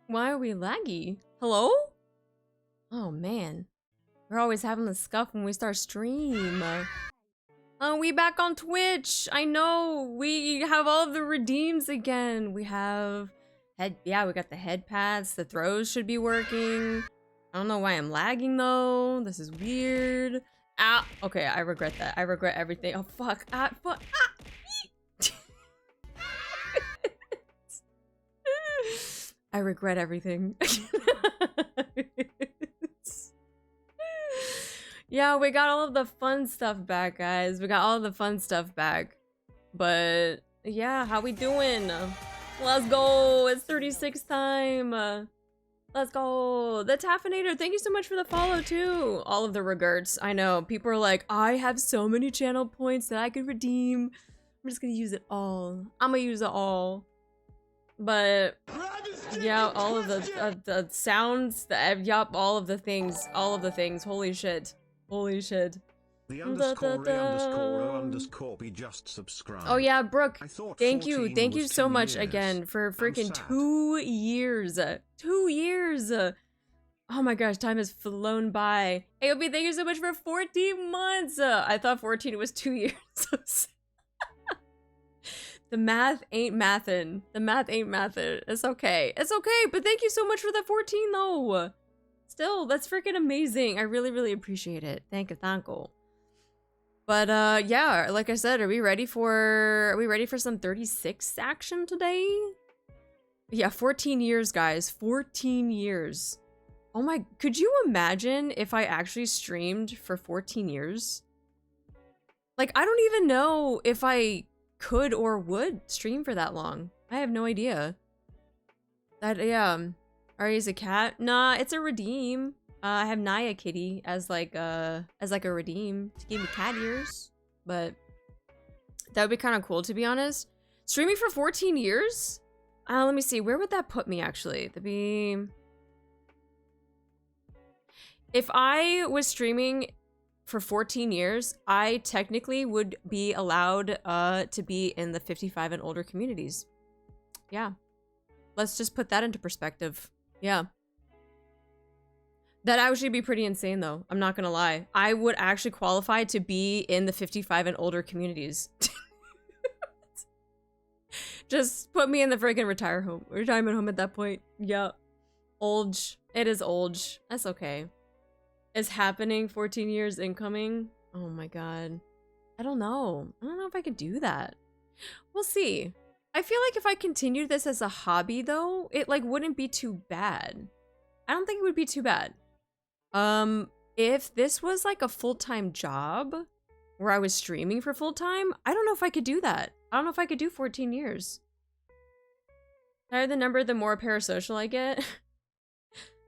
Why are we laggy? Hello? Oh man. We're always having the scuff when we start stream. Oh, we back on Twitch. I know. We have all of the redeems again. We have yeah, we got the head pads. The throws should be working. I don't know why I'm lagging though. This is weird. Ah, okay, I regret that. I regret everything. Oh fuck. Ah, fuck. Ah. I regret everything. Yeah, we got all of the fun stuff back, guys. We got all of the fun stuff back. But yeah, how we doing? Let's go. It's 36 time. Let's go. The Taffinator, thank you so much for the follow too. All of the regards. I know people are like, I have so many channel points that I could redeem. I'm just gonna use it all. I'm gonna use it all. But yeah, all of the sounds, yup, all of the things, holy shit. Holy shit. The ____ be just subscribe. Oh yeah, Brooke, thank you so much again for freaking 2 years. 2 years. Oh my gosh, time has flown by. AOB, thank you so much for 14 months. I thought 14 was 2 years. The math ain't mathin'. The math ain't mathin'. It's okay. It's okay, but thank you so much for the 14 though. Still, that's freaking amazing. I really, really appreciate it. Thank you. But yeah, like I said, are we ready for some 36 action today? Yeah, 14 years, guys. 14 years. Oh my, could you imagine if I actually streamed for 14 years? Like, I don't even know if I could or would stream for that long. I have no idea. That, yeah. Ari's a cat? Nah, it's a redeem. I have Naya Kitty as like a redeem to give me cat ears. But that would be kind of cool, to be honest. Streaming for 14 years? Let me see. Where would that put me, actually? That'd be... If I was streaming for 14 years, I technically would be allowed to be in the 55 and older communities. Yeah. Let's just put that into perspective. Yeah. That'd actually be pretty insane though. I'm not gonna lie. I would actually qualify to be in the 55 and older communities. Just put me in the freaking retirement home at that point. Yeah. Olge. It is Olge. That's okay. It's happening. 14 years incoming. Oh my god. I don't know. I don't know if I could do that. We'll see. I feel like if I continued this as a hobby though, it like wouldn't be too bad. I don't think it would be too bad. If this was like a full-time job where I was streaming for full-time, I don't know if I could do that. I don't know if I could do 14 years. The higher the number, the more parasocial I get.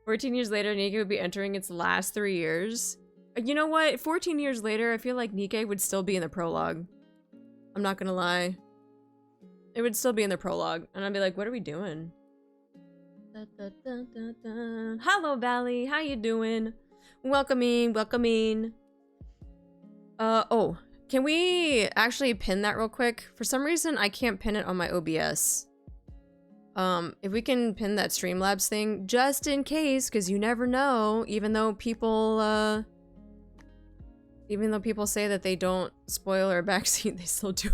14 years later, NIKKE would be entering its last 3 years. You know what? 14 years later, I feel like NIKKE would still be in the prologue. I'm not gonna lie. It would still be in the prologue, and I'd be like, what are we doing? Da, da, da, da, da. Hello, Valley. How you doing? Welcome in. Oh, can we actually pin that real quick? For some reason, I can't pin it on my OBS. If we can pin that Streamlabs thing, just in case, because you never know, even though people say that they don't spoil our backseat, they still do.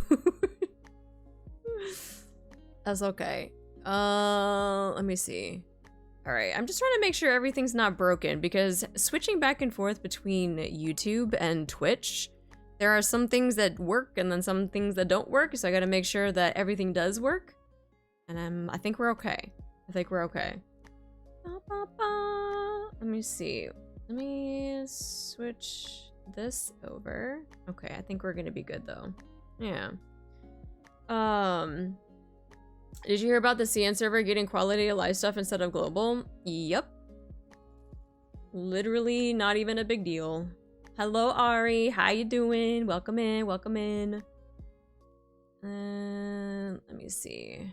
That's okay. Let me see. All right, I'm just trying to make sure everything's not broken because switching back and forth between YouTube and Twitch, there are some things that work and then some things that don't work. So I got to make sure that everything does work. And I think we're okay. I think we're okay. Let me see. Let me switch this over. Okay, I think we're gonna be good though. Yeah. Did you hear about the CN server getting quality of life stuff instead of global? Yep. Literally not even a big deal. Hello, Ari. How you doing? Welcome in. Welcome in. Let me see.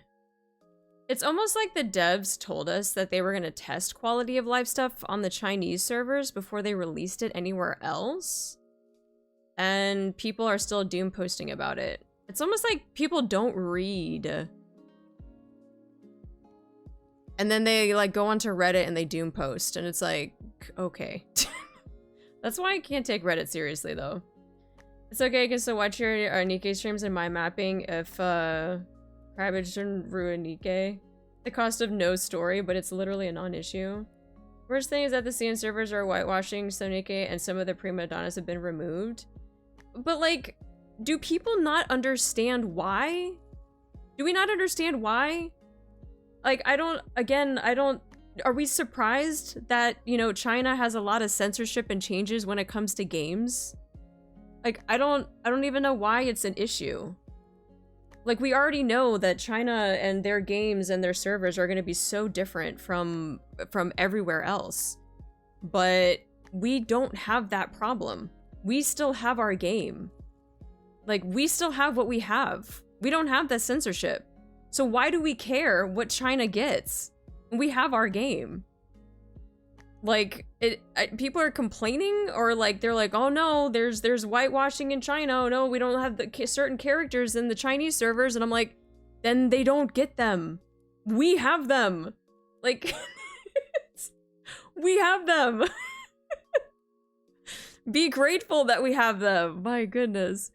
It's almost like the devs told us that they were going to test quality of life stuff on the Chinese servers before they released it anywhere else. And people are still doom posting about it. It's almost like people don't read. And then they like go onto Reddit and they doom post, and it's like, okay. That's why I can't take Reddit seriously though. It's okay, I can still watch your NIKKE streams and my mapping if Crabbage didn't ruin NIKKE. The cost of no story, but it's literally a non-issue. Worst thing is that the CN servers are whitewashing so NIKKE and some of the prima donnas have been removed. But like, do people not understand why? Do we not understand why? Like, are we surprised that, you know, China has a lot of censorship and changes when it comes to games? Like, I don't even know why it's an issue. Like, we already know that China and their games and their servers are going to be so different from everywhere else. But we don't have that problem. We still have our game. Like, we still have what we have. We don't have that censorship. So why do we care what China gets? We have our game. Like, people are complaining, or like they're like, oh no, there's whitewashing in China. Oh no, we don't have the certain characters in the Chinese servers, and I'm like, then they don't get them. We have them. Like, we have them. Be grateful that we have them. My goodness.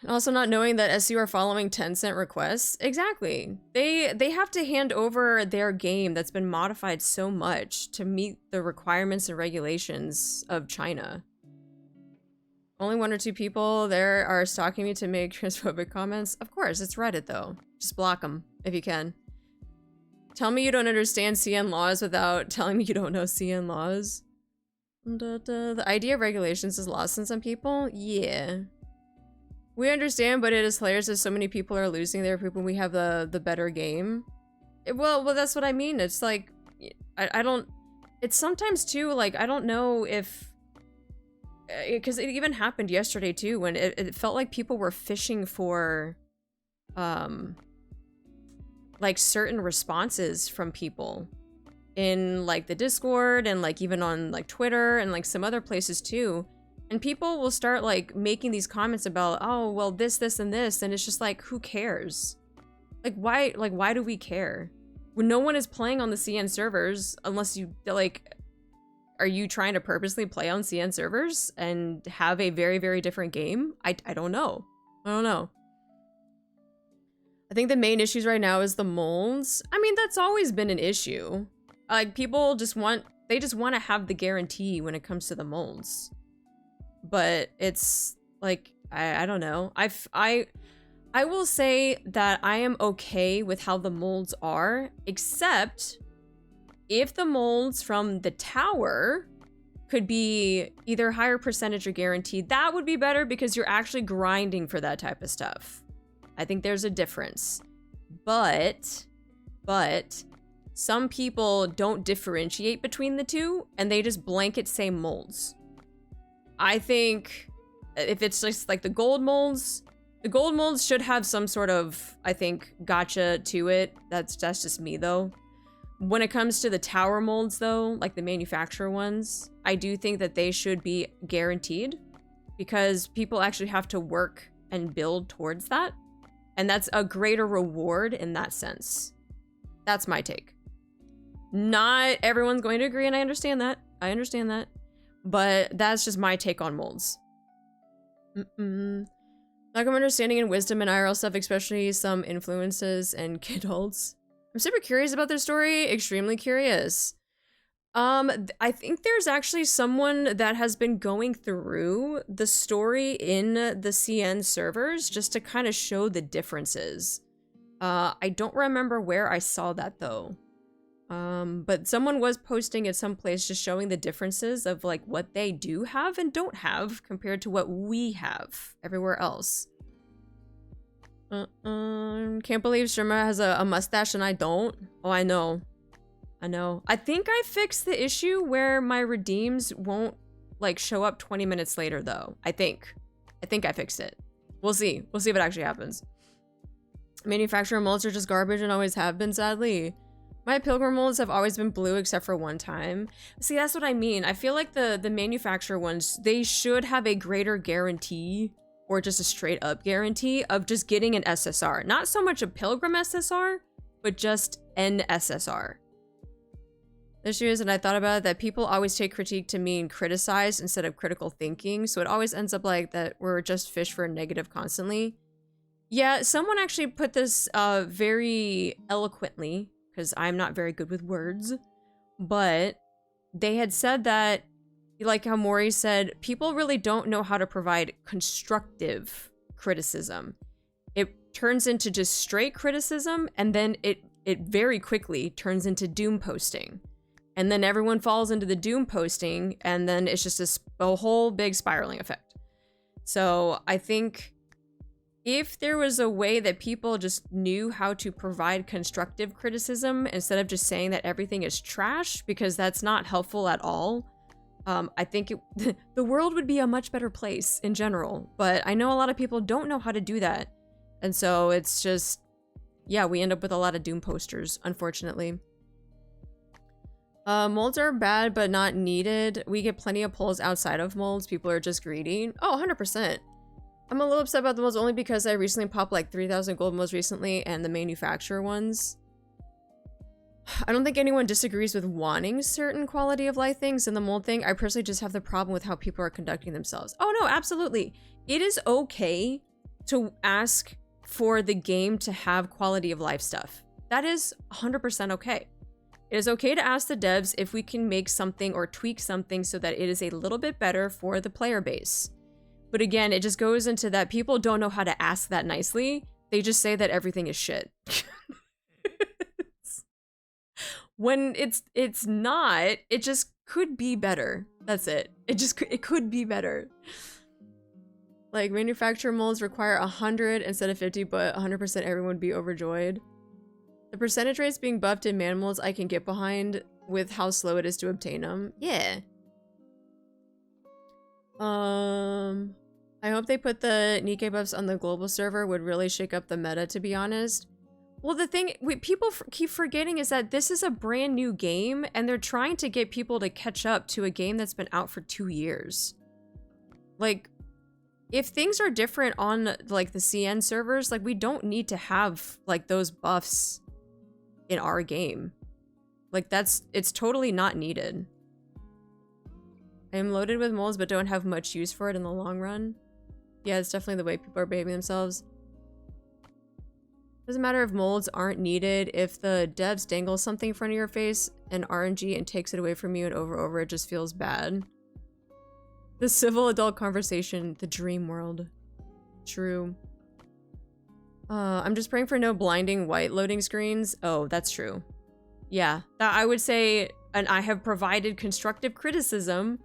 Also not knowing that SU are following Tencent requests. Exactly. They have to hand over their game that's been modified so much to meet the requirements and regulations of China. Only 1 or 2 people there are stalking me to make transphobic comments. Of course, it's Reddit though. Just block them if you can. Tell me you don't understand CN laws without telling me you don't know CN laws. The idea of regulations is lost on some people. Yeah. We understand, but it is hilarious that so many people are losing their poop when we have the better game. Well, that's what I mean. It's like, I don't... It's sometimes too, like, I don't know if... Because it even happened yesterday too, when it felt like people were fishing for, like, certain responses from people. In, like, the Discord, and, like, even on, like, Twitter, and, like, some other places too. And people will start, like, making these comments about, oh, well, this, and this, and it's just like, who cares? Like, why do we care? When no one is playing on the CN servers, unless you, like, are you trying to purposely play on CN servers and have a very, very different game? I don't know. I don't know. I think the main issues right now is the molds. I mean, that's always been an issue. Like, people just want to have the guarantee when it comes to the molds. But it's like, I don't know. I will say that I am okay with how the molds are, except if the molds from the tower could be either higher percentage or guaranteed, that would be better because you're actually grinding for that type of stuff. I think there's a difference. But some people don't differentiate between the two and they just blanket say molds. I think if it's just like the gold molds should have some sort of, I think, gacha to it. That's just me though. When it comes to the tower molds though, like the manufacturer ones, I do think that they should be guaranteed because people actually have to work and build towards that. And that's a greater reward in that sense. That's my take. Not everyone's going to agree, and I understand that. But that's just my take on molds. Lack of understanding and wisdom in IRL stuff, especially some influences and kidults. I'm super curious about their story. Extremely curious. I think there's actually someone that has been going through the story in the CN servers just to kind of show the differences. I don't remember where I saw that though. But someone was posting at some place just showing the differences of like what they do have and don't have compared to what we have everywhere else. Can't believe Sherma has a mustache and I don't. Oh, I know. I think I fixed the issue where my redeems won't like show up 20 minutes later though. I think I fixed it. We'll see if it actually happens. Manufacturer molds are just garbage and always have been, sadly. My pilgrim molds have always been blue except for one time. See, that's what I mean. I feel like the manufacturer ones, they should have a greater guarantee or just a straight up guarantee of just getting an SSR. Not so much a Pilgrim SSR, but just an SSR. The issue is, and I thought about it, that people always take critique to mean criticize instead of critical thinking, so it always ends up like that we're just fish for a negative constantly. Yeah, someone actually put this very eloquently, because I'm not very good with words, but they had said that, like how Maury said, people really don't know how to provide constructive criticism. It turns into just straight criticism, and then it very quickly turns into doom posting. And then everyone falls into the doom posting, and then it's just a whole big spiraling effect. So I think if there was a way that people just knew how to provide constructive criticism instead of just saying that everything is trash, because that's not helpful at all, I think the world would be a much better place in general. But I know a lot of people don't know how to do that. And so it's just, yeah, we end up with a lot of doom posters, unfortunately. Molds are bad, but not needed. We get plenty of pulls outside of molds. People are just greedy. Oh, 100%. I'm a little upset about the molds only because I recently popped like 3,000 gold molds recently and the manufacturer ones. I don't think anyone disagrees with wanting certain quality of life things in the mold thing. I personally just have the problem with how people are conducting themselves. Oh no, absolutely. It is okay to ask for the game to have quality of life stuff. That is 100% okay. It is okay to ask the devs if we can make something or tweak something so that it is a little bit better for the player base. But again, it just goes into that people don't know how to ask that nicely. They just say that everything is shit. When it's not, it just could be better. That's it. It could be better. Like, manufacturer molds require 100 instead of 50, but 100% everyone would be overjoyed. The percentage rates being buffed in man molds I can get behind with how slow it is to obtain them. Yeah. I hope they put the NIKKE buffs on the global server. Would really shake up the meta, to be honest. Well, the thing people keep forgetting is that this is a brand new game, and they're trying to get people to catch up to a game that's been out for 2 years. Like, if things are different on, like, the CN servers, like, we don't need to have, like, those buffs in our game. Like, it's totally not needed. I am loaded with molds, but don't have much use for it in the long run. Yeah, it's definitely the way people are behaving themselves. Doesn't matter if molds aren't needed. If the devs dangle something in front of your face and RNG and takes it away from you and over, it just feels bad. The civil adult conversation, the dream world. True. I'm just praying for no blinding white loading screens. Oh, that's true. Yeah, that I would say, and I have provided constructive criticism,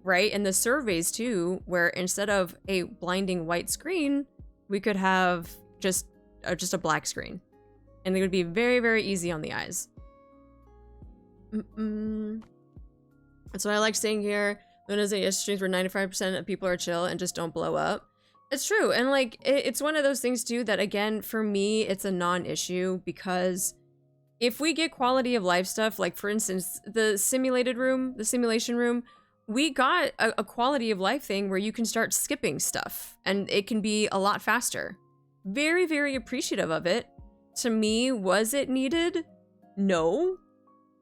right, in the surveys too, where instead of a blinding white screen, we could have just a black screen. And it would be very, very easy on the eyes. That's what I like saying here. Luna's and yes streams where 95% of people are chill and just don't blow up. It's true. And like, it's one of those things too that, again, for me, it's a non-issue, because if we get quality of life stuff, like for instance, the simulation room, we got a quality of life thing where you can start skipping stuff and it can be a lot faster. Very, very appreciative of it. To me, was it needed? No.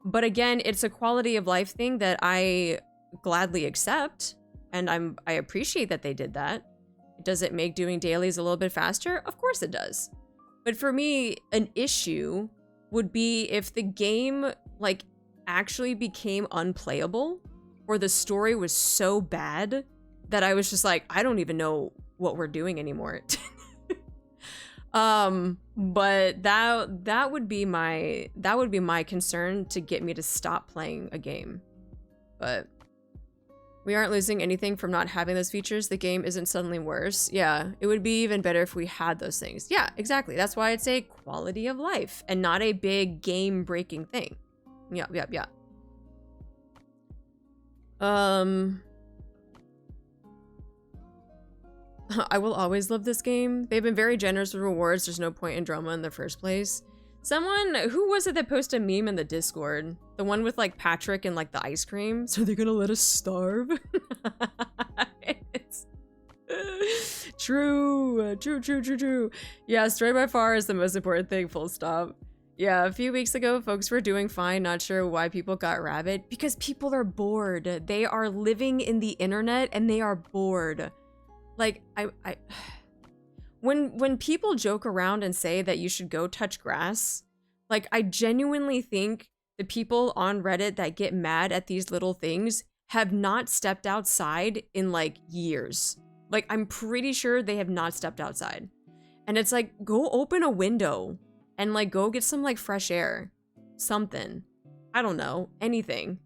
But again, it's a quality of life thing that I gladly accept, and I appreciate that they did that. Does it make doing dailies a little bit faster? Of course it does. But for me, an issue would be if the game, like, actually became unplayable, or the story was so bad that I was just like, I don't even know what we're doing anymore. But that would be my concern to get me to stop playing a game. But we aren't losing anything from not having those features. The game isn't suddenly worse. Yeah, it would be even better if we had those things. Yeah, exactly. That's why it's a quality of life and not a big game-breaking thing. Yeah. I will always love this game. They've been very generous with rewards. There's no point in drama in the first place. Someone, who was it that posted a meme in the Discord? The one with like Patrick and like the ice cream. So they're gonna let us starve? True. True. Yeah, story by far is the most important thing, full stop. Yeah, a few weeks ago, folks were doing fine, not sure why people got rabid. Because people are bored. They are living in the internet and they are bored. Like, when people joke around and say that you should go touch grass, like, I genuinely think the people on Reddit that get mad at these little things have not stepped outside in, like, years. Like, I'm pretty sure they have not stepped outside. And it's like, go open a window and, like, go get some, like, fresh air. Something. I don't know. Anything.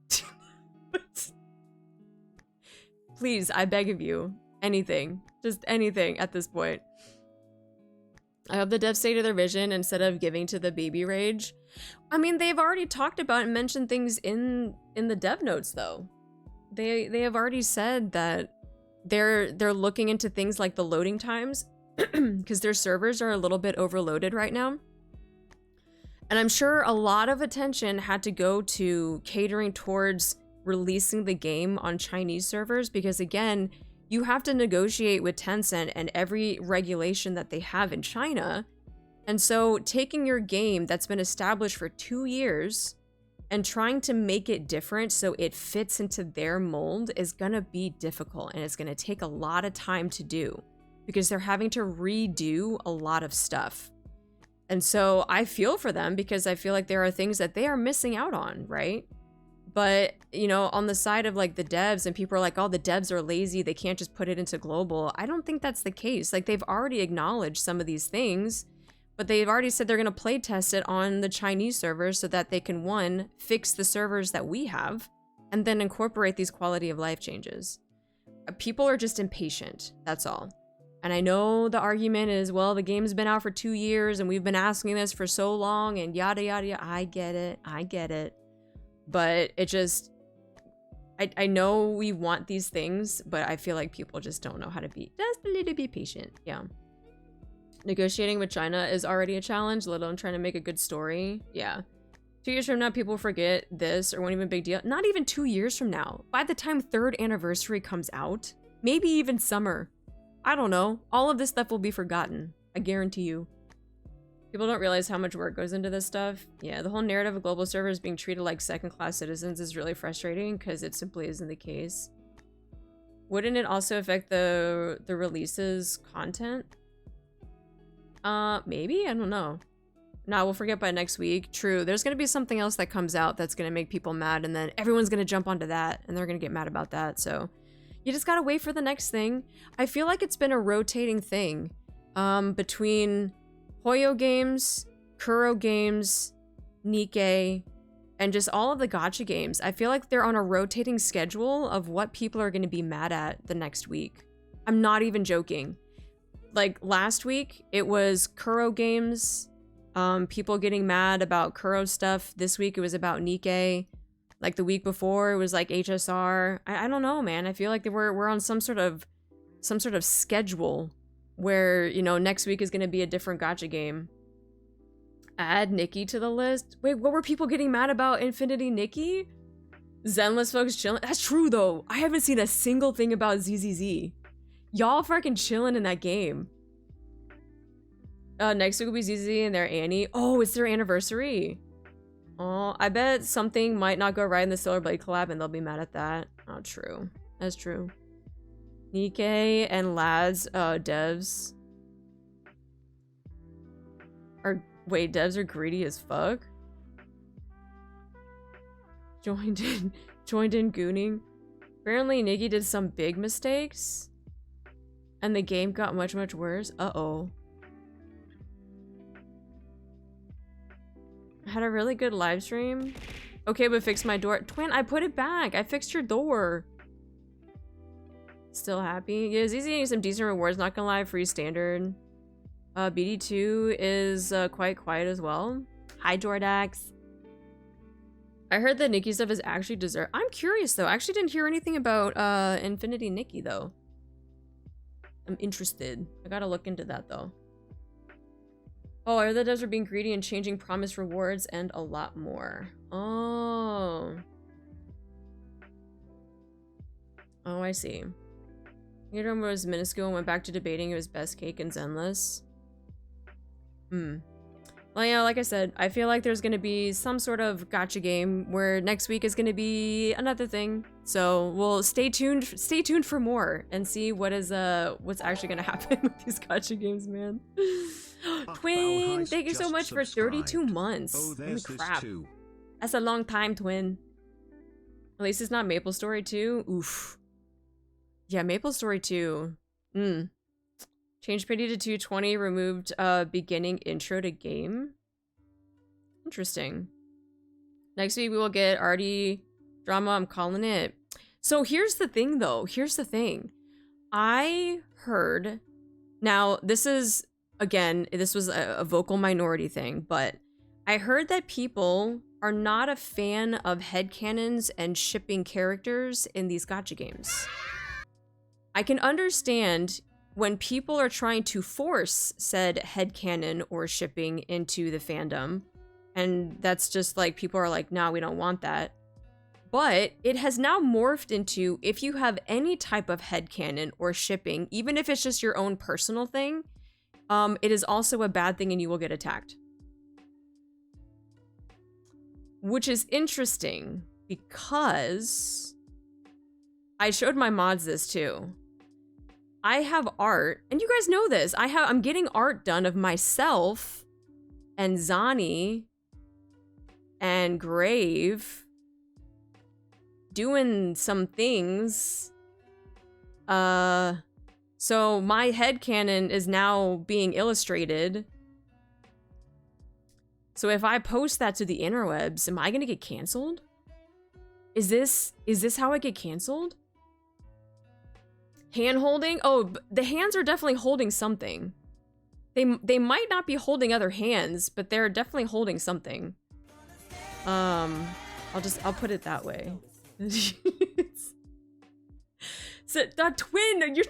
Please, I beg of you. Anything. Just anything at this point. I hope the devs stay to their vision instead of giving to the baby rage. I mean, they've already talked about and mentioned things in the dev notes, though. They have already said that they're looking into things like the loading times because their servers are a little bit overloaded right now. And I'm sure a lot of attention had to go to catering towards releasing the game on Chinese servers because, again, you have to negotiate with Tencent and every regulation that they have in China. And so taking your game that's been established for 2 years and trying to make it different so it fits into their mold is gonna be difficult, and it's gonna take a lot of time to do because they're having to redo a lot of stuff. And so I feel for them because I feel like there are things that they are missing out on, right? But, you know, on the side of, like, the devs, and people are like, oh, the devs are lazy, they can't just put it into global. I don't think that's the case. Like, they've already acknowledged some of these things, but they've already said they're going to play test it on the Chinese servers so that they can, one, fix the servers that we have, and then incorporate these quality of life changes. People are just impatient, that's all. And I know the argument is, well, the game's been out for 2 years and we've been asking this for so long and yada, yada, yada. I get it. But it just, I know we want these things, but I feel like people just don't know how to be just a little bit patient. Yeah. Negotiating with China is already a challenge, let alone trying to make a good story. Yeah. 2 years from now, people forget this or won't even big deal. Not even 2 years from now. By the time 3rd anniversary comes out, maybe even summer. I don't know. All of this stuff will be forgotten. I guarantee you. People don't realize how much work goes into this stuff. Yeah, the whole narrative of global servers being treated like second-class citizens is really frustrating because it simply isn't the case. Wouldn't it also affect the releases content? Maybe? I don't know. Nah, we'll forget by next week. True, there's gonna be something else that comes out that's gonna make people mad, and then everyone's gonna jump onto that, and they're gonna get mad about that, so... You just gotta wait for the next thing. I feel like it's been a rotating thing between Hoyo games, Kuro games, NIKKE, and just all of the gacha games. I feel like they're on a rotating schedule of what people are going to be mad at the next week. I'm not even joking. Like last week, it was Kuro games, people getting mad about Kuro stuff. This week, it was about NIKKE. Like the week before, it was like HSR. I don't know, man. I feel like we're on some sort of schedule where, you know, next week is going to be a different gacha game. Add NIKKE to the list. Wait, what were people getting mad about Infinity NIKKE? Zenless folks chilling. That's true though. I haven't seen a single thing about ZZZ. Y'all fucking chilling in that game. Next week will be ZZZ and their Annie. Oh, it's their anniversary. Oh, I bet something might not go right in the Solar Blade collab and they'll be mad at that. Oh, true. That's true. NIKKE and Lads, devs. Wait, devs are greedy as fuck? Joined in gooning. Apparently NIKKE did some big mistakes. And the game got much, much worse. Uh-oh. Had a really good live stream. Okay, but fix my door. Twin, I put it back. I fixed your door. Still happy? Yeah, ZZ getting some decent rewards, not gonna lie, free standard. BD2 is quite quiet as well. Hi, Jordax. I heard that NIKKE stuff is actually dessert. I'm curious though. I actually didn't hear anything about Infinity NIKKE though. I'm interested. I gotta look into that though. Oh, other devs are being greedy and changing promised rewards and a lot more. Oh. Oh, I see. Ingrid was minuscule and went back to debating it was best cake and Zenless. Well, yeah, like I said, I feel like there's gonna be some sort of gacha game where next week is gonna be another thing. So we'll stay tuned for more and see what is what's actually gonna happen with these gacha games, man. Twin, thank you so much for 32 months. Holy crap. That's a long time, Twin. At least it's not Maple Story 2. Oof. Yeah, Maple Story 2. Changed pity to 220, removed beginning intro to game. Interesting. Next week we will get arty drama, I'm calling it. So here's the thing though, here's the thing. I heard, now this is, again, this was a vocal minority thing, but I heard that people are not a fan of headcanons and shipping characters in these gacha games. I can understand when people are trying to force said headcanon or shipping into the fandom, and that's just like, people are like, nah, we don't want that. But it has now morphed into, if you have any type of headcanon or shipping, even if it's just your own personal thing, it is also a bad thing and you will get attacked. Which is interesting because I showed my mods this too. I have art, and you guys know this. I'm getting art done of myself and Zani and Grave doing some things. So my headcanon is now being illustrated. So if I post that to the interwebs, am I gonna get canceled? Is this how I get canceled? Hand holding? Oh, the hands are definitely holding something. They might not be holding other hands, but they're definitely holding something. I'll put it that way. So that twin, you're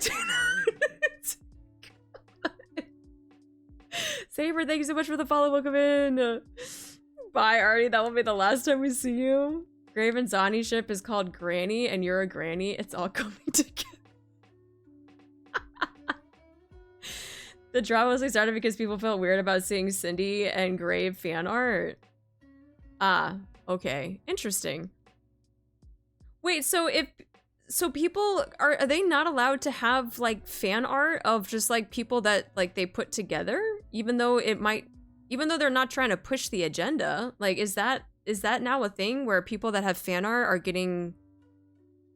Saber, thank you so much for the follow. Welcome in. Bye, Artie. That will be the last time we see you. Grave and Zani ship is called Granny, and you're a granny. It's all coming together. The drama was started because people felt weird about seeing Cindy and Grave fan art. Ah, okay. Interesting. Wait, so people are they not allowed to have like fan art of just like people that like they put together, even though they're not trying to push the agenda? Like, is that now a thing where people that have fan art are getting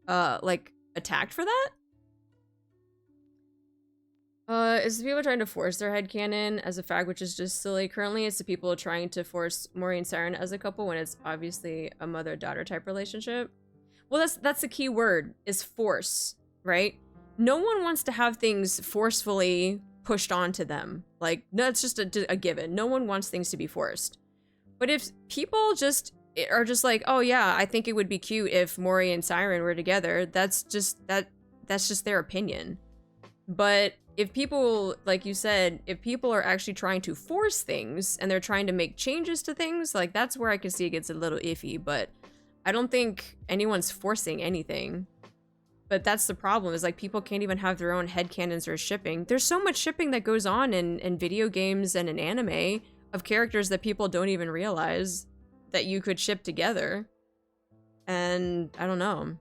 like attacked for that? Is the people trying to force their headcanon as a fact, which is just silly. Currently, it's the people trying to force Mori and Siren as a couple when it's obviously a mother-daughter type relationship. Well, that's the key word, is force, right? No one wants to have things forcefully pushed onto them. Like, no, it's just a given. No one wants things to be forced. But if people just are just like, oh yeah, I think it would be cute if Mori and Siren were together, that's just their opinion. But if people, like you said, if people are actually trying to force things and they're trying to make changes to things, like that's where I can see it gets a little iffy. But I don't think anyone's forcing anything. But that's the problem, is like people can't even have their own headcanons or shipping. There's so much shipping that goes on in video games and in anime of characters that people don't even realize that you could ship together. And I don't know.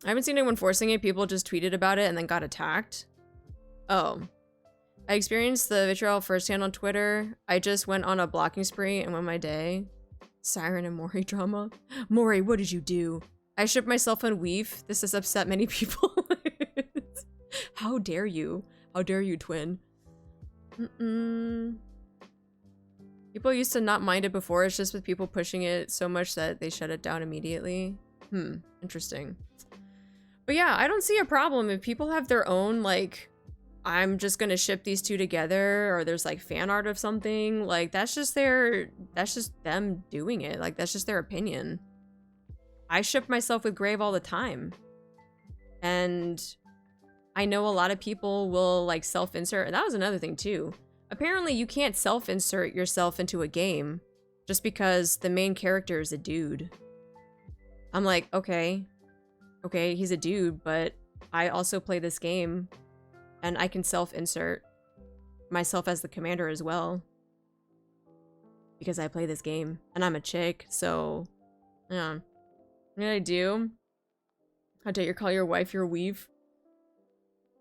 I haven't seen anyone forcing it. People just tweeted about it and then got attacked. Oh. I experienced the vitriol firsthand on Twitter. I just went on a blocking spree and went my day. Siren and Mori drama. Mori, what did you do? I shipped myself on Weave. This has upset many people. How dare you? How dare you, twin? People used to not mind it before. It's just with people pushing it so much that they shut it down immediately. Interesting. But yeah, I don't see a problem if people have their own, like, I'm just gonna ship these two together, or there's like fan art of something. Like, that's just them doing it. Like, that's just their opinion. I ship myself with Grave all the time. And I know a lot of people will like self-insert, and that was another thing too. Apparently you can't self-insert yourself into a game just because the main character is a dude. I'm like, okay. Okay, he's a dude, but I also play this game, and I can self-insert myself as the commander as well. Because I play this game, and I'm a chick, so... yeah. What did I do? How dare you call your wife your weave?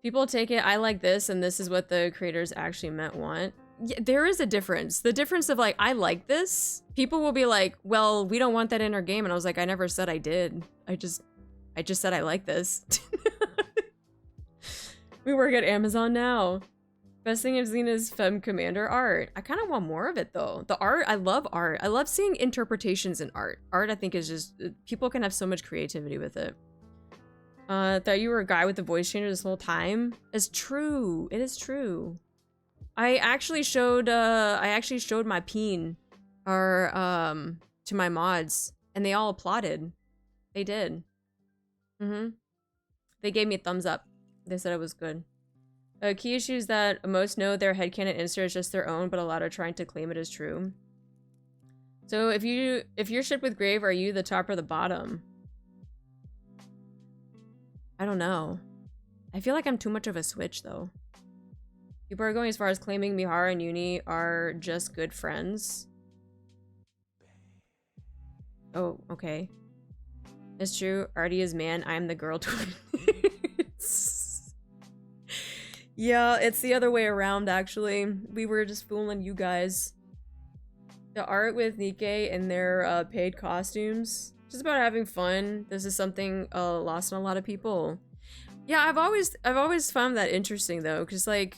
People take it, I like this, and this is what the creators actually meant want. Yeah, there is a difference. The difference of like, I like this. People will be like, well, we don't want that in our game. And I was like, I never said I did. I just said I like this. We work at Amazon now. Best thing I've seen is Femme Commander art. I kind of want more of it though. The art, I love art. I love seeing interpretations in art. Art, I think, is just, people can have so much creativity with it. Thought you were a guy with the voice changer this whole time. It's true. It is true. I actually showed my peen to my mods, and they all applauded. They did. They gave me a thumbs up. They said it was good. Key issues that most know their headcanon insert is just their own, but a lot are trying to claim it as true. So if you're shipped with Grave, are you the top or the bottom? I don't know. I feel like I'm too much of a switch though. People are going as far as claiming Mihara and Uni are just good friends. Oh, okay. It's true. Artie is man, I'm the girl twin. Yeah, it's the other way around actually. We were just fooling you guys. The art with NIKKE and their paid costumes. Just about having fun. This is something lost on a lot of people. Yeah, I've always found that interesting though, because like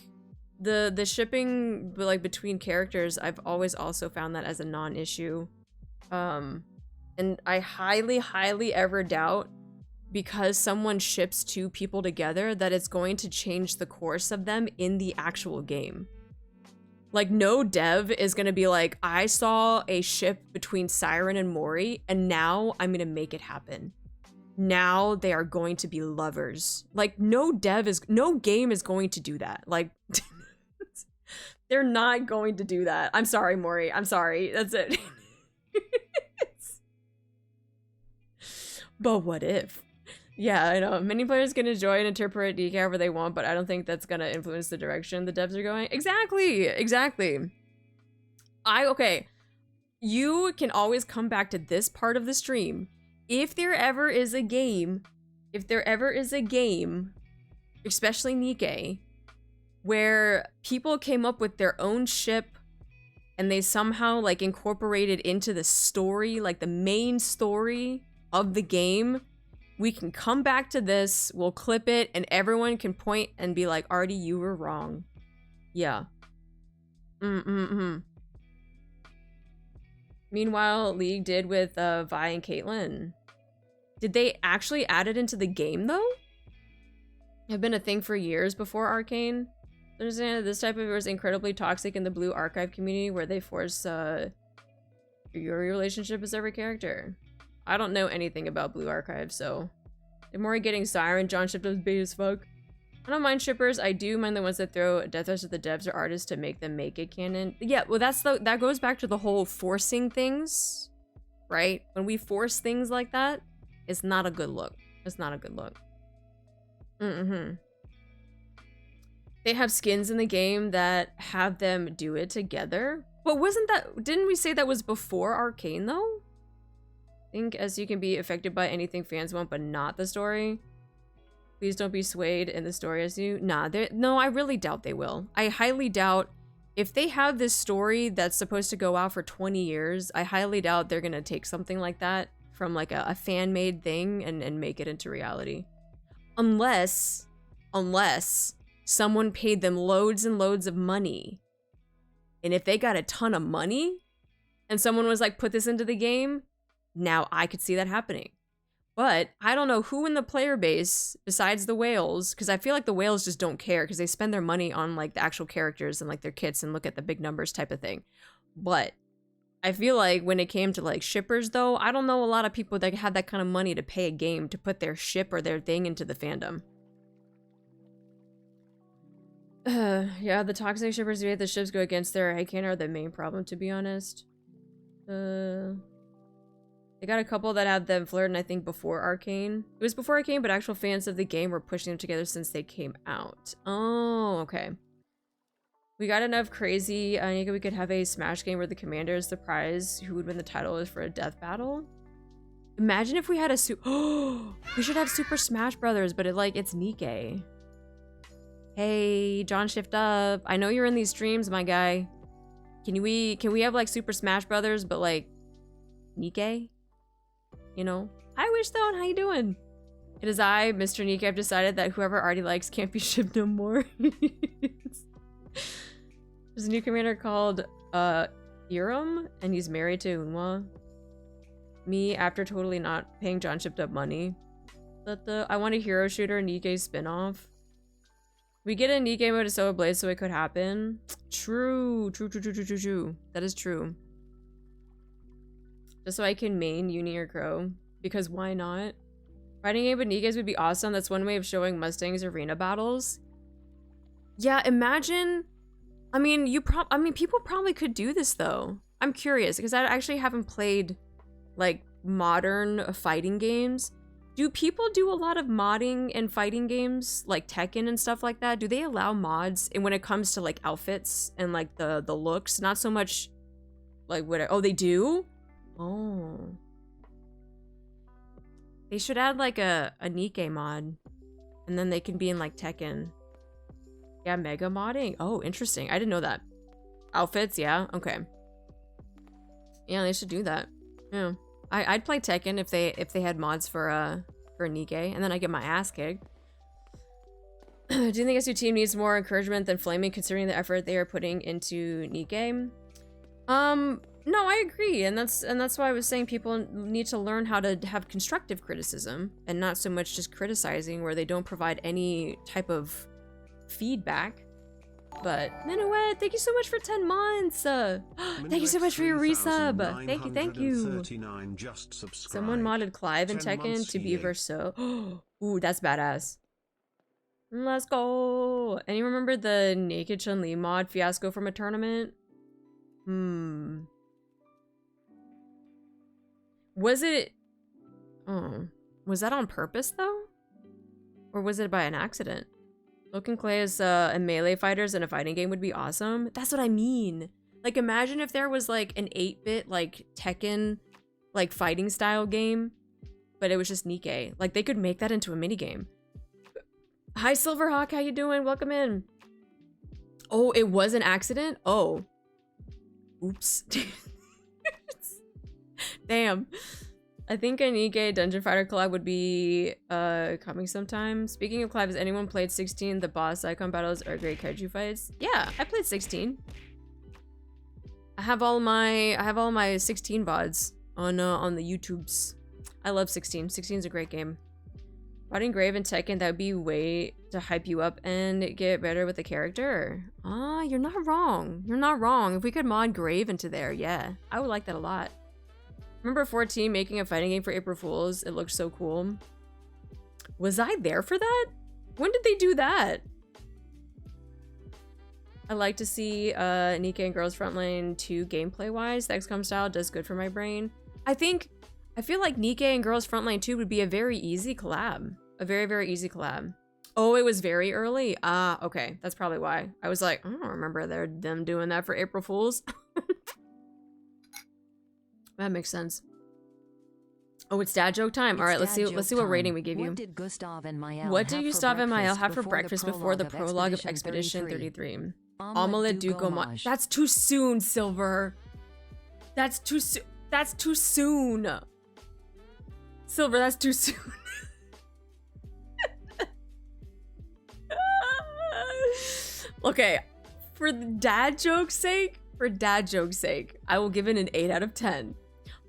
the shipping like between characters, I've always also found that as a non-issue. And I highly ever doubt, because someone ships two people together, that it's going to change the course of them in the actual game. Like, no dev is gonna be like, I saw a ship between Siren and Mori, and now I'm gonna make it happen. Now they are going to be lovers. Like, no game is going to do that. Like, they're not going to do that. I'm sorry, Mori. I'm sorry. That's it. But what if? Yeah, I know. Many players can enjoy and interpret DK however they want, but I don't think that's gonna influence the direction the devs are going. Exactly, exactly. Okay. You can always come back to this part of the stream. If there ever is a game, especially NIKKE, where people came up with their own ship and they somehow like incorporated into the story, like the main story of the game, we can come back to this, we'll clip it, and everyone can point and be like, Artie, you were wrong. Yeah. Meanwhile, League did with Vi and Caitlyn. Did they actually add it into the game, though? Have been a thing for years before Arcane. Understand that this type of was incredibly toxic in the Blue Archive community, where they force your relationship with every character. I don't know anything about Blue Archive, so... If Mori getting Siren, John shipped was bait as fuck. I don't mind shippers, I do mind the ones that throw death threats at the devs or artists to make them make it canon. Yeah, well that goes back to the whole forcing things, right? When we force things like that, it's not a good look. It's not a good look. They have skins in the game that have them do it together. But didn't we say that was before Arcane though? I think as you can be affected by anything fans want, but not the story. Please don't be swayed in the story as you. Nah, no, I really doubt they will. I highly doubt if they have this story that's supposed to go out for 20 years, I highly doubt they're gonna take something like that from like a fan-made thing and make it into reality. Unless someone paid them loads and loads of money. And if they got a ton of money and someone was like, put this into the game, now I could see that happening. But I don't know who in the player base besides the whales, because I feel like the whales just don't care because they spend their money on like the actual characters and like their kits and look at the big numbers type of thing. But I feel like when it came to like shippers though, I don't know a lot of people that had that kind of money to pay a game to put their ship or their thing into the fandom. Yeah, the toxic shippers who hate the ships go against their headcanon are the main problem, to be honest. They got a couple that had them flirting, I think, before Arcane. It was before Arcane, but actual fans of the game were pushing them together since they came out. Oh, okay. We got enough crazy. I think we could have a Smash game where the commander is the prize. Who would win the title is for a death battle. Imagine if we had a Oh, we should have Super Smash Brothers, but it's NIKKE. Hey, John Shift Up. I know you're in these streams, my guy. Can we have like Super Smash Brothers, but like NIKKE? You know? Hi, Wishstone, how you doing? It is I, Mr. NIKKE. I've decided that whoever already likes can't be shipped no more. There's a new commander called Irem, and he's married to Unwa. Me, after totally not paying John Shipped Up money. I want a hero shooter NIKKE spin-off. We get a NIKKE mode to Solar Blaze so it could happen. True. That is true. Just so I can main Uni or Crow. Because why not? Fighting game with NIKKEs would be awesome. That's one way of showing Mustang's arena battles. Yeah, imagine. I mean, people probably could do this though. I'm curious because I actually haven't played like modern fighting games. Do people do a lot of modding in fighting games like Tekken and stuff like that? Do they allow mods? And when it comes to like outfits and like the looks, not so much like oh, they do? Oh. They should add like a NIKKE mod and then they can be in like Tekken. Yeah, mega modding. Oh, interesting. I didn't know that. Outfits, yeah. Okay. Yeah, they should do that. Yeah. I'd play Tekken if they had mods for NIKKE, and then I get my ass kicked. Do you think SU team needs more encouragement than Flaming, considering the effort they are putting into NIKKE? No, I agree, and that's why I was saying people need to learn how to have constructive criticism and not so much just criticizing where they don't provide any type of feedback. But Minuet, thank you so much for 10 months. Thank you so much for your resub. Thank you. Someone modded Clive and Tekken to be Verso. Ooh, that's badass. Let's go. And you remember the Naked Chun-Li mod fiasco from a tournament? Was it? Oh, was that on purpose though? Or was it by an accident? Loken Clay as a melee fighters in a fighting game would be awesome. That's what I mean. Like, imagine if there was like an 8-bit like Tekken like fighting style game, but it was just NIKKE. Like, they could make that into a mini game. Hi Silverhawk, how you doing? Welcome in. Oh, it was an accident? Oh. Oops. Damn. I think a NIKKE Dungeon Fighter collab would be coming sometime. Speaking of collab, has anyone played 16? The boss icon battles or great kaiju fights? Yeah, I played 16. I have all my 16 VODs on the YouTubes. I love 16. 16 is a great game. Modding Grave and Tekken, that would be a way to hype you up and get better with the character. Ah, you're not wrong. You're not wrong. If we could mod Grave into there, yeah. I would like that a lot. Remember 14 making a fighting game for April Fools? It looked so cool. Was I there for that? When did they do that? I like to see NIKKE and Girls Frontline 2 gameplay wise. The XCOM style does good for my brain. I feel like NIKKE and Girls Frontline 2 would be a very easy collab. A very, very easy collab. Oh, it was very early? Ah, okay. That's probably why. I was like, I don't remember them doing that for April Fools. That makes sense. Oh, it's dad joke time. All right, let's see what rating we give you. What did Gustav and Mael have for breakfast before the prologue of Expedition 33? Omelette du fromage. That's too soon, Silver. That's too soon. That's too soon. Silver, that's too soon. Okay, for dad joke's sake, I will give it an 8 out of 10.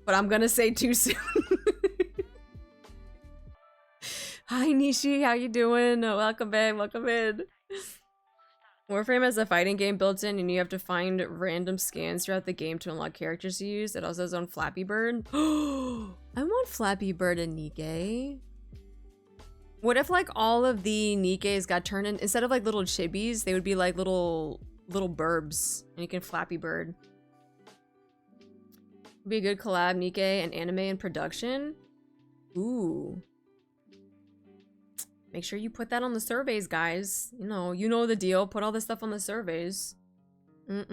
But I'm gonna say too soon. Hi Nishi, how you doing? Welcome in, welcome in. Warframe has a fighting game built in and you have to find random scans throughout the game to unlock characters to use. It also has own Flappy Bird. I want Flappy Bird and NIKKE. What if like all of the NIKKEs got turned in, instead of like little chibis, they would be like little burbs and you can Flappy Bird. Be a good collab, Nikke and anime in production. Ooh. Make sure you put that on the surveys, guys. You know the deal. Put all this stuff on the surveys. I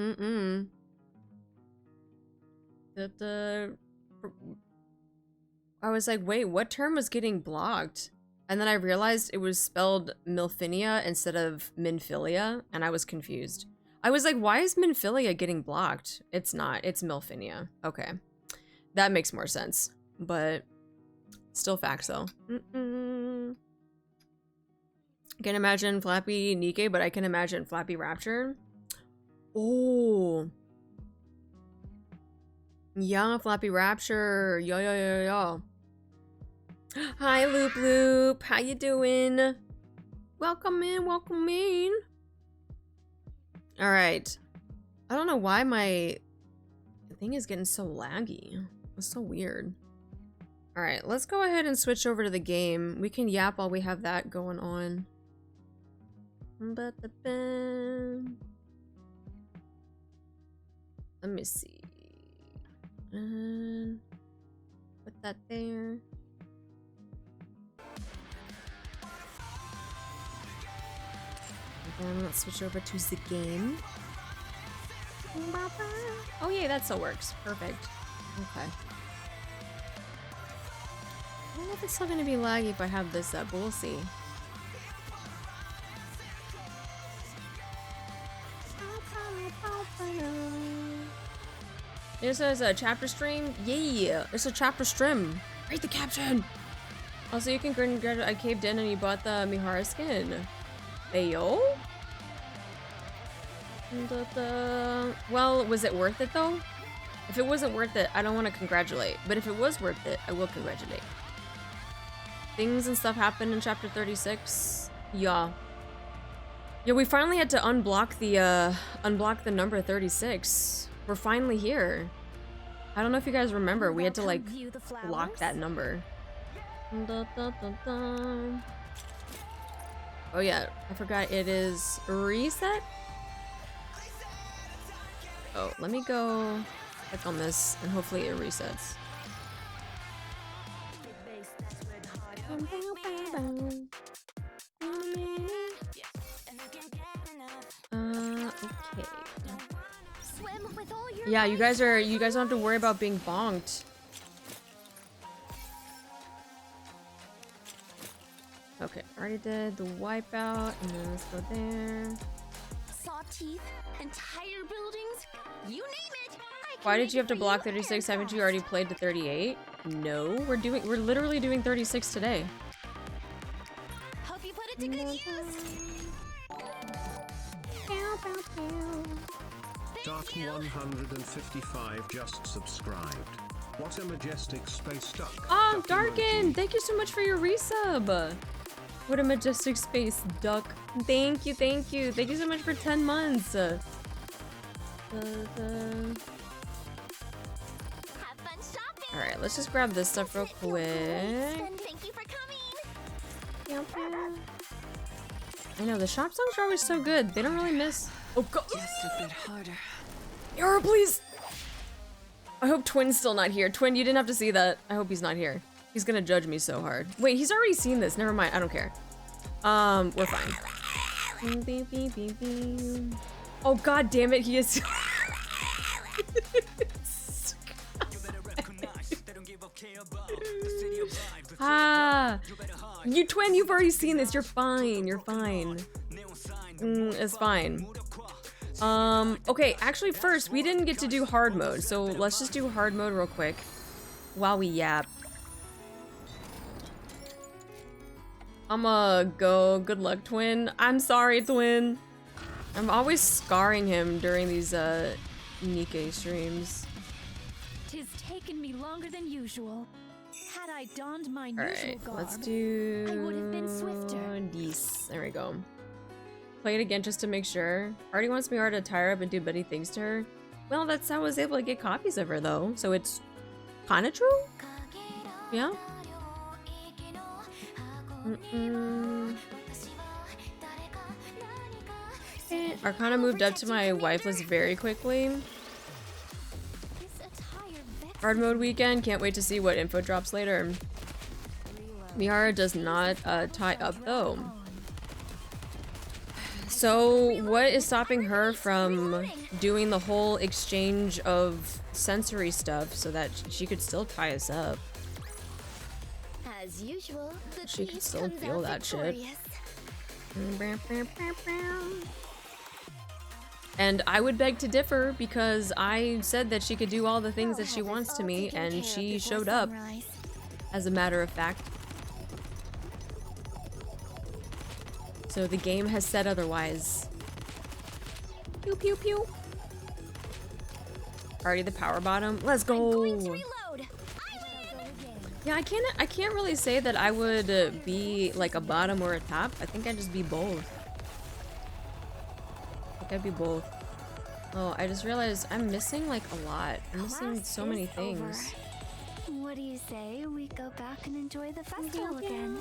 was like, wait, what term was getting blocked? And then I realized it was spelled Milfinia instead of Minfilia, and I was confused. I was like, why is Minfilia getting blocked? It's not. It's Milfinia. Okay. That makes more sense. But still facts, though. I can imagine Flappy Nikke, but I can imagine Flappy Rapture. Oh. Yeah, Flappy Rapture. Yo. Hi, Loop Loop. How you doing? Welcome in, welcome in. All right. I don't know why my thing is getting so laggy. It's so weird. All right, let's go ahead and switch over to the game. We can yap while we have that going on. Let me see. Put that there. And then let's switch over to the game. Oh yeah, that still works. Perfect. Okay. I don't know if it's still gonna be laggy if I have this up, but we'll see. This is a chapter stream? Yeah, it's a chapter stream. Read the caption. Also, you can congratulate. I caved in and you bought the Mihara skin. Ayo? Well, was it worth it though? If it wasn't worth it, I don't want to congratulate. But if it was worth it, I will congratulate. Things and stuff happened in chapter 36. Yeah. Yeah, we finally had to unblock the number 36. We're finally here. I don't know if you guys remember, we had to like block that number. Oh yeah, I forgot it is reset. Oh, let me go click on this and hopefully it resets. Okay. Yeah, you guys don't have to worry about being bonked. Okay, already did the wipeout, and then let's go there. Saw teeth, entire buildings, you name it. Why did you have to block 36? Haven't you already played to 38? No, we're literally doing 36 today. Hope you put it to good use. Dark 155 just subscribed. What a majestic space duck. Oh, Darken! Thank you so much for your resub. What a majestic space duck. Thank you, thank you. Thank you so much for 10 months. Have fun shopping. All right, let's just grab this stuff real quick. Thank you for coming. I know the shop songs are always so good. They don't really miss. Oh god. Just a bit harder. Yara, please. I hope Twin's still not here. Twin, you didn't have to see that. I hope he's not here. He's gonna judge me so hard. Wait, he's already seen this. Never mind. I don't care. We're fine. Oh god damn it, he is. Ah, you Twin, you've already seen this. You're fine. You're fine. It's fine. Okay, actually first, we didn't get to do hard mode, so let's just do hard mode real quick while we yap. I'ma go. Good luck, Twin. I'm sorry, Twin. I'm always scarring him during these Nikke streams. Tis taken me longer than usual. Had I donned my usual garb, let's do I would have been swifter. This. There we go. Play it again just to make sure. Already wants me to tire up and do buddy things to her. Well, that's how I was able to get copies of her though, so it's kind of true. Yeah. Arcana moved up to my wife list very quickly. Hard mode weekend. Can't wait to see what info drops later. Miara does not tie up though. So what is stopping her from doing the whole exchange of sensory stuff so that she could still tie us up? As usual, the She could beast still comes feel out that shit. victorious. And I would beg to differ because I said that she could do all the things that she wants to me, and she showed up, as a matter of fact. So the game has said otherwise. Pew pew pew. Already the power bottom. Let's go. Yeah, I can't really say that I would be like a bottom or a top. I think I'd just be both. I think I'd be both. Oh, I just realized I'm missing like a lot. I'm missing so many things. What do you say we go back and enjoy the festival again?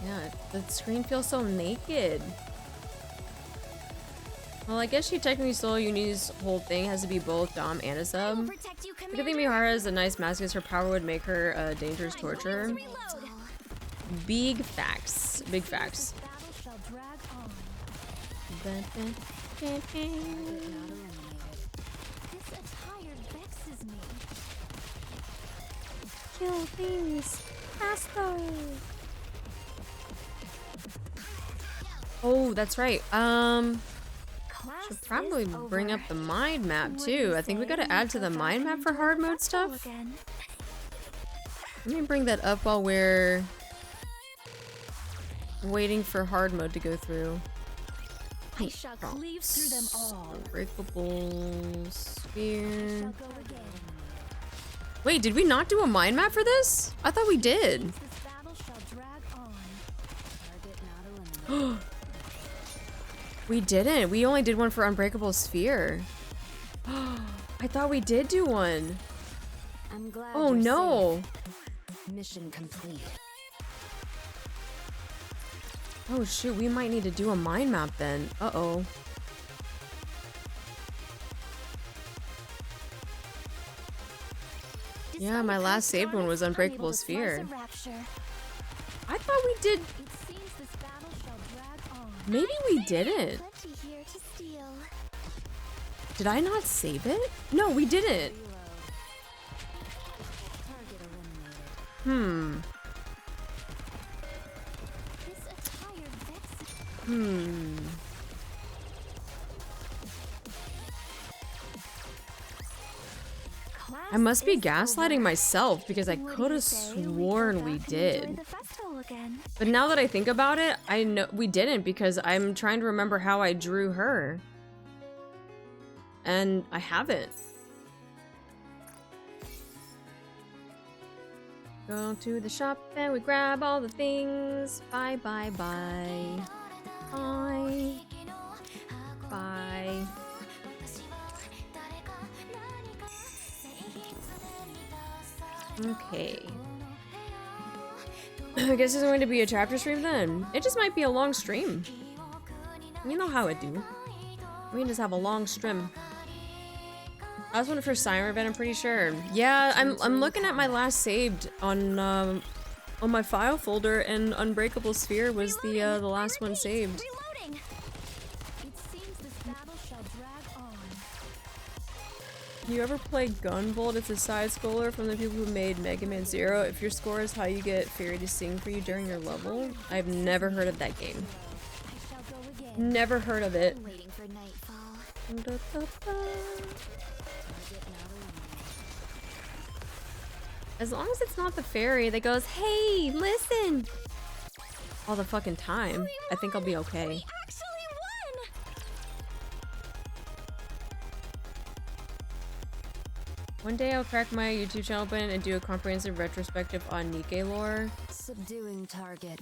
Yeah, the screen feels so naked. Well, I guess she technically stole Uni's whole thing. Has to be both Dom and a sub. I could think Mihara is a nice mask because her power would make her a dangerous torture. Big facts. Big facts. Kill things faster. Oh, that's right. Should probably bring up the mind map too. I think we gotta add to the mind map for hard mode stuff. Let me bring that up while we're waiting for hard mode to go through. I shall cleave through them all. Unbreakable sphere. Wait, did we not do a mind map for this? I thought we did. We didn't. We only did one for Unbreakable Sphere. I thought we did do one. I'm glad. Oh no. Safe. Mission complete. Oh shoot, we might need to do a mind map then. Uh-oh. Yeah, my last saved one was Unbreakable Sphere. I thought we did. Maybe we didn't. Did I not save it? No, we didn't. I must be gaslighting myself because I could have sworn we did. But now that I think about it, I know we didn't because I'm trying to remember how I drew her. And I haven't. Go to the shop and we grab all the things. Bye, bye, bye. Bye. Bye. Okay. I guess it's going to be a chapter stream then. It just might be a long stream. You know how I do. We can just have a long stream. I was wondering for Siren event, I'm pretty sure. Yeah, I'm looking at my last saved on my file folder, and Unbreakable Sphere was the last one saved. You ever play Gunvolt? It's a side-scroller from the people who made Mega Man Zero. If your score is high, you get Fairy to sing for you during your level. I've never heard of that game. Never heard of it. As long as it's not the fairy that goes, "Hey, listen!" all the fucking time, I think I'll be okay. One day I'll crack my YouTube channel open and do a comprehensive retrospective on NIKKE lore. Subduing target.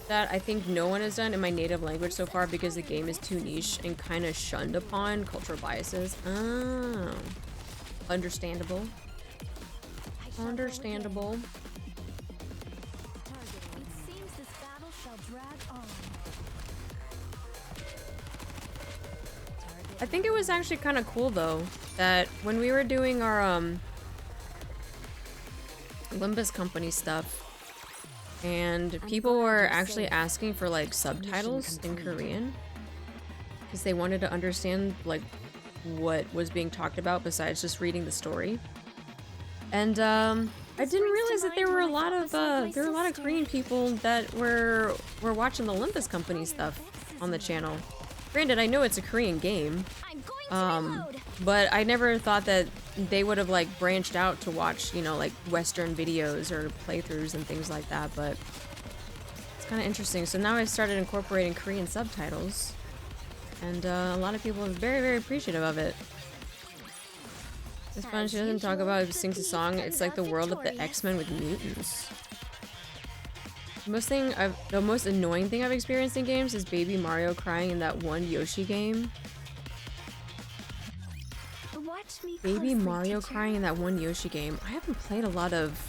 That I think no one has done in my native language so far because the game is too niche and kind of shunned upon cultural biases. Oh. Understandable. Understandable. I think it was actually kind of cool though. that when we were doing our Olympus Company stuff, and people were actually asking for like subtitles in Korean because they wanted to understand like what was being talked about besides just reading the story. And I didn't realize that there were a lot of Korean people that were watching the Olympus Company stuff on the channel. Granted, I know it's a Korean game, but I never thought that they would have like branched out to watch, you know, like Western videos or playthroughs and things like that, but it's kind of interesting. So now I've started incorporating Korean subtitles, and a lot of people are very, very appreciative of it. It's fun. She doesn't talk about it, sings a song. It's like the world of the X-Men with mutants. The most annoying thing I've experienced in games is Baby Mario crying in that one Yoshi game. Baby Mario crying in that one Yoshi game. I haven't played a lot of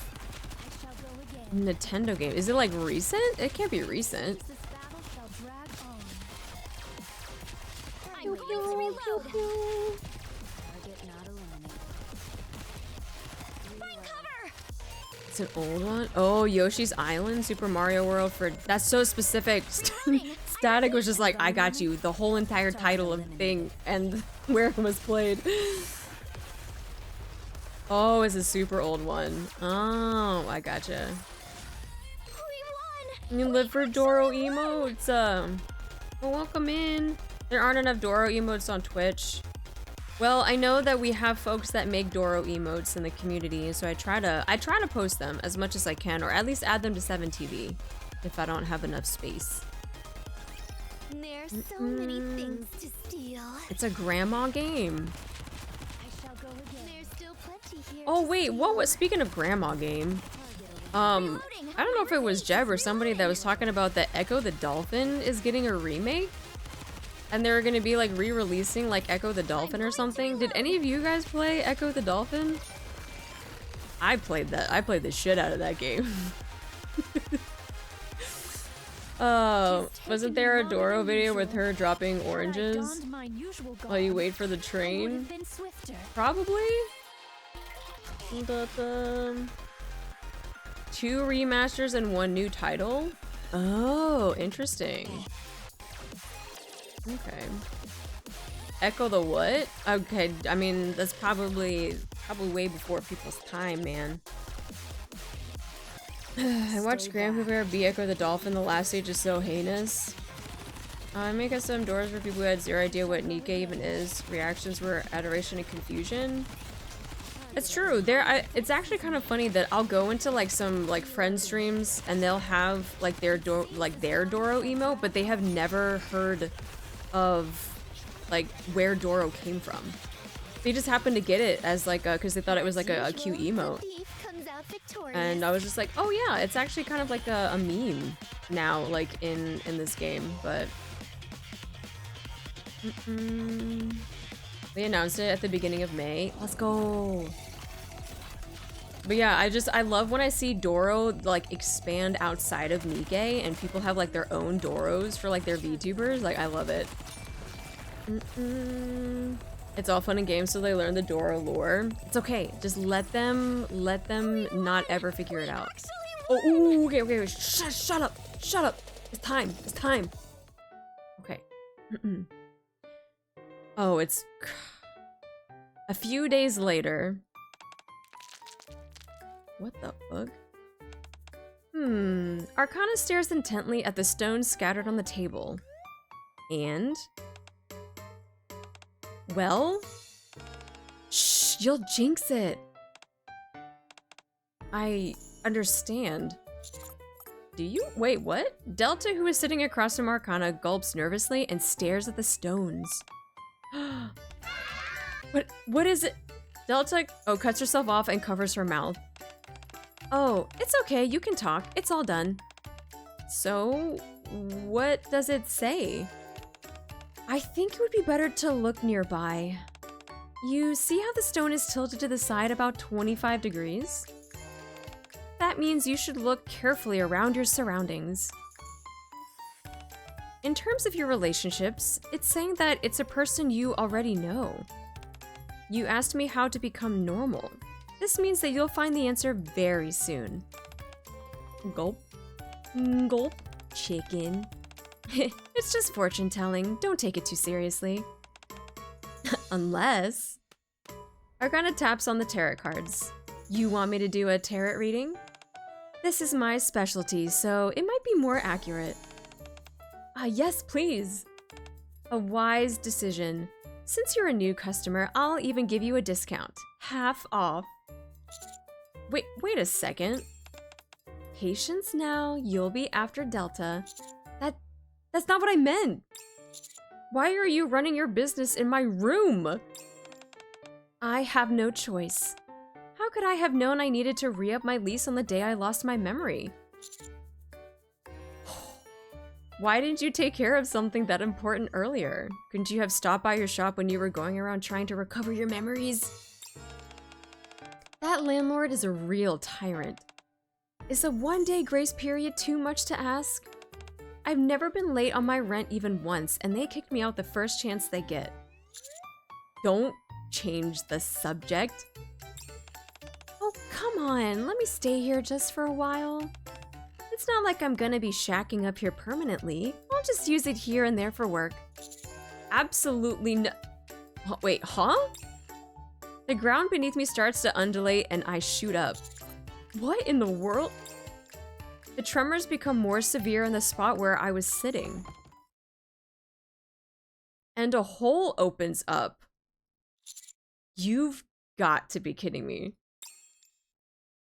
Nintendo games. Is it like recent? It can't be recent. It's an old one. Oh, Yoshi's Island, Super Mario World for that's so specific. Static was just like, I got you. The whole entire title of the thing and where it was played. Oh, it's a super old one. Oh, I gotcha. You live for Doro emotes. Well, welcome in. There aren't enough Doro emotes on Twitch. Well, I know that we have folks that make Doro emotes in the community, so I try to post them as much as I can, or at least add them to 7TV if I don't have enough space. There's so many things to steal. It's a grandma game. I shall go again. There's still plenty here. Oh wait, what was speaking of grandma game? I don't know if it was Jeb or somebody that was talking about that Echo the Dolphin is getting a remake. And they're gonna be like re-releasing like Echo the Dolphin or something. Did any of you guys play Echo the Dolphin? I played that. I played the shit out of that game. Wasn't there a Doro video with her dropping oranges while you wait for the train? Probably. 2 remasters and 1 new title? Oh, interesting. Okay. Echo the what? Okay, I mean, that's probably way before people's time, man. I watched Grandpa be Echo the Dolphin. The last stage is so heinous. I make us some doors for people who had zero idea what NIKKE even is. Reactions were adoration and confusion. It's true. It's actually kind of funny that I'll go into like some like friend streams and they'll have like their Doro emote, but they have never heard of like where Doro came from. They just happened to get it as like because they thought it was like a cute emote. And I was just like, oh yeah, it's actually kind of like a meme now, like in this game, but they announced it at the beginning of May. Let's go. But yeah, I love when I see Doro like expand outside of NIKKE and people have like their own Doros for like their VTubers. Like, I love it. It's all fun and games so they learn the Doro lore. It's okay. Just let them not ever figure it out. Oh, ooh, okay. Shut up. It's time. Okay. Oh, it's a few days later. What the fuck? Arcana stares intently at the stones scattered on the table. And? Well? Shh, you'll jinx it. I understand. Do you? Wait, what? Delta, who is sitting across from Arcana, gulps nervously and stares at the stones. What is it? Delta, cuts herself off and covers her mouth. Oh, it's okay, you can talk. It's all done. So, what does it say? I think it would be better to look nearby. You see how the stone is tilted to the side about 25 degrees? That means you should look carefully around your surroundings. In terms of your relationships, it's saying that it's a person you already know. You asked me how to become normal. This means that you'll find the answer very soon. Gulp. Gulp. Chicken. It's just fortune telling. Don't take it too seriously. Unless... Arcana taps on the tarot cards. You want me to do a tarot reading? This is my specialty, so it might be more accurate. Yes, please. A wise decision. Since you're a new customer, I'll even give you a discount. Half off. Wait a second. Patience now, you'll be after Delta. That's not what I meant. Why are you running your business in my room? I have no choice. How could I have known I needed to re-up my lease on the day I lost my memory? Why didn't you take care of something that important earlier? Couldn't you have stopped by your shop when you were going around trying to recover your memories? That landlord is a real tyrant. Is a one-day grace period too much to ask? I've never been late on my rent even once, and they kick me out the first chance they get. Don't change the subject. Oh, come on, let me stay here just for a while. It's not like I'm gonna be shacking up here permanently. I'll just use it here and there for work. Absolutely no— Wait, huh? The ground beneath me starts to undulate and I shoot up. What in the world? The tremors become more severe in the spot where I was sitting. And a hole opens up. You've got to be kidding me.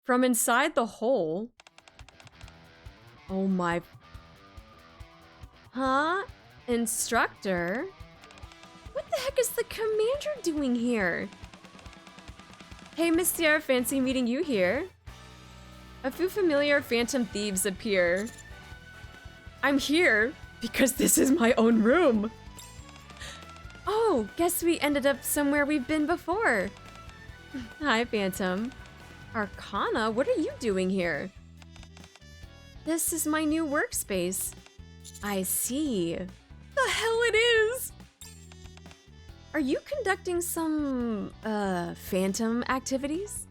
From inside the hole... Oh my... Huh? Instructor? What the heck is the commander doing here? Hey, Miss Sierra, fancy meeting you here. A few familiar phantom thieves appear. I'm here because this is my own room. Oh, guess we ended up somewhere we've been before. Hi, Phantom. Arcana, what are you doing here? This is my new workspace. I see. The hell it is! Are you conducting some, phantom activities?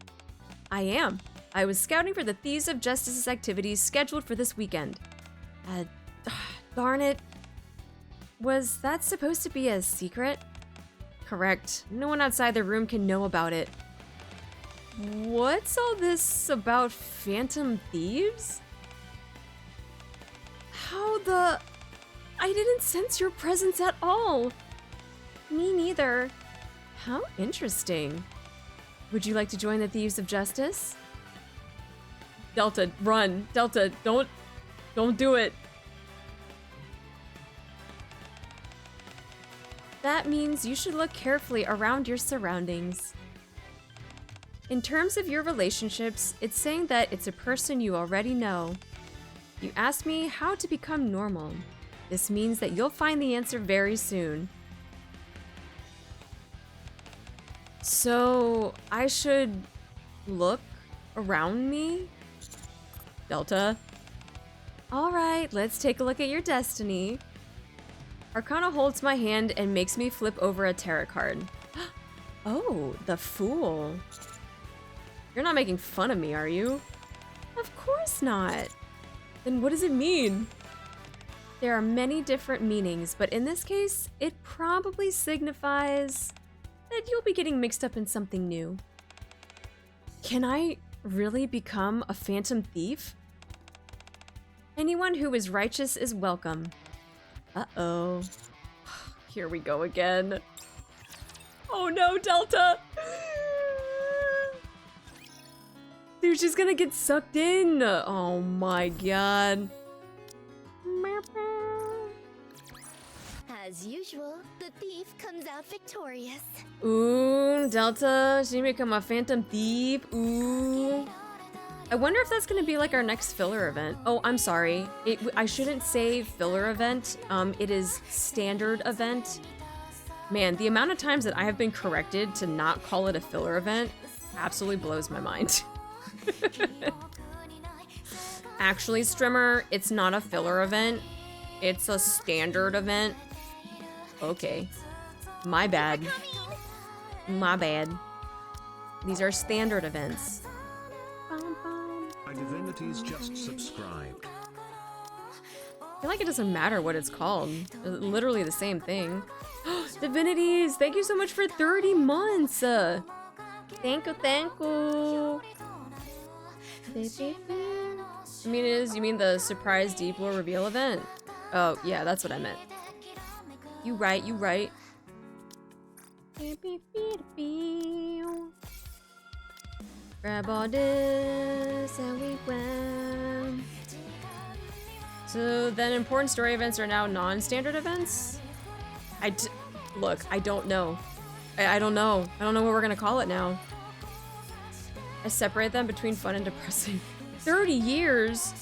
I am. I was scouting for the Thieves of Justice's activities scheduled for this weekend. Darn it. Was that supposed to be a secret? Correct. No one outside the room can know about it. What's all this about phantom thieves? How the... I didn't sense your presence at all. Me neither. How interesting. Would you like to join the Thieves of Justice? Delta, run. Delta, don't do it. That means you should look carefully around your surroundings. In terms of your relationships, it's saying that it's a person you already know. You asked me how to become normal. This means that you'll find the answer very soon. So, I should look around me? Delta. Alright, let's take a look at your destiny. Arcana holds my hand and makes me flip over a tarot card. Oh, the Fool. You're not making fun of me, are you? Of course not. Then what does it mean? There are many different meanings, but in this case, it probably signifies that you'll be getting mixed up in something new. Can I really become a phantom thief? Anyone who is righteous is welcome. Uh-oh. Here we go again. Oh no, Delta! Dude, she's gonna get sucked in! Oh my god. As usual, the thief comes out victorious. Ooh, Delta, she become a phantom thief. Ooh. I wonder if that's gonna be like our next filler event. Oh, I'm sorry. I shouldn't say filler event. It is standard event. Man, the amount of times that I have been corrected to not call it a filler event absolutely blows my mind. Actually, Strimmer, it's not a filler event. It's a standard event. Okay. My bad. My bad. These are standard events. My divinities just subscribed. I feel like it doesn't matter what it's called. It's literally the same thing. Divinities, thank you so much for 30 months. Thank you, thank you. You mean the surprise deep lore reveal event? Oh, yeah, that's what I meant. You right, you right. Grab all this and we went. So then important story events are now non-standard events? Look, I don't know. I don't know. I don't know what we're gonna call it now. I separate them between fun and depressing. 30 years?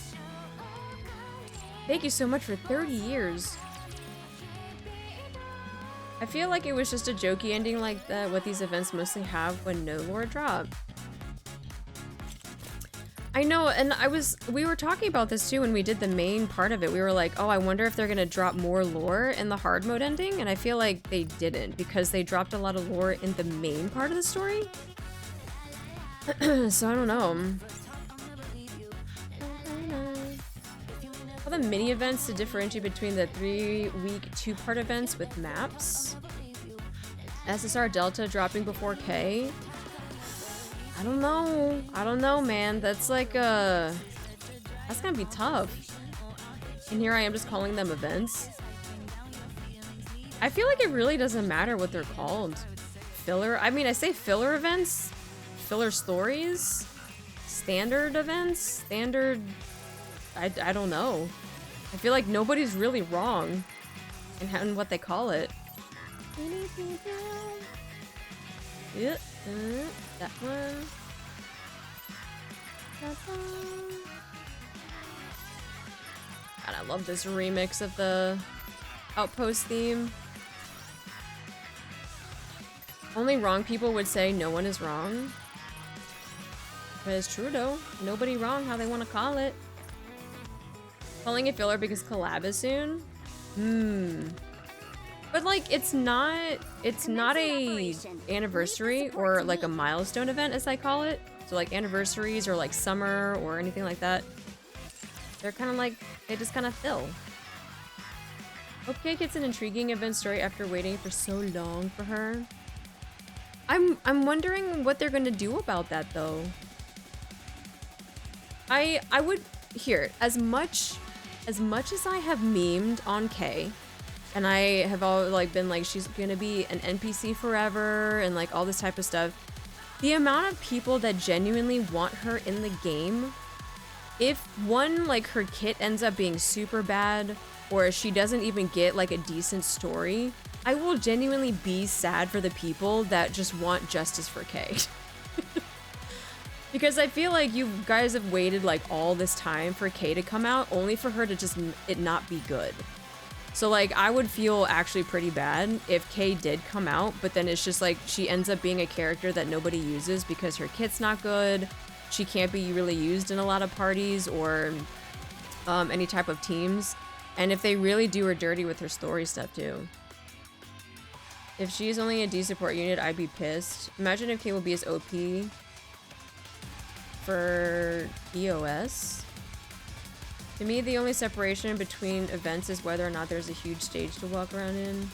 Thank you so much for 30 years. I feel like it was just a jokey ending like that, what these events mostly have when no lore drop. I know, and we were talking about this too when we did the main part of it. We were like, oh, I wonder if they're gonna drop more lore in the hard mode ending, and I feel like they didn't because they dropped a lot of lore in the main part of the story. So I don't know. All the mini events to differentiate between the 3-week 2-part events with maps. SSR Delta dropping before K. I don't know. I don't know, man. That's like that's gonna be tough. And here I am just calling them events. I feel like it really doesn't matter what they're called. Filler. I mean, I say filler events, filler stories, standard events, standard. I don't know. I feel like nobody's really wrong in what they call it. Yeah, that one. God, I love this remix of the Outpost theme. Only wrong people would say no one is wrong. But it's true though. Nobody wrong how they want to call it. Calling it filler because collab is soon? But like it's not a anniversary or like a milestone event as I call it. So like anniversaries or like summer or anything like that. They're kind of like, they just kind of fill. Okay, it's an intriguing event story after waiting for so long for her. I'm wondering what they're gonna do about that though. I would here as much as I have memed on K, and I have all like been like she's gonna be an NPC forever and like all this type of stuff. The amount of people that genuinely want her in the game, if one like her kit ends up being super bad or she doesn't even get like a decent story, I will genuinely be sad for the people that just want justice for K. Because I feel like you guys have waited like all this time for K to come out only for her to just it not be good. So like I would feel actually pretty bad if K did come out, but then it's just like she ends up being a character that nobody uses because her kit's not good. She can't be really used in a lot of parties or any type of teams. And if they really do her dirty with her story stuff too. If she's only a D support unit, I'd be pissed. Imagine if K will be as OP for EOS. To me, the only separation between events is whether or not there's a huge stage to walk around in.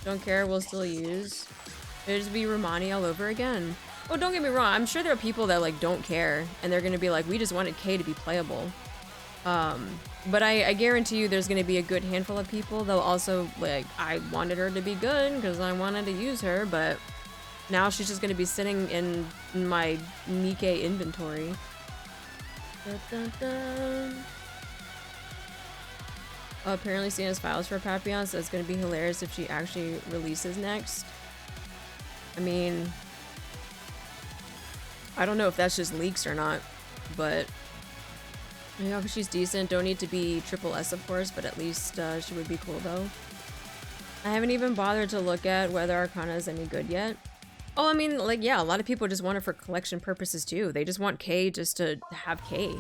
Don't care, we'll still use. It'll just be Romani all over again. Oh, don't get me wrong, I'm sure there are people that like don't care and they're gonna be like, we just wanted K to be playable. But I guarantee you there's gonna be a good handful of people that'll also like, I wanted her to be good because I wanted to use her, but now she's just gonna be sitting in my NIKKE inventory. Dun, dun, dun. Oh, apparently Sienna has files for Papillon, so it's gonna be hilarious if she actually releases next. I mean, I don't know if that's just leaks or not, but you know, she's decent. Don't need to be triple S, of course, but at least she would be cool though. I haven't even bothered to look at whether Arcana is any good yet. Oh, I mean, like, yeah, a lot of people just want it for collection purposes too. They just want K just to have K.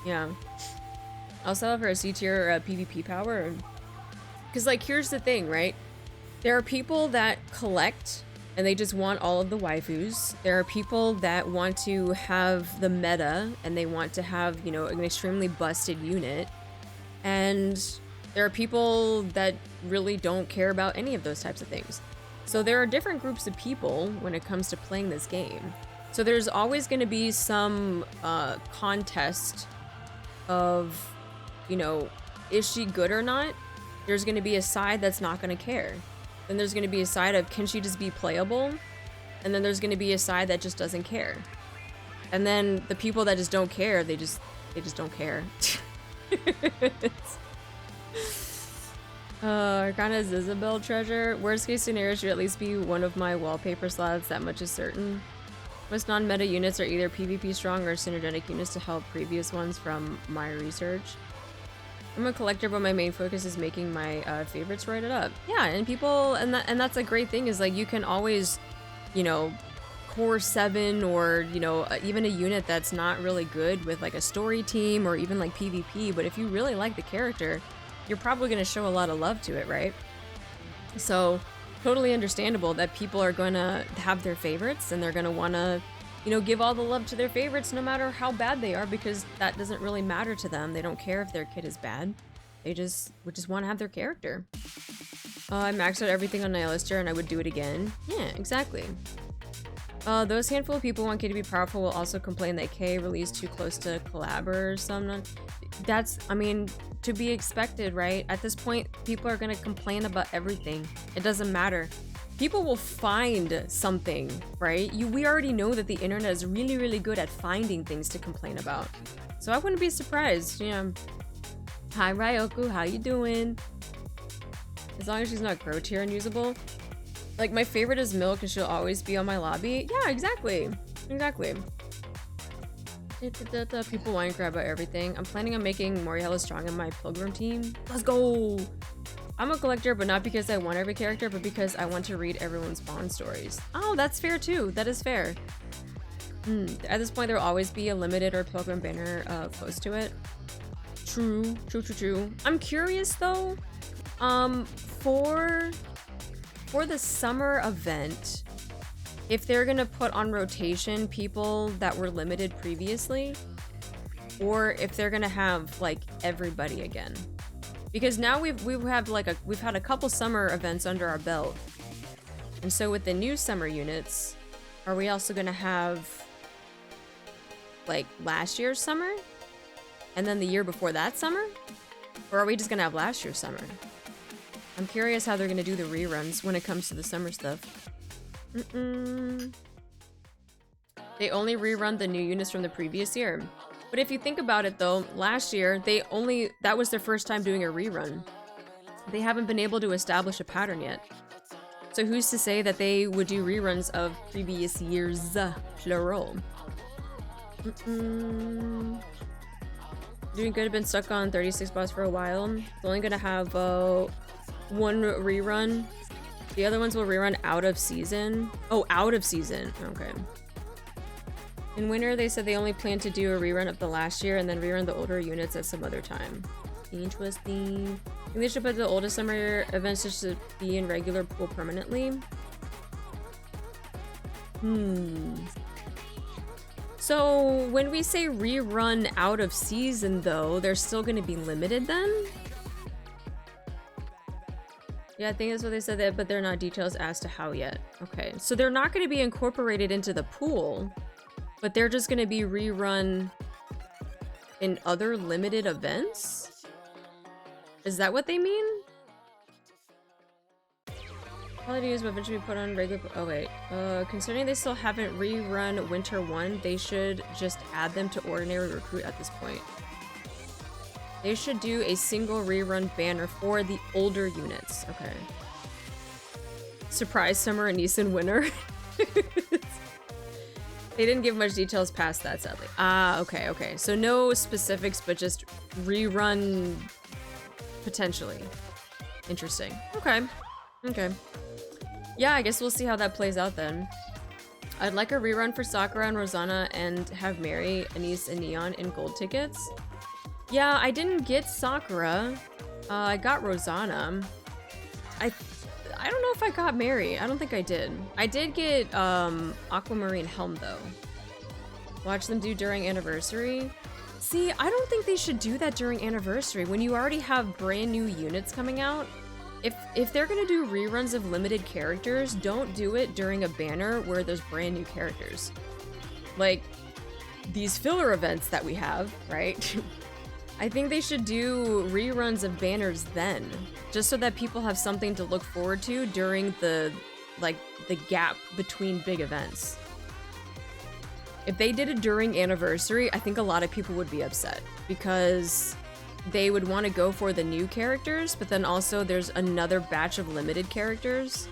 Yeah. I'll sell it for a C tier PvP power. Because, like, here's the thing, right? There are people that collect and they just want all of the waifus. There are people that want to have the meta, and they want to have, you know, an extremely busted unit. And there are people that really don't care about any of those types of things. So there are different groups of people when it comes to playing this game. So there's always going to be some contest of, you know, is she good or not? There's going to be a side that's not going to care. Then there's going to be a side of, can she just be playable? And then there's going to be a side that just doesn't care. And then the people that just don't care, they just don't care. Arcana's Isabel treasure. Worst case scenario should at least be one of my wallpaper slots, that much is certain. Most non-meta units are either PvP strong or synergetic units to help previous ones from my research. I'm a collector, but my main focus is making my favorites right it up. Yeah, and people, and that's a great thing, is like you can always, you know, core 7 or, you know, even a unit that's not really good with like a story team or even like PvP, but if you really like the character, you're probably going to show a lot of love to it, right? So totally understandable that people are going to have their favorites and they're going to want to, you know, give all the love to their favorites no matter how bad they are, because that doesn't really matter to them. They don't care if their kid is bad. They just would just want to have their character. I maxed out everything on Nihilistor and I would do it again. Yeah, exactly. Those handful of people want K to be powerful will also complain that K released too close to collab or something. That's, I mean, to be expected, right? At this point, people are gonna complain about everything. It doesn't matter. People will find something, right? We already know that the internet is really, really good at finding things to complain about. So I wouldn't be surprised, yeah. Hi, Ryoku, how you doing? As long as she's not grow tier unusable. Like, my favorite is Milk and she'll always be on my lobby. Yeah, exactly. Exactly. People want to grab about everything. I'm planning on making Moriella strong in my Pilgrim team. Let's go! I'm a collector, but not because I want every character, but because I want to read everyone's Bond stories. Oh, that's fair too. That is fair. At this point, there will always be a limited or Pilgrim banner close to it. True. True, true, true. I'm curious though, for the summer event, if they're gonna put on rotation people that were limited previously, or if they're gonna have like everybody again. Because now we've had a couple summer events under our belt. And so with the new summer units, are we also gonna have like last year's summer? And then the year before that summer? Or are we just gonna have last year's summer? I'm curious how they're gonna do the reruns when it comes to the summer stuff. They only rerun the new units from the previous year. But if you think about it though, last year, that was their first time doing a rerun. They haven't been able to establish a pattern yet. So who's to say that they would do reruns of previous years, plural? Doing good, been stuck on 36 bots for a while. It's only gonna have one rerun. The other ones will rerun out of season. Oh, out of season. Okay. In winter, they said they only plan to do a rerun of the last year and then rerun the older units at some other time. Interesting. I think they should put the oldest summer events just to be in regular pool permanently. So when we say rerun out of season though, they're still going to be limited then? Yeah, I think that's what they said, that, but there are not details as to how yet. Okay, so they're not going to be incorporated into the pool, but they're just going to be rerun in other limited events? Is that what they mean? Holidays will eventually put on regular. Oh wait, considering they still haven't rerun Winter 1, they should just add them to Ordinary Recruit at this point. They should do a single rerun banner for the older units. Okay. Surprise Summer and Nissan Winter. They didn't give much details past that, sadly. Ah, okay, okay. So no specifics, but just rerun potentially. Interesting. Okay. Okay. Yeah, I guess we'll see how that plays out then. I'd like a rerun for Sakura and Rosanna and have Mary, Anise, and Neon in gold tickets. Yeah, I didn't get Sakura. I got Rosanna. I don't know if if I got Mary. I don't think I did. I did get Aquamarine Helm though. Watch them do during anniversary. See, I don't think they should do that during anniversary when you already have brand new units coming out. If they're gonna do reruns of limited characters, don't do it during a banner where there's brand new characters. Like these filler events that we have, right? I think they should do reruns of banners then, just so that people have something to look forward to during the gap between big events. If they did it during anniversary, I think a lot of people would be upset because they would want to go for the new characters, but then also there's another batch of limited characters.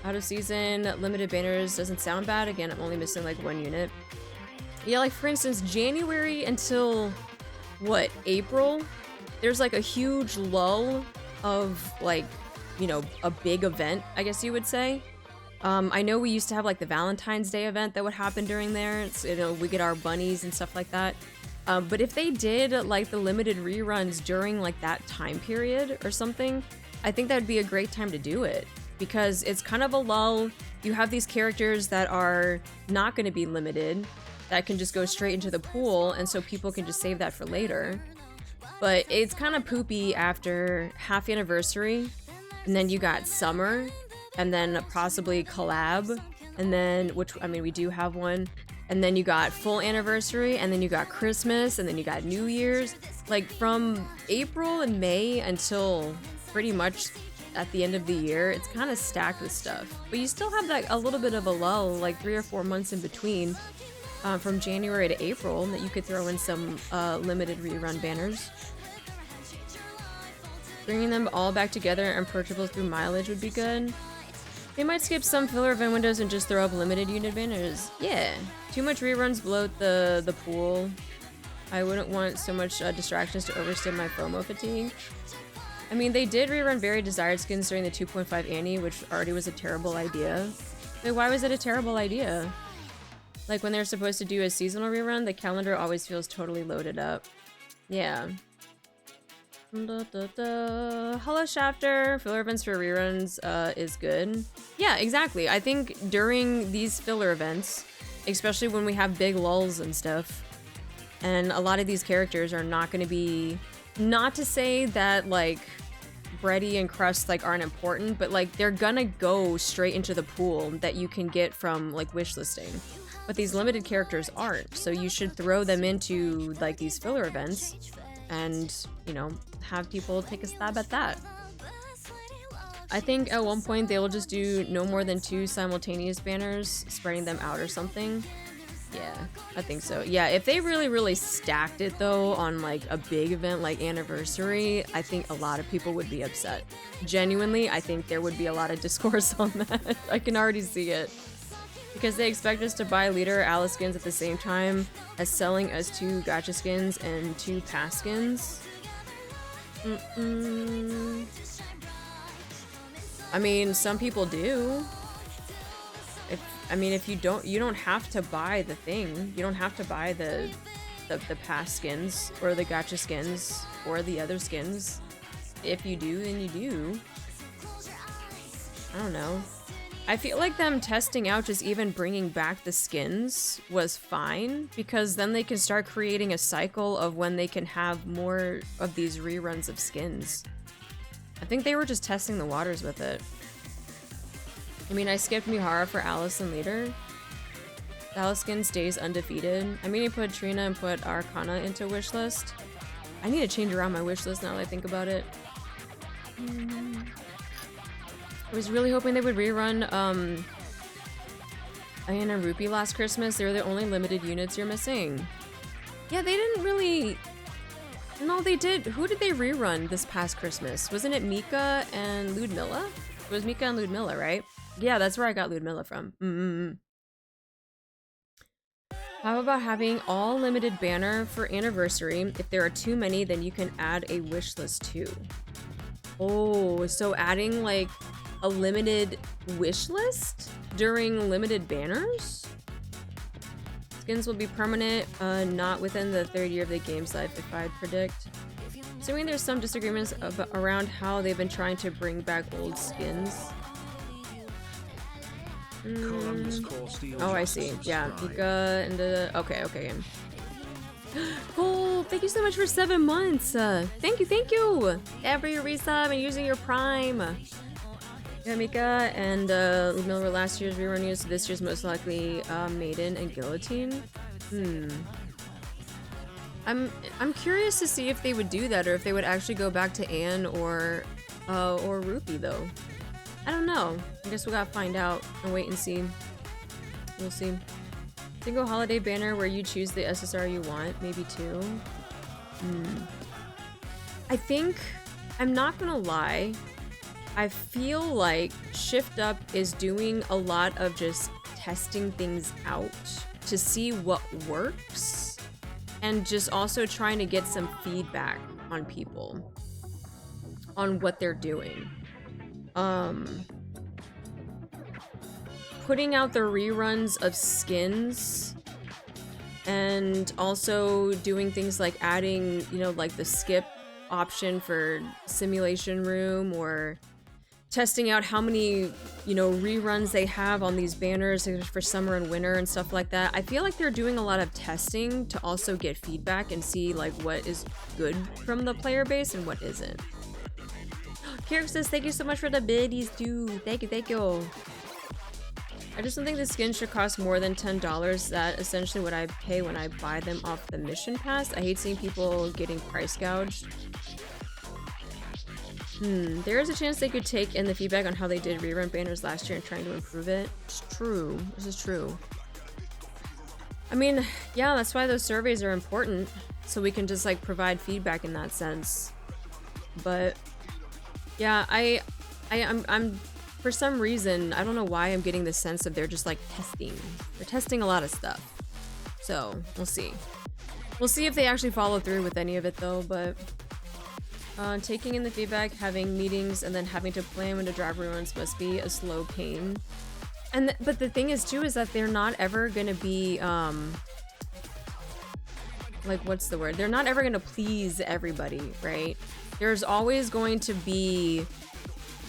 Out of season, limited banners doesn't sound bad. Again, I'm only missing like one unit. Yeah, like for instance, January until what, April? There's like a huge lull of like, you know, a big event, I guess you would say. I know we used to have like the Valentine's Day event that would happen during there. It's, you know, we get our bunnies and stuff like that. But if they did like the limited reruns during like that time period or something, I think that'd be a great time to do it because it's kind of a lull. You have these characters that are not going to be limited that can just go straight into the pool, and so people can just save that for later. But it's kind of poopy after half anniversary, and then you got summer, and then possibly collab, and then, which, I mean, we do have one, and then you got full anniversary, and then you got Christmas, and then you got New Year's. Like, from April and May until pretty much at the end of the year, it's kind of stacked with stuff. But you still have that a little bit of a lull, like 3 or 4 months in between, from January to April, that you could throw in some limited rerun banners. Bringing them all back together and purchasables through mileage would be good. They might skip some filler event windows and just throw up limited unit banners. Yeah, too much reruns bloat the pool. I wouldn't want so much distractions to overstay my FOMO fatigue. I mean, they did rerun very desired skins during the 2.5 Annie, which already was a terrible idea. But why was it a terrible idea? Like when they're supposed to do a seasonal rerun, the calendar always feels totally loaded up. Yeah. Hello Shafter, filler events for reruns is good. Yeah, exactly. I think during these filler events, especially when we have big lulls and stuff, and a lot of these characters are not going to be, not to say that like Bready and Crust like aren't important, but like they're gonna go straight into the pool that you can get from like wishlisting. But these limited characters aren't, so you should throw them into like these filler events and, you know, have people take a stab at that. I think at one point they will just do no more than 2 simultaneous banners, spreading them out or something. Yeah, I think so. Yeah, if they really stacked it though on like a big event like Anniversary, I think a lot of people would be upset. Genuinely, I think there would be a lot of discourse on that. I can already see it. Because they expect us to buy leader Alice skins at the same time as selling us 2 gacha skins and 2 pass skins. I mean, some people do. If you don't have to buy the thing. You don't have to buy the pass skins or the gacha skins or the other skins. If you do, then you do. I don't know. I feel like them testing out just even bringing back the skins was fine, because then they can start creating a cycle of when they can have more of these reruns of skins. I think they were just testing the waters with it. I mean, I skipped Mihara for Alice and Leader. The Alice skin stays undefeated. I mean, you put Trina and put Arcana into wishlist. I need to change around my wishlist now that I think about it. I was really hoping they would rerun Eyeri and Rupee last Christmas. They were the only limited units you're missing. Yeah, they didn't really... No, they did. Who did they rerun this past Christmas? Wasn't it Mika and Ludmilla? It was Mika and Ludmilla, right? Yeah, that's where I got Ludmilla from. How about having all limited banner for Anniversary? If there are too many, then you can add a wish list too. Oh, so adding like a limited wish list during limited banners? Skins will be permanent, not within the 3rd year of the game's life, if I'd predict. Assuming there's some disagreements around how they've been trying to bring back old skins. Oh, I see. Yeah, NIKKE and okay. Cool. Thank you so much for 7 months. Thank you. Every resub and using your Prime. Yeah, NIKKE and Miller were last year's rerun news. So this year's most likely Maiden and Guillotine. I'm curious to see if they would do that or if they would actually go back to Anne or Rupee though. I don't know. I guess we gotta find out and wait and see. We'll see. Single holiday banner where you choose the SSR you want, maybe 2. I think, I'm not gonna lie, I feel like Shift Up is doing a lot of just testing things out to see what works and just also trying to get some feedback on people on what they're doing. Putting out the reruns of skins and also doing things like adding, you know, like the skip option for Simulation Room or testing out how many, you know, reruns they have on these banners for summer and winter and stuff like that. I feel like they're doing a lot of testing to also get feedback and see like what is good from the player base and what isn't. Kirik says, thank you so much for the biddies, dude. Thank you. I just don't think the skins should cost more than $10. That's essentially what I pay when I buy them off the mission pass. I hate seeing people getting price gouged. There is a chance they could take in the feedback on how they did rerun banners last year and trying to improve it. It's true. This is true. I mean, yeah, that's why those surveys are important. So we can just like provide feedback in that sense. But yeah, I'm for some reason, I don't know why I'm getting the sense of they're just like testing. They're testing a lot of stuff. So we'll see. We'll see if they actually follow through with any of it though, but taking in the feedback, having meetings, and then having to plan when to drive reruns must be a slow pain. And but the thing is too is that they're not ever gonna be like, what's the word? They're not ever gonna please everybody, right? There's always going to be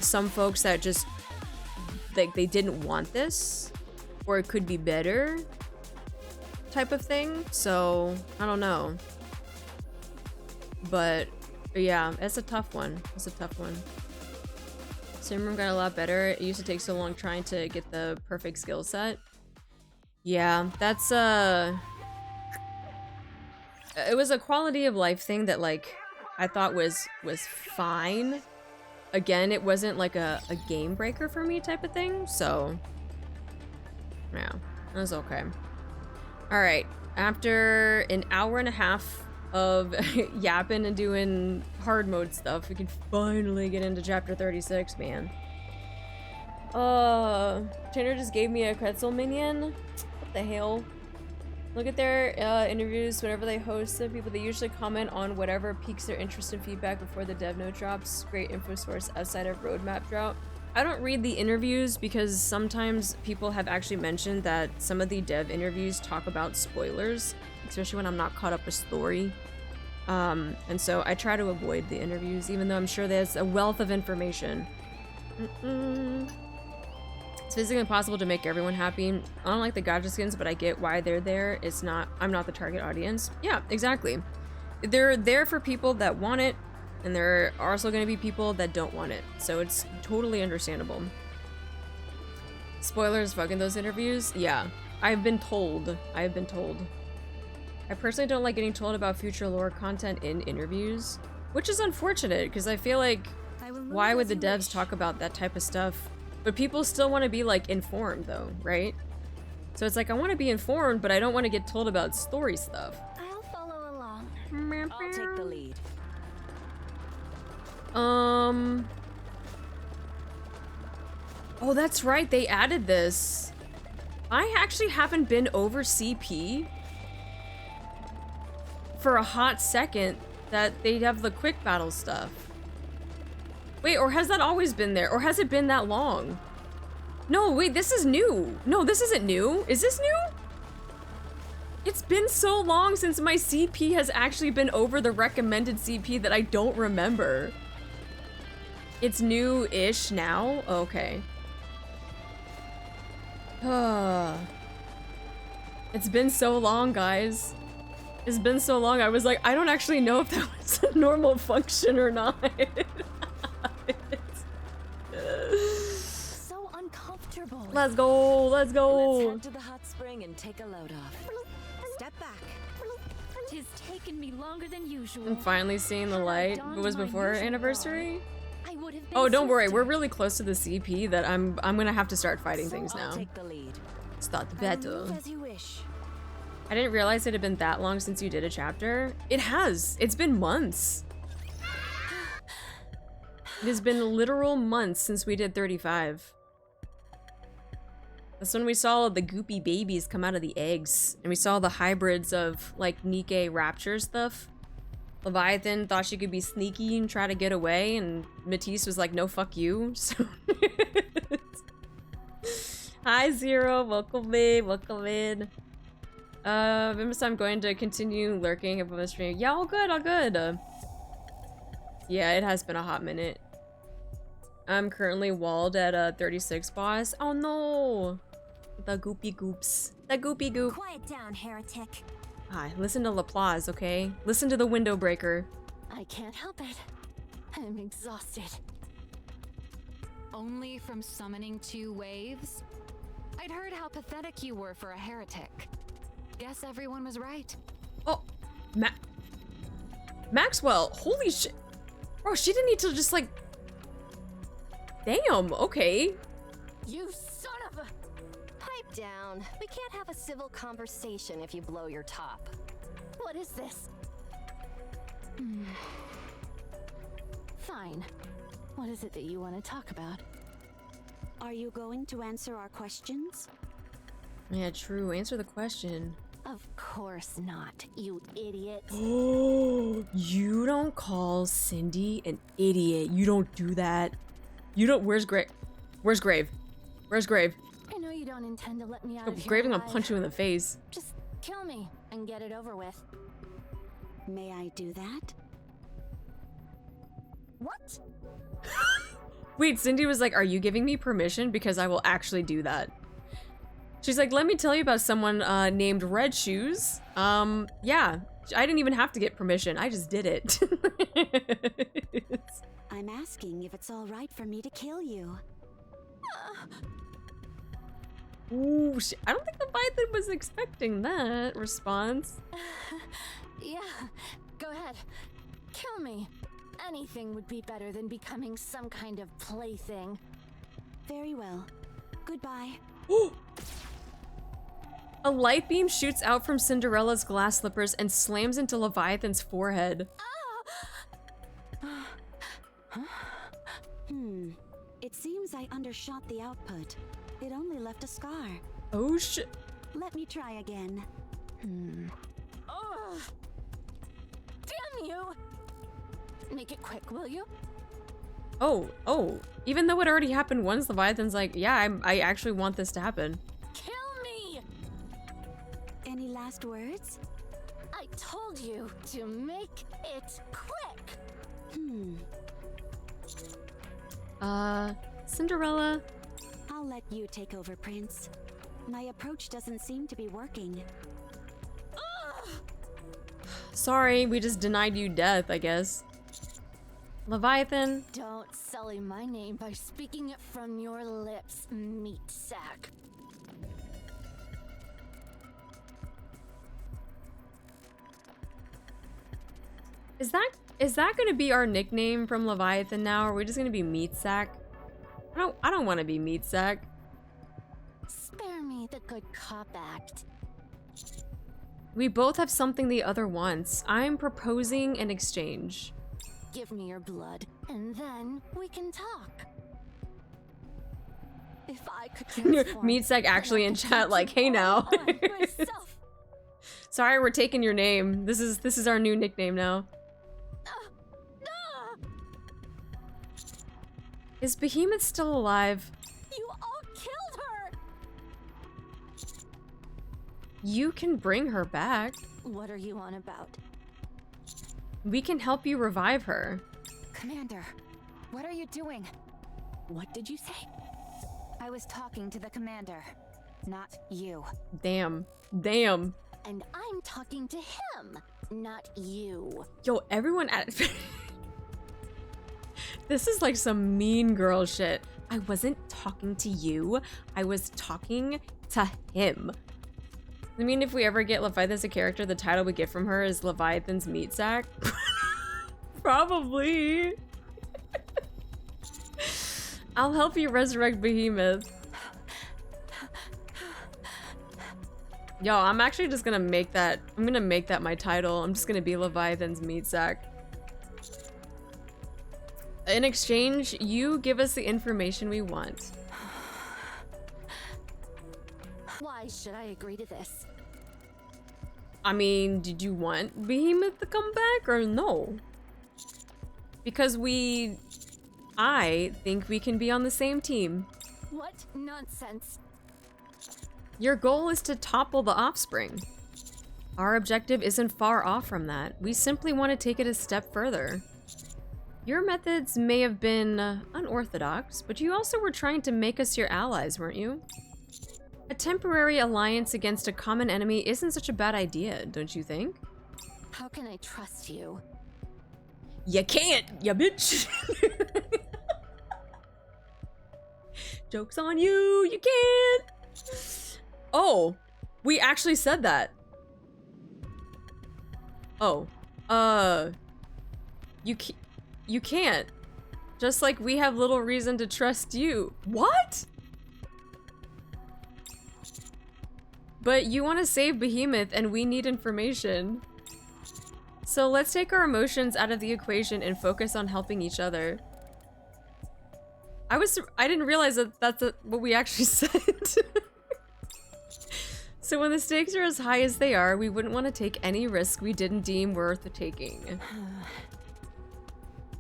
some folks that just like they didn't want this, or it could be better type of thing. So I don't know, but yeah, it's a tough one. Simroom got a lot better. It used to take so long trying to get the perfect skill set. Yeah, that's it was a quality of life thing that like I thought was fine. Again, it wasn't like a game breaker for me type of thing, so yeah, it was okay. All right, after an hour and a half of yapping and doing hard mode stuff, we can finally get into chapter 36, man. Trainer just gave me a pretzel minion. What the hell? Look at their interviews whenever they host it. People, they usually comment on whatever piques their interest and feedback before the dev note drops. Great info source outside of roadmap drought. I don't read the interviews because sometimes people have actually mentioned that some of the dev interviews talk about spoilers, especially when I'm not caught up with story. And so I try to avoid the interviews, even though I'm sure there's a wealth of information. It's physically impossible to make everyone happy. I don't like the gacha skins, but I get why they're there. I'm not the target audience. Yeah, exactly. They're there for people that want it, and there are also going to be people that don't want it. So it's totally understandable. Spoilers fucking those interviews? Yeah, I've been told. I personally don't like getting told about future lore content in interviews, which is unfortunate because I feel like why would the devs talk about that type of stuff? But people still want to be like informed though, right? So it's like I want to be informed, but I don't want to get told about story stuff. I'll follow along. I'll take the lead. Oh, that's right. They added this. I actually haven't been over CP for a hot second that they have the quick battle stuff. Wait, or has that always been there? Or has it been that long? No, wait, this is new. No, this isn't new. Is this new? It's been so long since my CP has actually been over the recommended CP that I don't remember. It's new-ish now? Okay. It's been so long, guys. It's been so long, I was like, I don't actually know if that was a normal function or not. So uncomfortable. Let's go, let's go. Let's head to the hot spring and take a load off. Step back. Tis taken me longer than usual. I'm finally seeing the light. It was before our anniversary? I would have been Oh, don't worry, swifter. we're really close to the CP that I'm gonna have to start fighting things I'll now. take the lead. It's not the Move better. as you wish. I didn't realize it had been that long since you did a chapter. It has. It's been months. It has been literal months since we did 35. That's when we saw the goopy babies come out of the eggs. And we saw the hybrids of, like, NIKKE Rapture stuff. Leviathan thought she could be sneaky and try to get away, and Matisse was like, no, fuck you. So Hi, Zero. Welcome in. Welcome in. I'm going to continue lurking above the stream. Yeah, all good, all good. Yeah, it has been a hot minute. I'm currently walled at 36 boss. Oh no! The goopy goops. The goopy goop. Quiet down, heretic. Hi, listen to Laplace, okay? Listen to the window breaker. I can't help it. I'm exhausted. Only from summoning 2 waves? I'd heard how pathetic you were for a heretic. Guess everyone was right. Oh, Maxwell, holy shit. Bro, she didn't need to just like... Damn, okay. You son of a... Pipe down. We can't have a civil conversation if you blow your top. What is this? Fine. What is it that you want to talk about? Are you going to answer our questions? Yeah, true. Answer the question. Of course not, you idiot. Oh, you don't call Cindy an idiot. You don't do that. You don't. Where's Grave? Where's Grave? Where's Grave? I know you don't intend to let me out Oh, of here Grave, I'm gonna alive. punch you in the face. Just kill me and get it over with. May I do that? What? Wait, Cindy was like, are you giving me permission? Because I will actually do that. She's like, let me tell you about someone named Red Shoes. Yeah, I didn't even have to get permission. I just did it. I'm asking if it's all right for me to kill you. Ooh, I don't think the Python was expecting that response. Yeah, go ahead. Kill me. Anything would be better than becoming some kind of plaything. Very well. Goodbye. A light beam shoots out from Cinderella's glass slippers and slams into Leviathan's forehead. It seems I undershot the output. It only left a scar. Oh shit. Let me try again. Ugh. Damn you! Make it quick, will you? Oh. Even though it already happened once, Leviathan's like, yeah, I actually want this to happen. Kill me! Any last words? I told you to make it quick! Cinderella. I'll let you take over, Prince. My approach doesn't seem to be working. Sorry, we just denied you death, I guess. Leviathan. Don't sully my name by speaking it from your lips, meat sack. Is that gonna be our nickname from Leviathan now? Or are we just gonna be Meat Sack? I don't want to be Meat Sack. Spare me the good cop act. We both have something the other wants. I'm proposing an exchange. Give me your blood, and then we can talk. If I could transform, Meat Sack actually in chat like, hey now. myself. Sorry, we're taking your name. This is our new nickname now. Is Behemoth still alive? You all killed her. You can bring her back. What are you on about? We can help you revive her. Commander, what are you doing? What did you say? I was talking to the commander, not you. Damn. Damn. And I'm talking to him, not you. Yo, everyone at this is like some mean girl shit. I wasn't talking to you. I was talking to him. I mean, if we ever get Leviathan as a character, the title we get from her is Leviathan's meat sack. Probably. I'll help you resurrect Behemoth. Yo, I'm actually just gonna make that, I'm gonna make that my title. I'm just gonna be Leviathan's meat sack. In exchange, you give us the information we want. Why should I agree to this? I mean, did you want Behemoth to come back or no? Because I think we can be on the same team. What nonsense. Your goal is to topple the offspring. Our objective isn't far off from that. We simply want to take it a step further. Your methods may have been unorthodox, but you also were trying to make us your allies, weren't you? A temporary alliance against a common enemy isn't such a bad idea, don't you think? How can I trust you? You can't, ya bitch! Joke's on you, you can't! Oh, we actually said that. Oh, you can't. Just like we have little reason to trust you. What? But you want to save Behemoth and we need information. So let's take our emotions out of the equation and focus on helping each other. I didn't realize that that's what we actually said. So when the stakes are as high as they are, we wouldn't want to take any risk we didn't deem worth taking.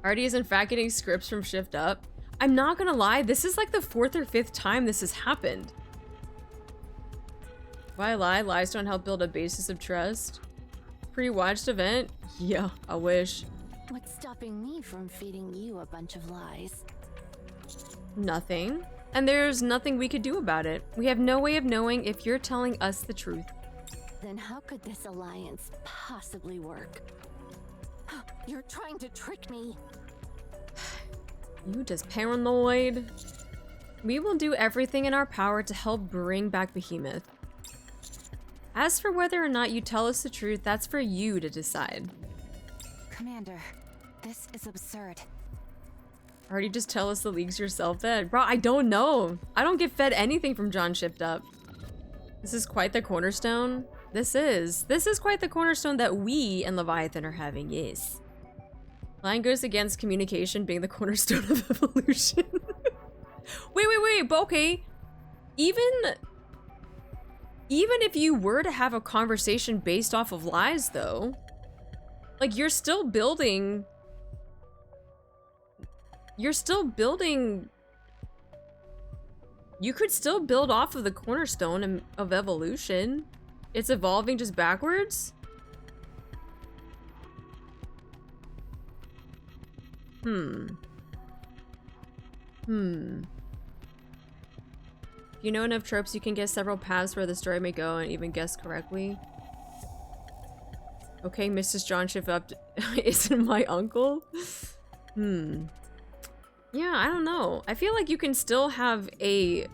Artie is in fact getting scripts from Shift Up. I'm not gonna lie, this is like the 4th or 5th time this has happened. Why lie? Lies don't help build a basis of trust. Pre-watched event? Yeah, I wish. What's stopping me from feeding you a bunch of lies? Nothing. And there's nothing we could do about it. We have no way of knowing if you're telling us the truth. Then how could this alliance possibly work? You're trying to trick me. You just paranoid. We will do everything in our power to help bring back Behemoth. As for whether or not you tell us the truth, that's for you to decide. Commander, this is absurd. Already just tell us the leagues yourself then. Bro, I don't know. I don't get fed anything from John Shipped Up. This is quite the cornerstone. This is quite the cornerstone that we and Leviathan are having, yes. Line goes against communication being the cornerstone of evolution. wait, but okay. Even if you were to have a conversation based off of lies though, like you're still building, you could still build off of the cornerstone of evolution. It's evolving just backwards? You know enough tropes, you can guess several paths where the story may go and even guess correctly. Okay, Mrs. John Shift Up isn't my uncle? Yeah, I don't know. I feel like you can still have a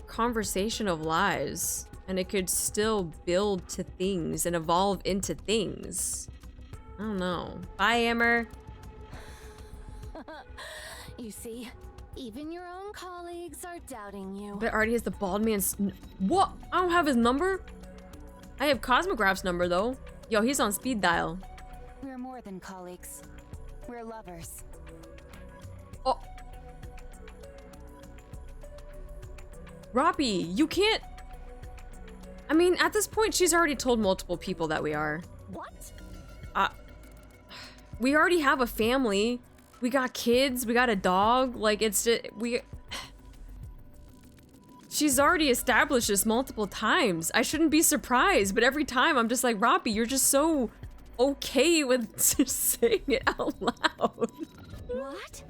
conversation of lies and it could still build to things and evolve into things. I don't know. Bye, Amber. You see, even your own colleagues are doubting you. But Artie has the bald man's... What? I don't have his number? I have Cosmograph's number, though. Yo, he's on speed dial. We're more than colleagues. We're lovers. Oh. Robbie, you can't... I mean, at this point, she's already told multiple people that we are. What? We already have a family. We got kids. We got a dog. Like, it's just... She's already established this multiple times. I shouldn't be surprised, but every time I'm just like, Robbie, you're just so okay with just saying it out loud. What?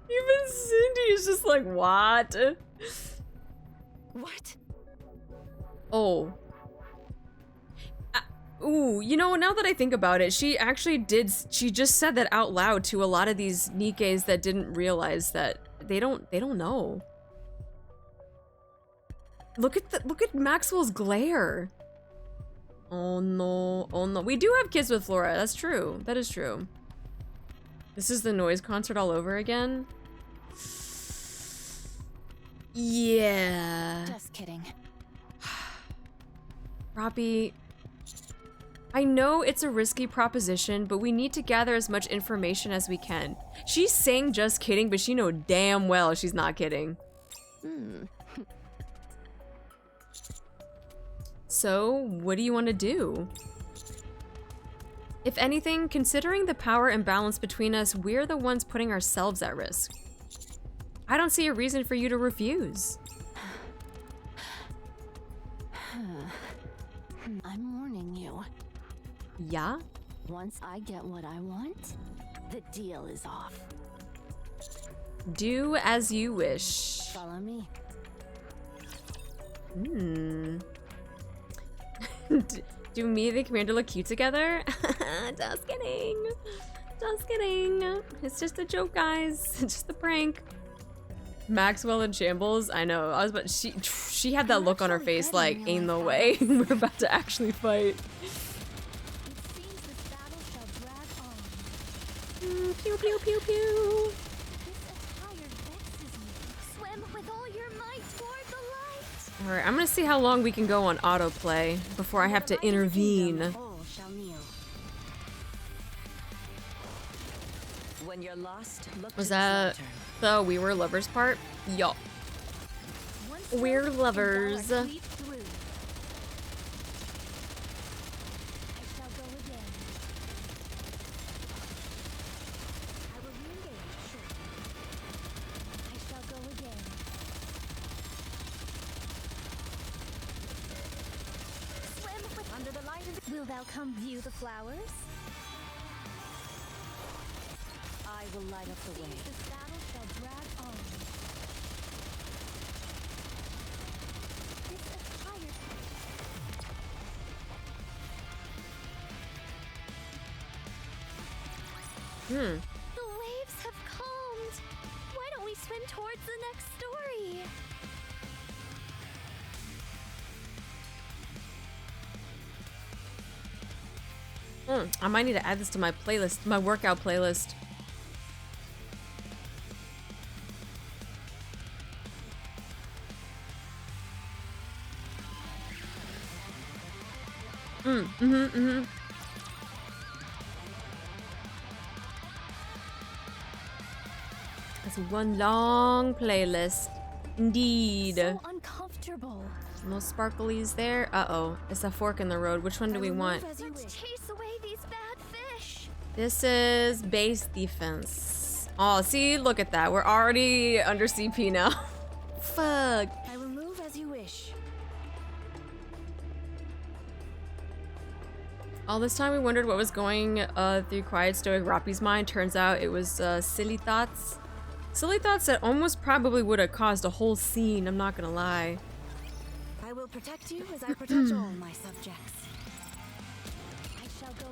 Even Cindy is just like, what? What? Oh. Ooh, you know, now that I think about it, she just said that out loud to a lot of these NIKKEs that didn't realize that they don't know. Look at Maxwell's glare. Oh no, oh no. We do have kids with Flora, that's true. That is true. This is the noise concert all over again? Yeah. Just kidding. Robbie, I know it's a risky proposition, but we need to gather as much information as we can. She's saying just kidding, but she know damn well she's not kidding. So, what do you want to do? If anything, considering the power imbalance between us, we're the ones putting ourselves at risk. I don't see a reason for you to refuse. I'm warning you. Yeah? Once I get what I want, the deal is off. Do as you wish. Follow me. Do me and the commander look cute together? Just kidding. Just kidding. It's just a joke, guys. It's just a prank. Maxwell in shambles. I know. I was about. She had that look on her face, like, ain't no way we're about to actually fight. It seems this battle shall drag on. Pew pew pew pew. This attire vexes me. Swim with all your might toward the light. All right, I'm gonna see how long we can go on autoplay before I have to intervene. All shall kneel. When you're lost, look Was to the that center. the We Were Lovers part? Yup. Once We're more, lovers. and thou art leaped through. I shall go again. I will re-engage shortly. I shall go again. Swim with under the light of the... Will thou come view the flowers? I will light up the way. This battle shall drag on. This attire... The waves have calmed. Why don't we swim towards the next story? I might need to add this to my playlist, my workout playlist. That's one long playlist. Indeed. So uncomfortable. No sparklies there. Uh-oh. It's a fork in the road. Which one do we want? Let's chase away these bad fish. This is base defense. Oh, see? Look at that. We're already under CP now. Fuck. I will move as you wish. All this time we wondered what was going through Quiet Stoic Roppy's mind. Turns out it was silly thoughts. Silly thoughts that almost probably would have caused a whole scene, I'm not gonna lie. I will protect you as I protect all my subjects. I shall go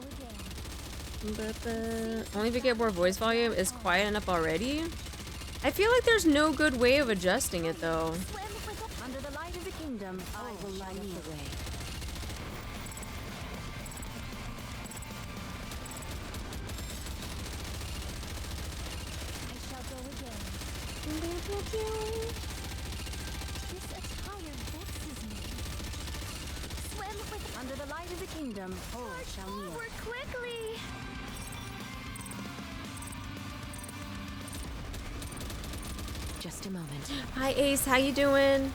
again. Only if you get more voice volume is quiet enough already. I feel like there's no good way of adjusting it though. Swim with under the light of the kingdom. I will light up the way. I shall go again. This attire vexes me. Swim with under the light of the kingdom. All shall kneel. Forward quickly. Just a moment. Hi Ace, how you doing?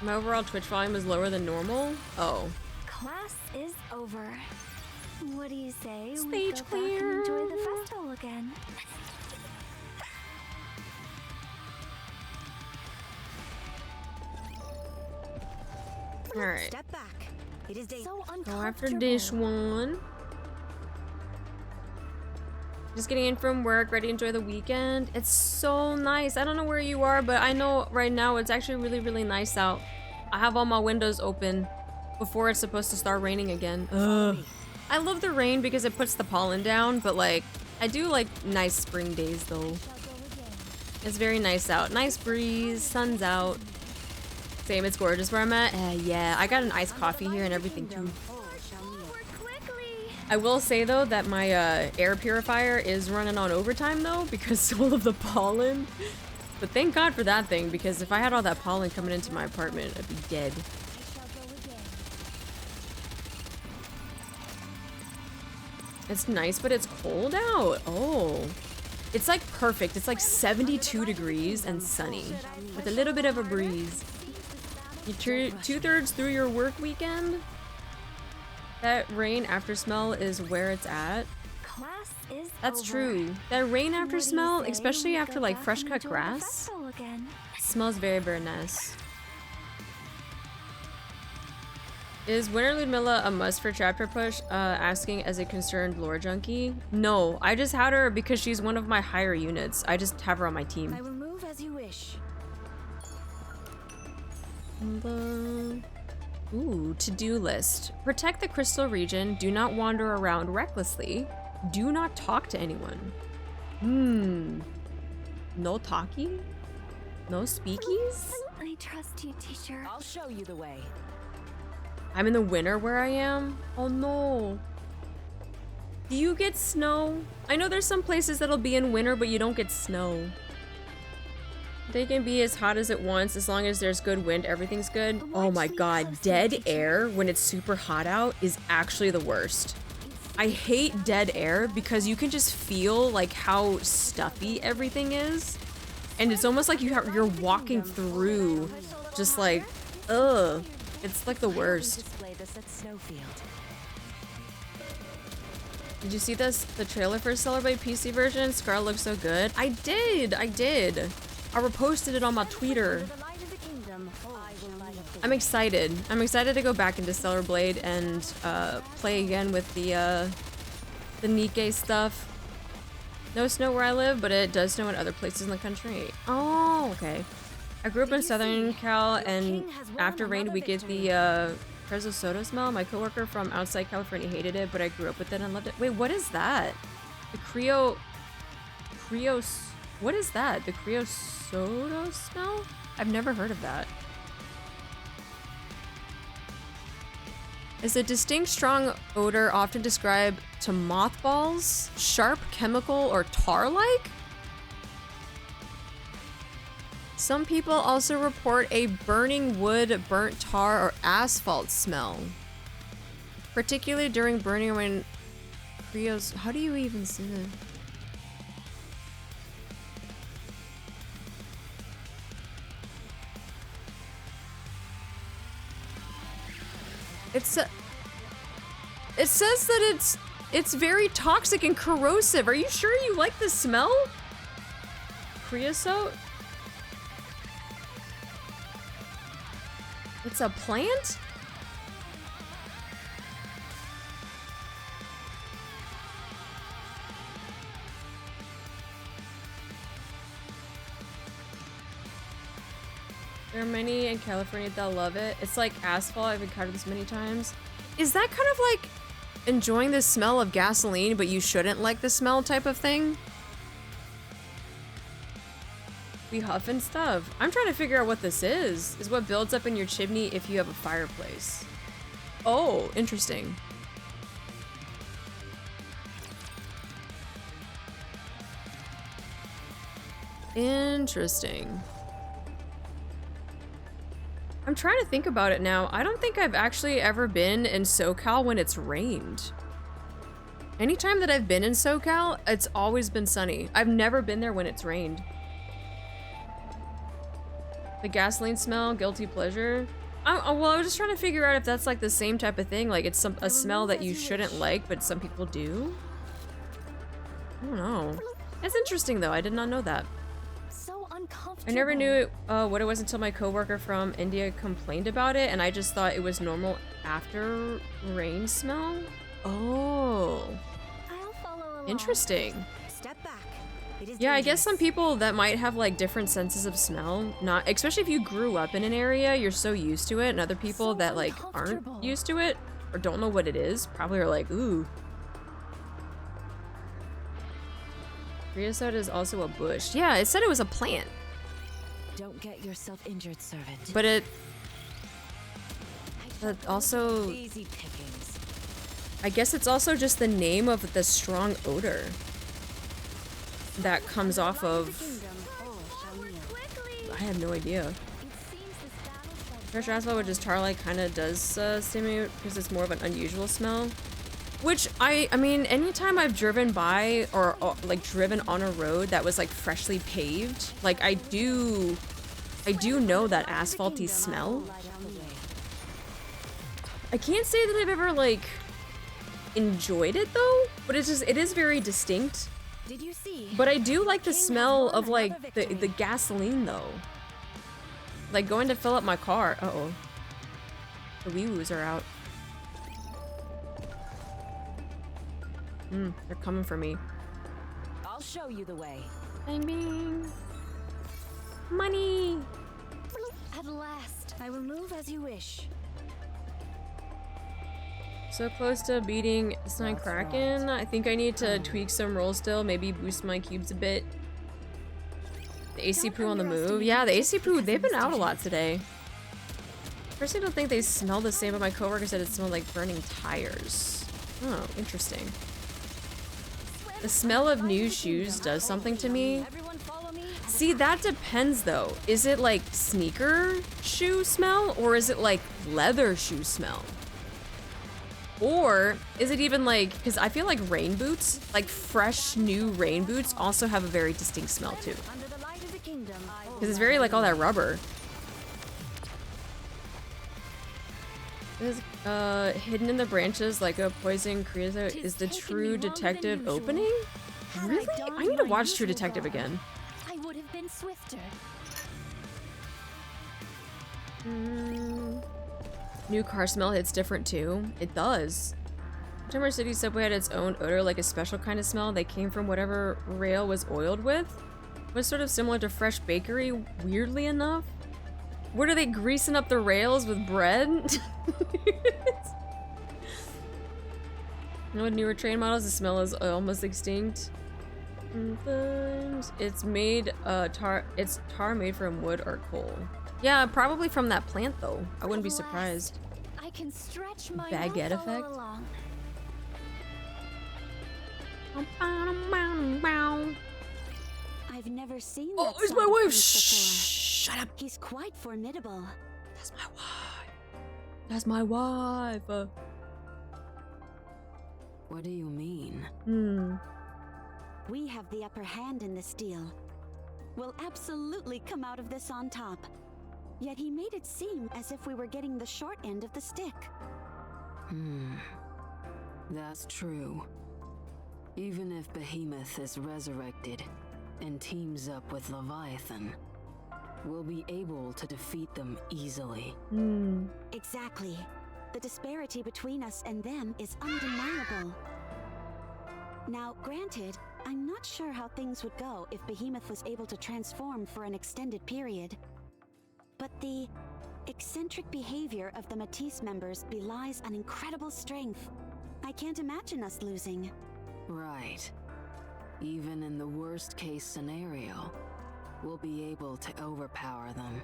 My overall Twitch volume is lower than normal. Oh. Class is over. What do you say? Stage we go back clear. and enjoy the festival again. Alright. Step back. It is day. So Go after uncomfortable. this one. Just getting in from work, ready to enjoy the weekend. It's so nice. I don't know where you are, but I know right now it's actually really, really nice out. I have all my windows open before it's supposed to start raining again. Ugh. I love the rain because it puts the pollen down, but like, I do like nice spring days though. It's very nice out. Nice breeze, sun's out. Same, it's gorgeous where I'm at. Yeah, I got an iced coffee here and everything too. I will say though that my air purifier is running on overtime though because all of the pollen. But thank God for that thing because if I had all that pollen coming into my apartment, I'd be dead. It's nice, but it's cold out. Oh. It's like perfect. It's like 72 degrees and sunny with a little bit of a breeze. You're 2/3 through your work weekend? That rain after smell is where it's at. Class is That's over. true. That rain after What do you smell, say especially we after go like back fresh and cut enjoy the grass, festival again? smells very, very nice. Is Winter Ludmilla a must for chapter push? Asking as a concerned lore junkie. No, I just had her because she's one of my higher units. I just have her on my team. I will move as you wish. Ooh, to-do list. Protect the crystal region. Do not wander around recklessly. Do not talk to anyone. No talking? No speakies? I trust you, teacher. I'll show you the way. I'm in the winter where I am? Oh no. Do you get snow? I know there's some places that'll be in winter, but you don't get snow. They can be as hot as it wants as long as there's good wind, everything's good. Oh my god, dead air when it's super hot out is actually the worst. I hate dead air because you can just feel like how stuffy everything is. And it's almost like you're walking through just like, ugh. It's like the worst. Display this at Snowfield. Did you see the trailer for Celebrate PC version? Scar looks so good. I did. I reposted it on my Twitter. I'm excited. I'm excited to go back into Stellar Blade and play again with the NIKKE stuff. No snow where I live, but it does snow in other places in the country. Oh, okay. I grew up in Southern Cal, and after rain, we get the Prezzo soda smell. My coworker from outside California hated it, but I grew up with it and loved it. Wait, what is that? The what is that? The creosote smell? I've never heard of that. Is a distinct strong odor often described to mothballs, sharp chemical, or tar-like? Some people also report a burning wood, burnt tar, or asphalt smell. Particularly during burning when how do you even see that? It says that it's very toxic and corrosive. Are you sure you like the smell? Creosote? It's a plant? There are many in California that love it. It's like asphalt. I've encountered this many times. Is that kind of like enjoying the smell of gasoline, but you shouldn't like the smell type of thing? We huff and stuff. I'm trying to figure out what this is. Is what builds up in your chimney if you have a fireplace. Oh, interesting. Interesting. I'm trying to think about it now. I don't think I've actually ever been in SoCal when it's rained. Anytime that I've been in SoCal, it's always been sunny. I've never been there when it's rained. The gasoline smell, guilty pleasure. Well, I was just trying to figure out if that's like the same type of thing. Like it's a smell that you shouldn't like, but some people do. I don't know. It's interesting though. I did not know that. So uncomfortable. I never knew what it was until my coworker from India complained about it, and I just thought it was normal after rain smell. Oh, I'll follow along. interesting. Step back. It is Yeah, I guess dangerous. some people that might have like different senses of smell, not especially if you grew up in an area, you're so used to it, and other people So that like aren't uncomfortable. used to it or don't know what it is probably are like, ooh. Creosote is also a bush. Yeah, it said it was a plant, Don't get yourself injured, servant. but it also, Easy pickings. I guess it's also just the name of the strong odor that comes off of. I have no idea. Pressure asphalt, which is tar-like, kind of does stimulate because it's more of an unusual smell. Which I mean, anytime I've driven by or like driven on a road that was like freshly paved, like I do know that asphalty smell. I can't say that I've ever like enjoyed it though, but it is very distinct. Did you see? But I do like the smell of like the gasoline though. Like going to fill up my car. Uh-oh. The wee-woos are out. They're coming for me. I'll show you the way. Bang bang. Money. At last. I will move as you wish. So close to beating Snide Kraken. I think I need to tweak some rolls still. Maybe boost my cubes a bit. The AC Poo on the move. Yeah, the AC Poo, they've been out a lot today. Personally, don't think they smell the same, but my coworker said it smelled like burning tires. Oh, interesting. The smell of new shoes does something to me. Everyone follow me. See, that depends though. Is it like sneaker shoe smell or is it like leather shoe smell? Or is it even like, because I feel like rain boots, like fresh new rain boots also have a very distinct smell too. Under the light of the kingdom. Because it's very like all that rubber. Hidden in the branches like a poison creosote is the True Detective opening? Really? I need to watch True Detective again. I would have been swifter. New car smell hits different too. It does. Timber City subway had its own odor, like a special kind of smell that came from whatever rail was oiled with. Was sort of similar to fresh bakery, weirdly enough. What are they greasing up the rails with bread? You know, with newer train models, the smell is almost extinct. It's made it's tar made from wood or coal. Yeah, probably from that plant though. I wouldn't be surprised. I can stretch my Baguette mouth all effect? along. I've never seen Oh, that it's side my of wife. Prince Shh, shut up. before. He's quite formidable. That's my wife. That's my wife. What do you mean? We have the upper hand in this deal. We'll absolutely come out of this on top. Yet he made it seem as if we were getting the short end of the stick. That's true. Even if Behemoth is resurrected and teams up with Leviathan, we'll be able to defeat them easily. Exactly. The disparity between us and them is undeniable. Now, granted, I'm not sure how things would go if Behemoth was able to transform for an extended period. But the eccentric behavior of the Matisse members belies an incredible strength. I can't imagine us losing. Right. Even in the worst case scenario, we'll be able to overpower them.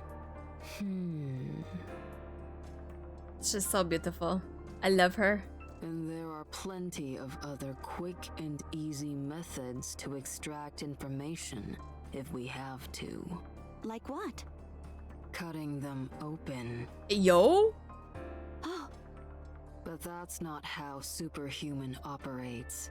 It's just so beautiful. I love her. And there are plenty of other quick and easy methods to extract information if we have to. Like what? Cutting them open. Yo? Oh, But that's not how superhuman operates.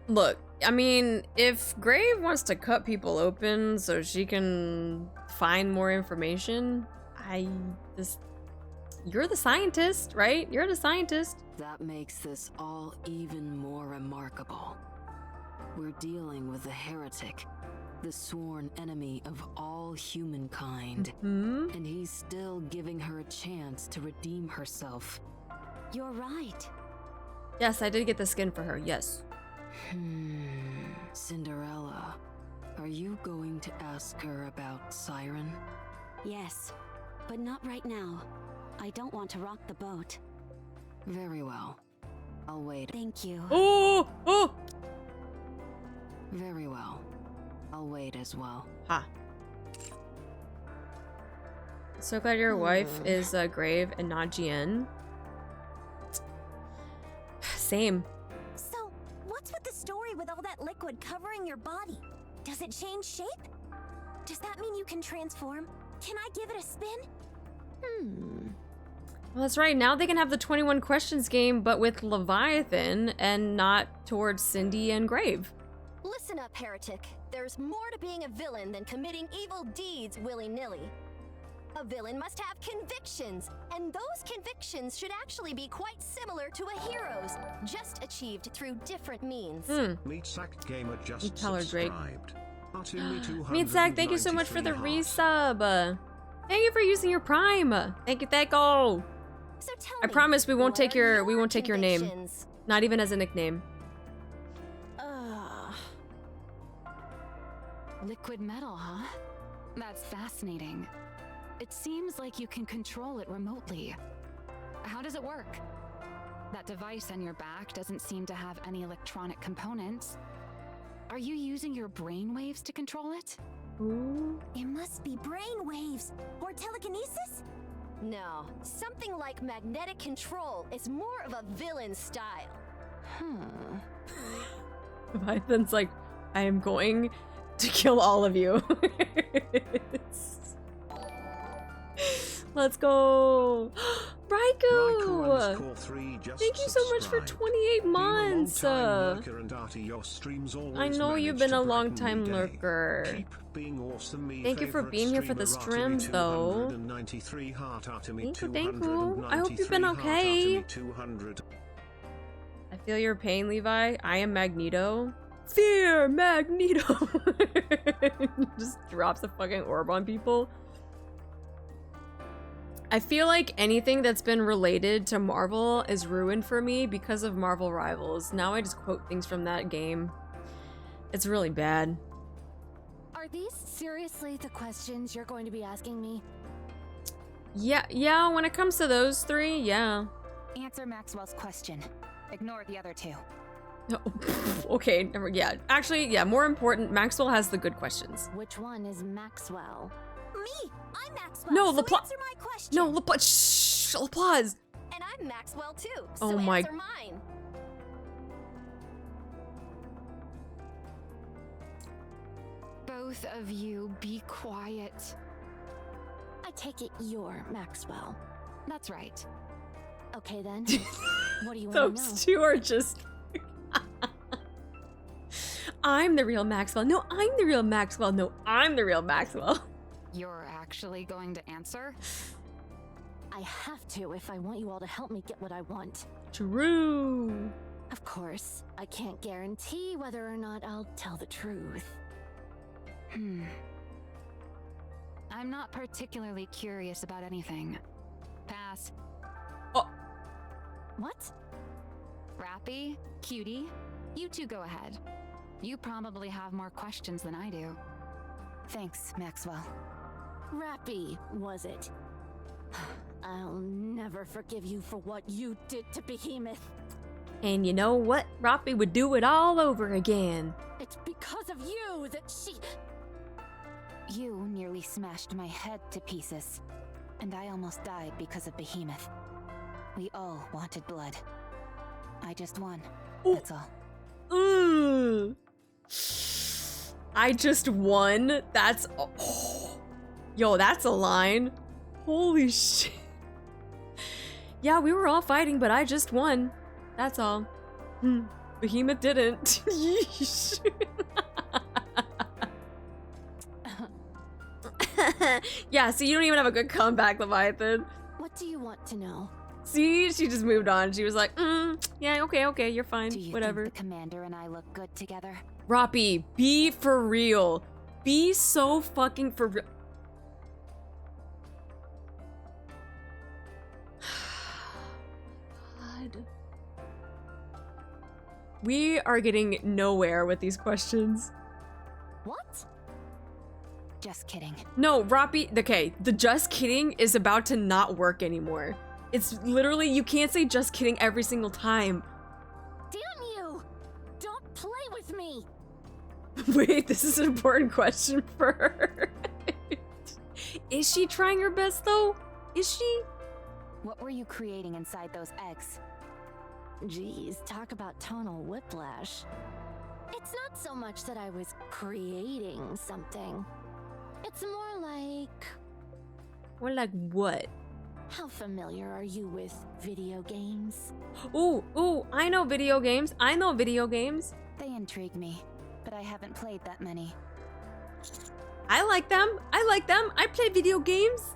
Look, I mean, if Grave wants to cut people open so she can find more information, you're the scientist, right? You're the scientist. That makes this all even more remarkable. We're dealing with a heretic, the sworn enemy of all humankind. Hmm? And he's still giving her a chance to redeem herself. You're right. Yes, I did get the skin for her. Yes. Cinderella, are you going to ask her about Siren? Yes, but not right now. I don't want to rock the boat. Very well. I'll wait. Thank you. Oh! Oh! Very well. I'll wait as well. Ha. So glad your wife is Grave and not GN. Same. So, what's with the story with all that liquid covering your body? Does it change shape? Does that mean you can transform? Can I give it a spin? Well, that's right. Now they can have the 21 questions game, but with Leviathan and not towards Cindy and Grave. Listen up, heretic. There's more to being a villain than committing evil deeds willy-nilly. A villain must have convictions, and those convictions should actually be quite similar to a hero's, just achieved through different means. Meat Sack Gamer just Tell her, Drake. subscribed. Arcane Meat Sack, thank you so much for the 293 resub. Thank you for using your Prime. Thank you, Thanko. So tell I me, promise we won't what take are your name. convictions? Not even as a nickname. Liquid metal, huh? That's fascinating. It seems like you can control it remotely. How does it work? That device on your back doesn't seem to have any electronic components. Are you using your brainwaves to control it? Ooh. It must be brain waves or telekinesis? No, something like magnetic control is more of a villain style. Leviathan's like, I am going to kill all of you. Let's go. Raikou! Thank you so much for 28 months. I know you've been a long time lurker. Thank you for being here for the streams, though. Thank you. I hope you've been okay. I feel your pain, Levi. I am Magneto. Fear Magneto! Just drops a fucking orb on people. I feel like anything that's been related to Marvel is ruined for me because of Marvel Rivals. Now I just quote things from that game. It's really bad. Are these seriously the questions you're going to be asking me? Yeah, when it comes to those three, yeah. Answer Maxwell's question. Ignore the other two. No, okay, yeah. Actually, yeah, more important, Maxwell has the good questions. Which one is Maxwell? Me! I'm Maxwell! No, so answer my question! No, shh, Laplace! And I'm Maxwell too, Oh so my- answer mine. Both of you be quiet. I take it you're Maxwell. That's right. Okay then. What do you want to know? Those two are just... I'm the real Maxwell. No, I'm the real Maxwell. No, I'm the real Maxwell. You're actually going to answer? I have to if I want you all to help me get what I want. True. Of course, I can't guarantee whether or not I'll tell the truth. I'm not particularly curious about anything. Pass. Oh, What? Rappy, Cutie, you two go ahead. You probably have more questions than I do. Thanks, Maxwell. Rappy, was it? I'll never forgive you for what you did to Behemoth. and you know what? Roppy would do it all over again. It's because of you that she... You nearly smashed my head to pieces, and I almost died because of Behemoth. We all wanted blood. I just won, that's all. I just won. That's... Oh. Yo, that's a line. Holy shit. Yeah, we were all fighting, but I just won. That's all. Behemoth didn't. Yeesh. Yeah, so you don't even have a good comeback, Leviathan. What do you want to know? See, she just moved on. She was like, yeah, okay, you're fine. Do you Whatever. think the commander and I look good together? Roppy, be for real. Be so fucking for real. God. We are getting nowhere with these questions. What? Just kidding. No, Roppy, okay, the just kidding is about to not work anymore. It's literally, you can't say just kidding every single time. Damn you! Don't play with me! Wait, this is an important question for her. Is she trying her best though? Is she? What were you creating inside those eggs? Geez, talk about tonal whiplash. It's not so much that I was creating something. It's more like... Or like what? How familiar are you with video games? Ooh, I know video games. I know video games. They intrigue me, but I haven't played that many. I like them. I like them. I play video games.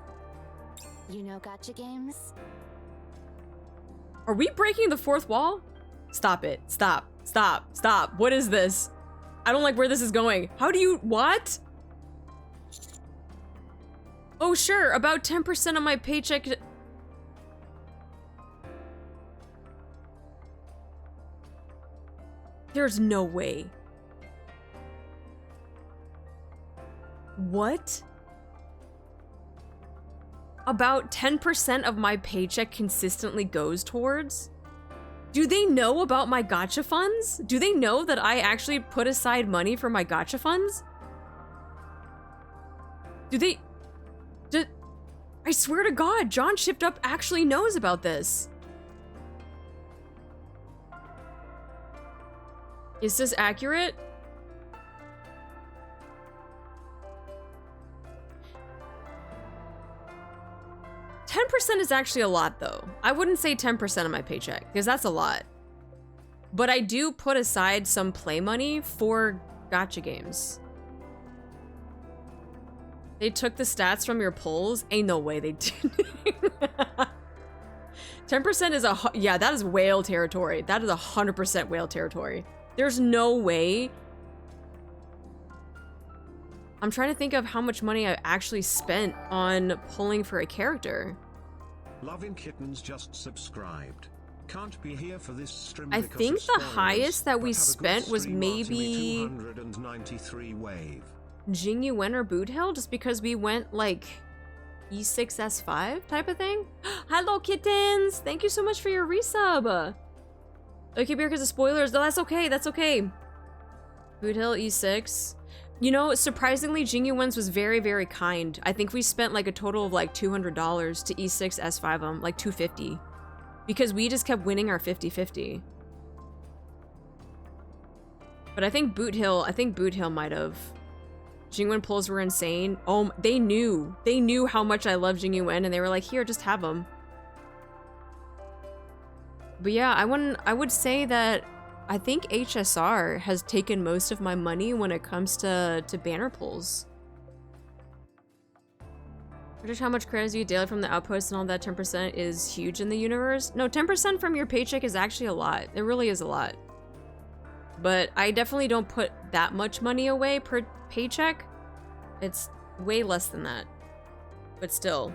You know gacha games? Are we breaking the fourth wall? Stop it. Stop. Stop. Stop. What is this? I don't like where this is going. How do you... What? Oh, sure. About 10% of my paycheck... There's no way. What? About 10% of my paycheck consistently goes towards? Do they know about my gacha funds? Do they know that I actually put aside money for my gacha funds? Do they... I swear to God, John Shipped Up actually knows about this. Is this accurate? %10 is actually a lot though. I wouldn't say 10% of my paycheck because that's a lot. But I do put aside some play money for gacha games. They took the stats from your polls? Ain't no way they did. 10% is yeah, that is whale territory. That is 100% whale territory. There's no way. I'm trying to think of how much money I actually spent on pulling for a character. Loving Kittens just subscribed. Can't be here for this stream. I think the spoilers, highest that we but have a good spent was stream, maybe Martini 293 wave. Jingyuan or Boot Hill, just because we went like E6 S5 type of thing. Hello kittens! Thank you so much for your resub. Okay, because of spoilers. No, that's okay. That's okay. Boot Hill E6. You know, surprisingly, Jingyuan's was very, very kind. I think we spent like a total of like $200 to E6 S5 like $250, because we just kept winning our 50-50. But I think Boot Hill might have. Jingyuan pulls were insane. Oh, they knew how much I love Jingyuan, and they were like, here, just have them. But yeah, I would say that I think HSR has taken most of my money when it comes to banner pulls. Just how much credits you get daily from the outpost and all that. 10% is huge in the universe. No, 10% from your paycheck is actually a lot. It really is a lot. But I definitely don't put that much money away per paycheck. It's way less than that. But still.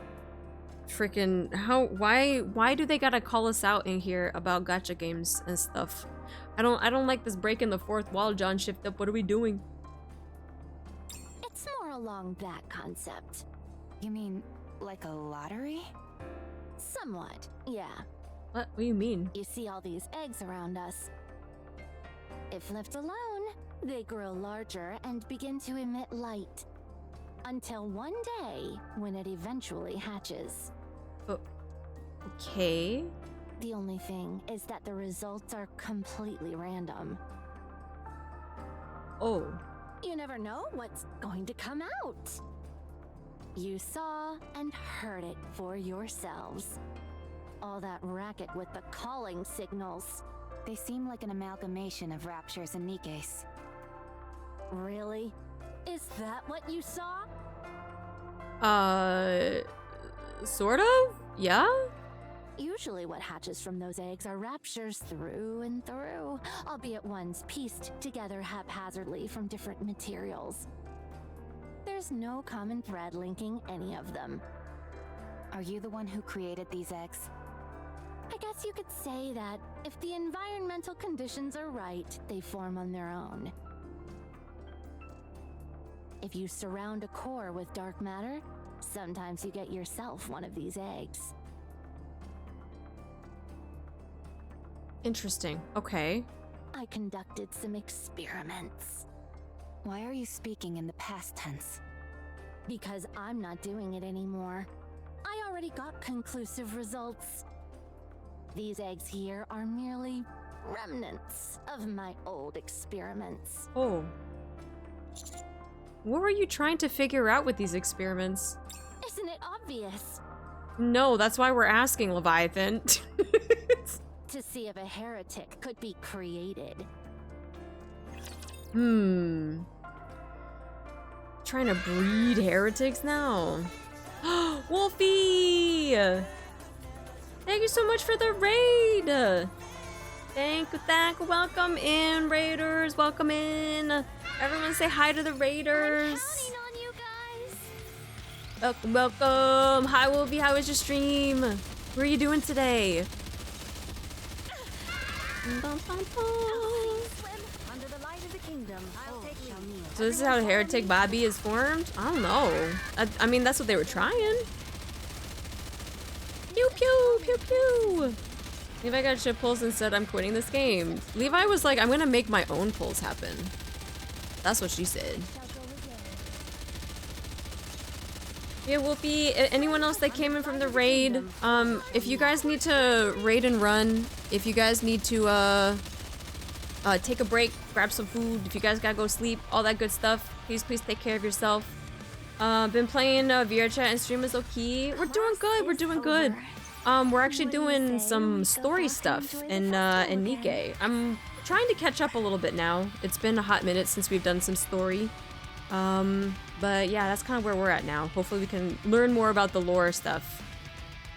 Freaking why do they gotta call us out in here about gacha games and stuff? I don't like this breaking the fourth wall, John Shift Up. What are we doing? It's more along that concept. You mean like a lottery? Somewhat, yeah. What do you mean? You see all these eggs around us. If left alone, they grow larger and begin to emit light. Until one day, when it eventually hatches. Oh, okay. The only thing is that the results are completely random. Oh. You never know what's going to come out. You saw and heard it for yourselves. All that racket with the calling signals. They seem like an amalgamation of raptures and NIKKEs. Really? Is that what you saw? Sort of? Yeah? Usually what hatches from those eggs are raptures through and through, albeit ones pieced together haphazardly from different materials. there's no common thread linking any of them. Are you the one who created these eggs? I guess you could say that if the environmental conditions are right, they form on their own. If you surround a core with dark matter, sometimes you get yourself one of these eggs. Interesting. Okay. I conducted some experiments. Why are you speaking in the past tense? Because I'm not doing it anymore. I already got conclusive results. These eggs here are merely remnants of my old experiments. Oh. What were you trying to figure out with these experiments? Isn't it obvious? No, that's why we're asking, Leviathan. To see if a heretic could be created. Trying to breed heretics now. Wolfie! Thank you so much for the raid! Thank you. Welcome in, raiders. Welcome in. Everyone say hi to the raiders. I'm counting on you guys. Welcome, welcome. Hi, Wolfie. How was your stream? What are you doing today? So this is how Heretic Bobby is formed? I don't know. I mean, that's what they were trying. Pew pew pew pew. Levi got ship pulls and said, I'm quitting this game. Levi was like, I'm gonna make my own pulls happen. That's what she said. Yeah, Wolfie, anyone else that came in from the raid, if you guys need to raid and run, if you guys need to take a break, grab some food, if you guys gotta go sleep, all that good stuff, please take care of yourself. Been playing VR chat and stream is okay. We're doing good, we're doing good. We're actually doing some story stuff in NIKKE. I'm trying to catch up a little bit now. It's been a hot minute since we've done some story. But yeah, that's kind of where we're at now. Hopefully we can learn more about the lore stuff.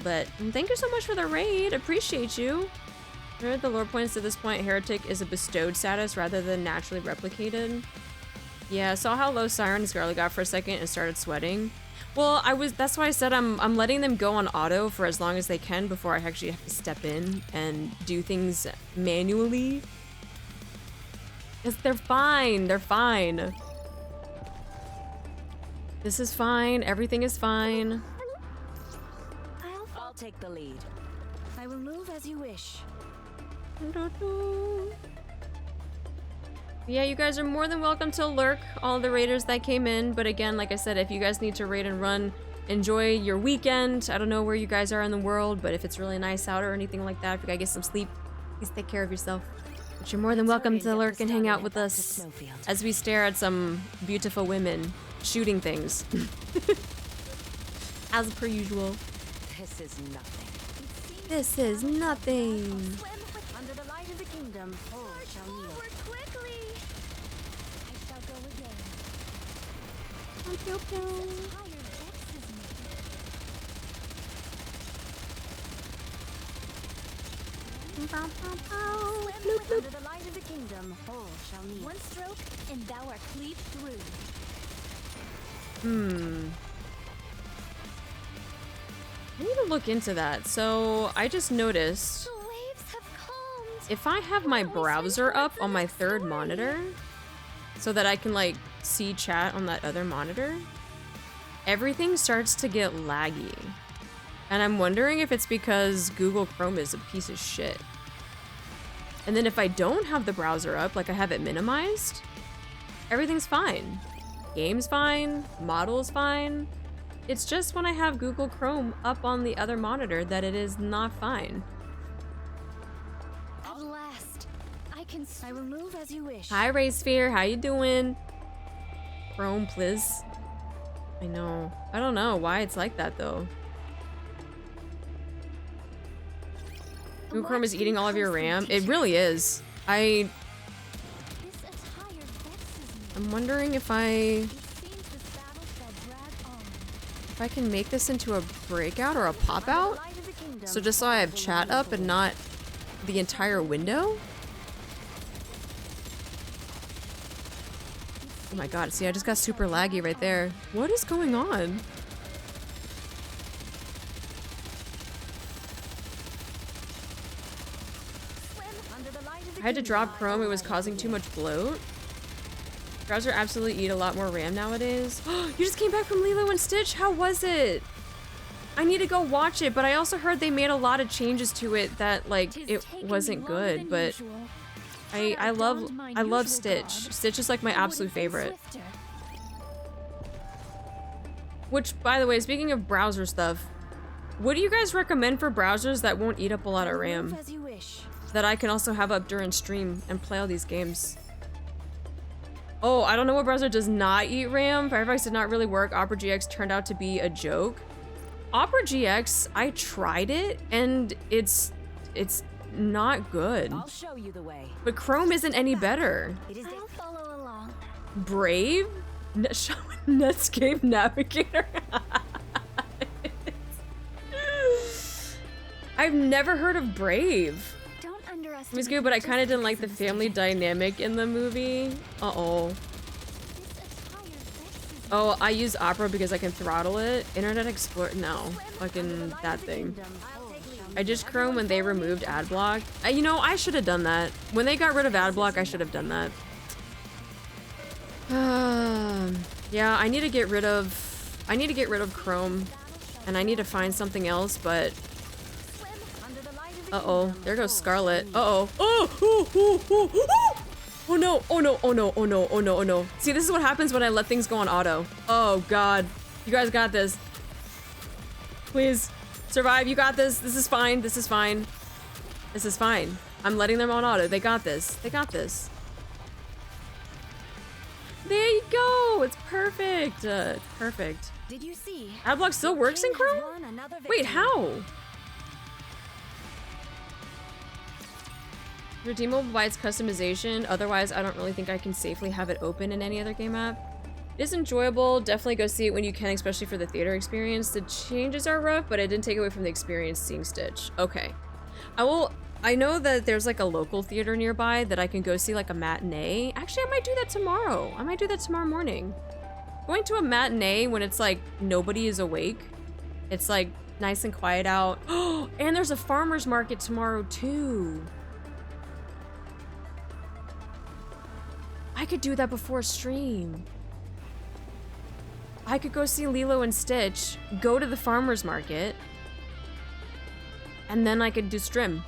But thank you so much for the raid. Appreciate you. The lore points at this point, Heretic is a bestowed status rather than naturally replicated. Yeah, saw how low Siren's girly got for a second and started sweating. Well, that's why I said I'm letting them go on auto for as long as they can before I actually have to step in and do things manually. Because they're fine, they're fine. This is fine, everything is fine. I'll take the lead. I will move as you wish. Yeah, you guys are more than welcome to lurk, all the raiders that came in. But again, like I said, if you guys need to raid and run, enjoy your weekend. I don't know where you guys are in the world, but if it's really nice out or anything like that, if you gotta get some sleep, please take care of yourself. But you're more than welcome to lurk and hang out with us as we stare at some beautiful women shooting things. As per usual. This is nothing. This is nothing. Under the light of the kingdom, all shall kneel. Quickly! I shall go again. Pew, pew. Under the light of the kingdom, all shall kneel. One stroke, and thou art cleaved through. I need to look into that. So I just noticed The waves have calmed. if I have my browser up on my third monitor so that I can like see chat on that other monitor, everything starts to get laggy. And I'm wondering if it's because Google Chrome is a piece of shit. And then if I don't have the browser up, like I have it minimized, everything's fine. Game's fine, model's fine. It's just when I have Google Chrome up on the other monitor that it is not fine. At last, I will move as you wish. Hi, Raysphere, how you doing? Chrome, please. I know. I don't know why it's like that, though. Google Chrome is eating all of your RAM. It really is. I'm wondering if I can make this into a breakout or a pop out. So just so I have chat up and not the entire window. Oh my god, see, I just got super laggy right there. What is going on? I had to drop Chrome, it was causing too much bloat. Browser absolutely eat a lot more RAM nowadays. You just came back from Lilo and Stitch? How was it? I need to go watch it, but I also heard they made a lot of changes to it that, like, it wasn't good, but I love Stitch. Stitch is like my absolute favorite. Which, by the way, speaking of browser stuff, what do you guys recommend for browsers that won't eat up a lot of RAM? That I can also have up during stream and play all these games. Oh, I don't know what browser does not eat RAM. Firefox did not really work. Opera GX turned out to be a joke. Opera GX, I tried it and it's not good. I'll show you the way. But Chrome isn't any better. I'll follow along. Brave? Netscape Navigator? I've never heard of Brave. It was good, but I kind of didn't like the family dynamic in the movie. Uh-oh. Oh, I use Opera because I can throttle it. Internet Explorer, no. Fucking that thing. I just Chrome when they removed adblock. You know, I should have done that. When they got rid of adblock, I should have done that. Yeah, I need to get rid of Chrome, and I need to find something else, but uh-oh, there goes Scarlet. Uh-oh. Oh no, oh no, oh no, oh no, oh no, oh no. See, this is what happens when I let things go on auto. Oh god. You guys got this. Please. Survive, you got this. This is fine, this is fine. This is fine. I'm letting them on auto. They got this. They got this. There you go! It's perfect! It's perfect. Did you see? Adblock still works in Chrome? Wait, how? Redeemable by its customization, otherwise I don't really think I can safely have it open in any other game app. It is enjoyable, definitely go see it when you can, especially for the theater experience. The changes are rough, but it didn't take away from the experience seeing Stitch. Okay. I know that there's like a local theater nearby that I can go see like a matinee. Actually, I might do that tomorrow. I might do that tomorrow morning. Going to a matinee when it's like nobody is awake. It's like nice and quiet out. Oh, and there's a farmer's market tomorrow too. I could do that before stream. I could go see Lilo and Stitch, go to the farmer's market, and then I could do stream.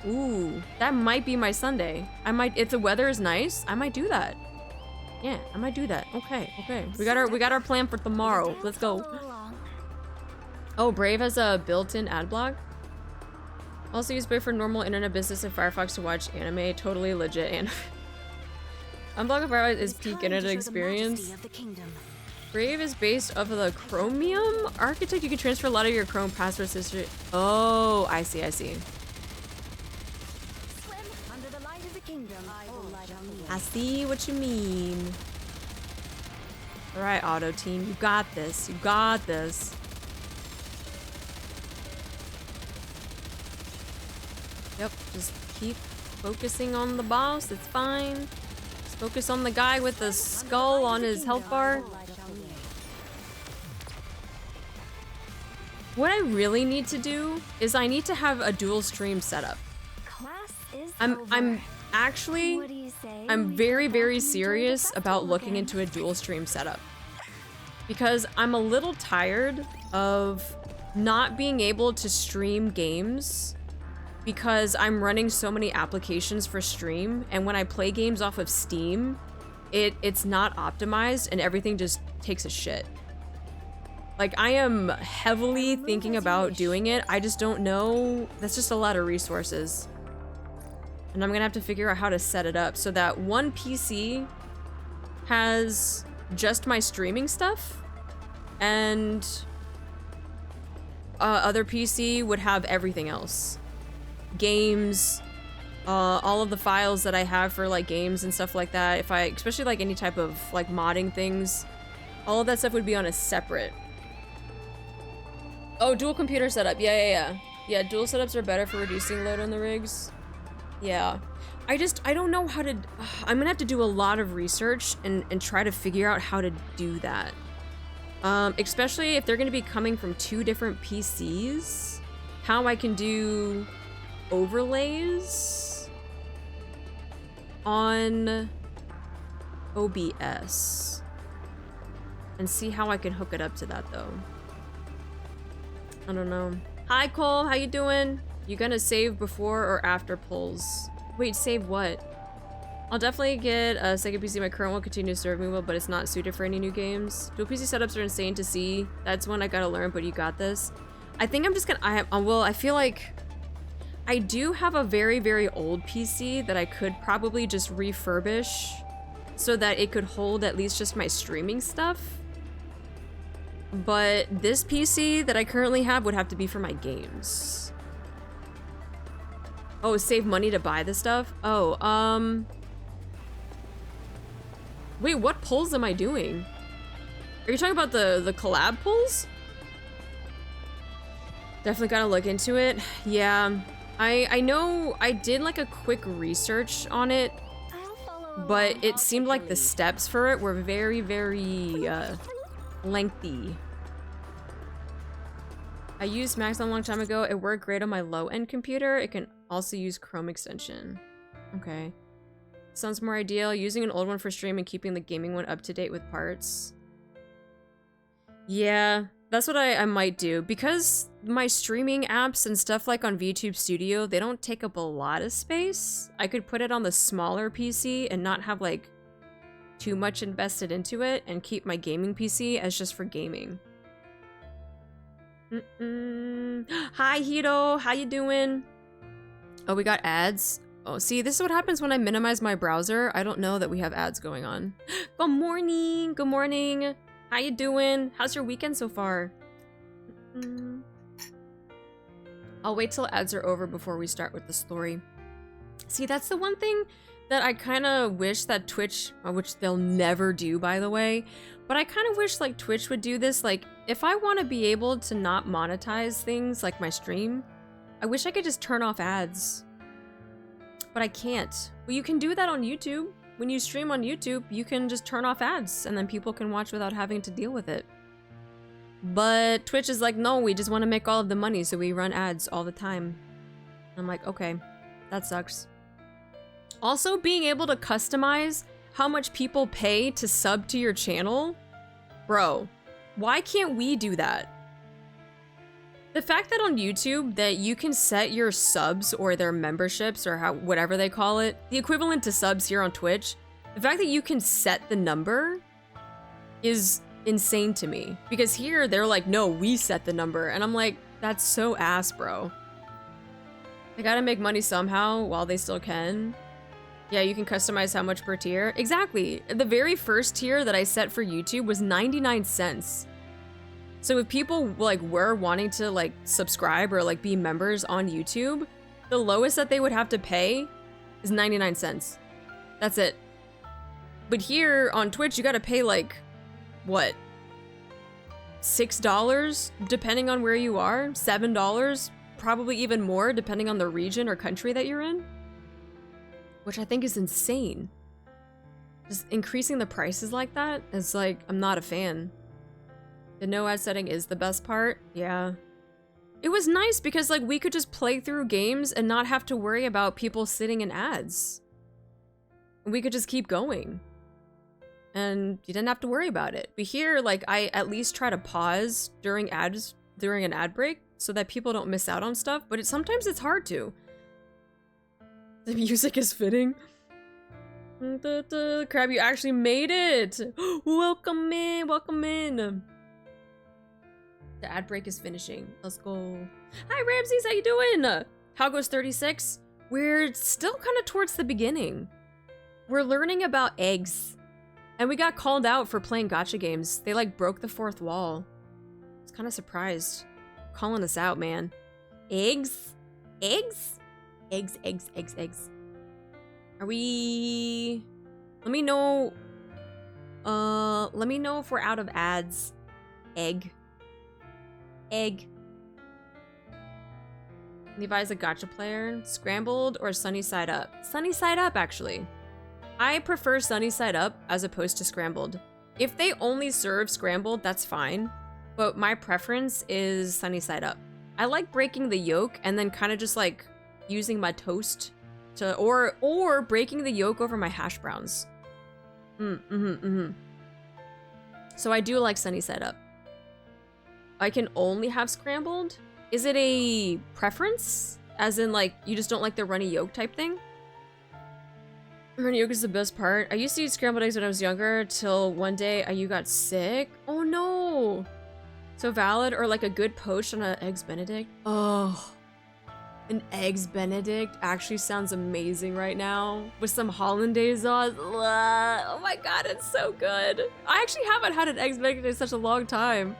Ooh, that might be my Sunday. If the weather is nice, I might do that. Yeah, I might do that. Okay, okay. We got our plan for tomorrow. Let's go. Oh, Brave has a built-in ad block. Also use Brave for normal internet business and Firefox to watch anime. Totally legit anime. Unblock of Firefox is peak internet experience. Brave is based off of the Chromium architect. You can transfer a lot of your Chrome password history. Oh, I see, I see. I see what you mean. All right, Auto Team, you got this. You got this. Yep, just keep focusing on the boss. It's fine. Just focus on the guy with the skull on his health bar. What I really need to do is I need to have a dual stream setup. I'm very, very serious about looking into a dual stream setup. Because I'm a little tired of not being able to stream games because I'm running so many applications for stream, and when I play games off of Steam, it's not optimized and everything just takes a shit. Like, I am heavily thinking about doing it. I just don't know. That's just a lot of resources. And I'm gonna have to figure out how to set it up so that one PC has just my streaming stuff, and other PC would have everything else. Games, all of the files that I have for like games and stuff like that. If I, especially like any type of like modding things, all of that stuff would be on a separate. Oh, dual computer setup. Yeah, dual setups are better for reducing load on the rigs. Yeah. I don't know how to, I'm gonna have to do a lot of research and try to figure out how to do that. Especially if they're gonna be coming from 2 different PCs, how I can do overlays on OBS and see how I can hook it up to that though. I don't know. Hi Cole, how you doing? You gonna save before or after pulls? Wait, save what? I'll definitely get a second PC. My current one continues to serve me well, but it's not suited for any new games. Dual PC setups are insane to see. That's one I gotta learn, but you got this. I think I'm just gonna, I feel like I do have a very, very old PC that I could probably just refurbish so that it could hold at least just my streaming stuff. But this PC that I currently have would have to be for my games. Oh, save money to buy the stuff? Oh, wait, what pulls am I doing? Are you talking about the collab pulls? Definitely gotta look into it. Yeah, I know I did like a quick research on it, but it seemed like the steps for it were very, very lengthy. I used Max a long time ago. It worked great on my low-end computer. It can also use Chrome extension. Okay. Sounds more ideal. Using an old one for stream and keeping the gaming one up to date with parts. Yeah, that's what I might do. Because my streaming apps and stuff like on VTube Studio, they don't take up a lot of space. I could put it on the smaller PC and not have like too much invested into it and keep my gaming PC as just for gaming. Hi Hito, how you doing? Oh, we got ads. Oh, see, this is what happens when I minimize my browser. I don't know that we have ads going on. Good morning, good morning. How you doing? How's your weekend so far? I'll wait till ads are over before we start with the story. See, that's the one thing that I kind of wish that Twitch, which they'll never do, by the way, but I kind of wish like Twitch would do this. Like, if I want to be able to not monetize things like my stream, I wish I could just turn off ads. But I can't. Well, you can do that on YouTube. When you stream on YouTube, you can just turn off ads and then people can watch without having to deal with it. But Twitch is like, no, we just want to make all of the money, so we run ads all the time. I'm like, okay, that sucks. Also, being able to customize how much people pay to sub to your channel? Bro, why can't we do that? The fact that on YouTube that you can set your subs or their memberships or whatever they call it, the equivalent to subs here on Twitch, the fact that you can set the number is insane to me. Because here they're like, no, we set the number. And I'm like, that's so ass, bro. They gotta make money somehow while they still can. Yeah, you can customize how much per tier. Exactly. The very first tier that I set for YouTube was 99 cents. So if people like were wanting to like subscribe or like be members on YouTube, the lowest that they would have to pay is 99 cents. That's it. But here on Twitch, you gotta pay like, what? $6 depending on where you are, $7, probably even more depending on the region or country that you're in. Which I think is insane. Just increasing the prices like that is like, I'm not a fan. The no ad setting is the best part. Yeah. It was nice because like we could just play through games and not have to worry about people sitting in ads. We could just keep going. And you didn't have to worry about it. But here, like, I at least try to pause during an ad break so that people don't miss out on stuff, but sometimes it's hard to. The music is fitting. Crab, you actually made it! Welcome in, welcome in! The ad break is finishing. Let's go. Hi, Ramses, how you doing? How goes 36? We're still kind of towards the beginning. We're learning about eggs. And we got called out for playing gacha games. They like broke the fourth wall. I was kind of surprised. Calling us out, man. Eggs? Eggs? Eggs, eggs, eggs, eggs. Are we... Let me know if we're out of ads. Egg. Egg. Levi's a gacha player. Scrambled or sunny side up? Sunny side up, actually. I prefer sunny side up as opposed to scrambled. If they only serve scrambled, that's fine. But my preference is sunny side up. I like breaking the yolk and then kind of just like using my toast to, or breaking the yolk over my hash browns. So I do like sunny side up. I can only have scrambled? Is it a preference? As in like, you just don't like the runny yolk type thing? Runny yolk is the best part. I used to eat scrambled eggs when I was younger till one day you got sick. Oh no! So valid, or like a good poached on an Eggs Benedict? Oh, an Eggs Benedict actually sounds amazing right now. With some hollandaise sauce. Oh my god, it's so good. I actually haven't had an Eggs Benedict in such a long time.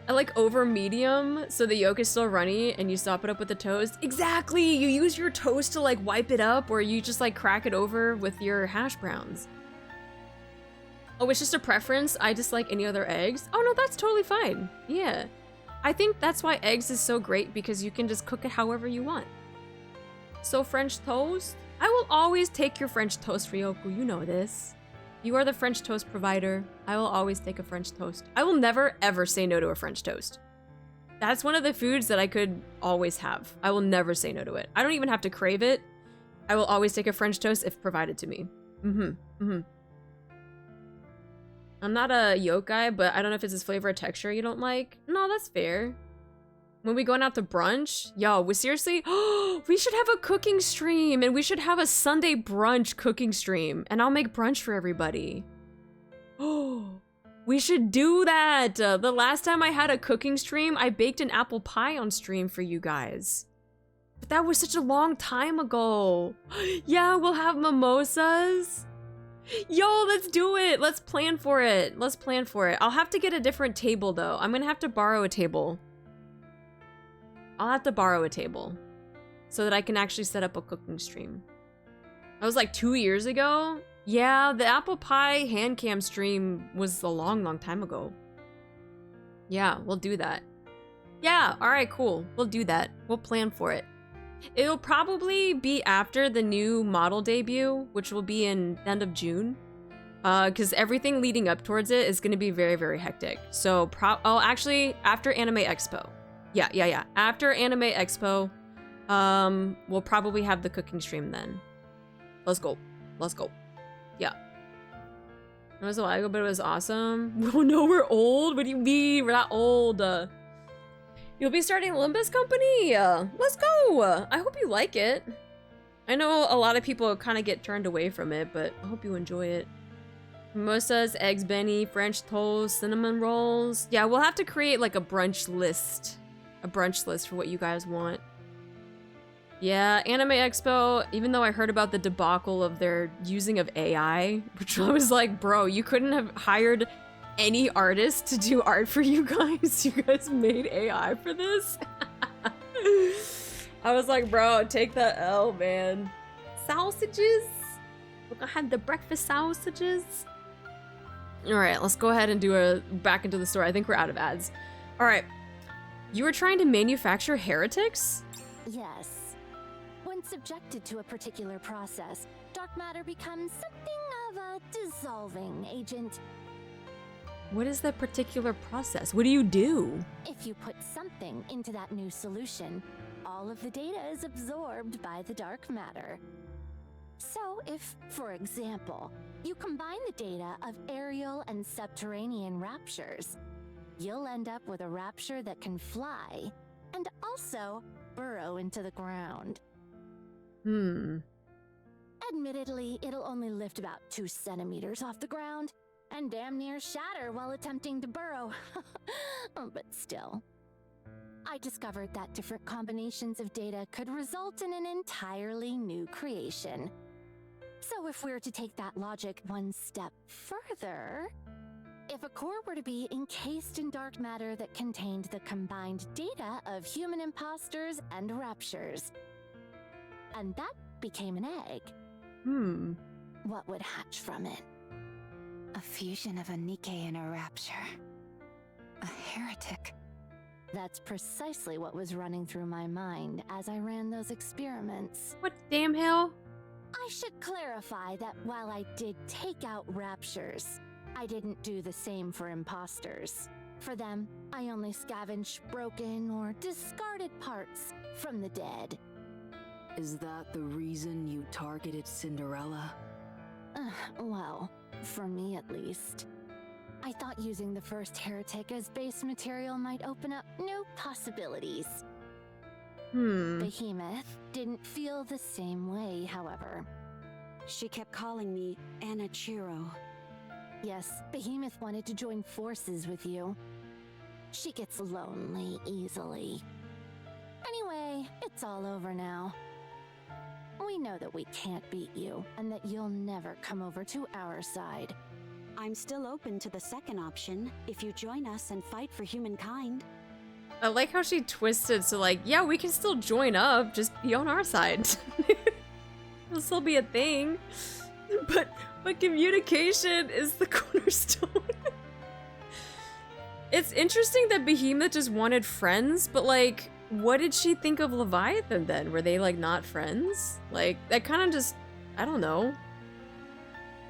I like over medium, so the yolk is still runny and you sop it up with the toast. Exactly! You use your toast to like wipe it up, or you just like crack it over with your hash browns. Oh, it's just a preference. I dislike any other eggs. Oh no, that's totally fine. Yeah. I think that's why eggs is so great, because you can just cook it however you want. So French toast? I will always take your French toast, Ryoku. You know this. You are the French toast provider. I will always take a French toast. I will never ever say no to a French toast. That's one of the foods that I could always have. I will never say no to it. I don't even have to crave it. I will always take a French toast if provided to me. I'm not a yolk guy, but I don't know if it's his flavor or texture you don't like. No, that's fair. When we going out to brunch, yo, we seriously, we should have a cooking stream, and we should have a Sunday brunch cooking stream, and I'll make brunch for everybody. Oh, we should do that. The last time I had a cooking stream, I baked an apple pie on stream for you guys. But that was such a long time ago. Yeah, we'll have mimosas. Yo, let's do it. Let's plan for it. Let's plan for it. I'll have to get a different table though. I'm gonna have to borrow a table. I'll have to borrow a table so that I can actually set up a cooking stream. That was like 2 years ago. Yeah, the apple pie hand cam stream was a long time ago. Yeah, we'll do that. Yeah, all right, cool. We'll do that. We'll plan for it. It'll probably be after the new model debut, which will be in the end of June. Because everything leading up towards it is going to be very hectic. So, actually, after Anime Expo. Yeah. After Anime Expo, we'll probably have the cooking stream then. Let's go. Yeah. It was a while ago, but it was awesome. Oh no, we're old? What do you mean? We're not old. You'll be starting Olympus Company. Let's go. I hope you like it. I know a lot of people kind of get turned away from it, but I hope you enjoy it. Mimosas, eggs benny, French toast, cinnamon rolls. Yeah, we'll have to create like a brunch list. A brunch list for what you guys want. Yeah, Anime Expo, even though I heard about the debacle of their using of AI, which I was like, bro, you couldn't have hired any artist to do art for you guys? You guys made AI for this? I was like, bro, take the L, man. Sausages? Look, I had the breakfast sausages. All right, let's go ahead and do a back into the story. I think we're out of ads. All right. You were trying to manufacture heretics? Yes. When subjected to a particular process, dark matter becomes something of a dissolving agent. What is that particular process? What do you do? If you put something into that new solution, all of the data is absorbed by the dark matter. So if, for example, you combine the data of aerial and subterranean raptures, you'll end up with a rapture that can fly and also burrow into the ground. Admittedly, it'll only lift about 2 centimeters off the ground and damn near shatter while attempting to burrow. But still. I discovered that different combinations of data could result in an entirely new creation. So if we're to take that logic one step further, if a core were to be encased in dark matter that contained the combined data of human imposters and raptures, and that became an egg, what would hatch from it? A fusion of a NIKKE and a rapture. A heretic. That's precisely what was running through my mind as I ran those experiments. What damn hell? I should clarify that while I did take out raptures, I didn't do the same for imposters. For them, I only scavenged broken or discarded parts from the dead. Is that the reason you targeted Cinderella? Well, for me at least. I thought using the first heretic as base material might open up new possibilities. Behemoth didn't feel the same way, however. She kept calling me Anna Chiro. Yes, Behemoth wanted to join forces with you. She gets lonely easily. Anyway, it's all over now. We know that we can't beat you, and that you'll never come over to our side. I'm still open to the second option, if you join us and fight for humankind. I like how she twisted, so like, yeah, we can still join up, just be on our side. It'll still be a thing. But communication is the cornerstone. It's interesting that Behemoth just wanted friends, but like, what did she think of Leviathan then? Were they like not friends? Like, that kind of just, I don't know.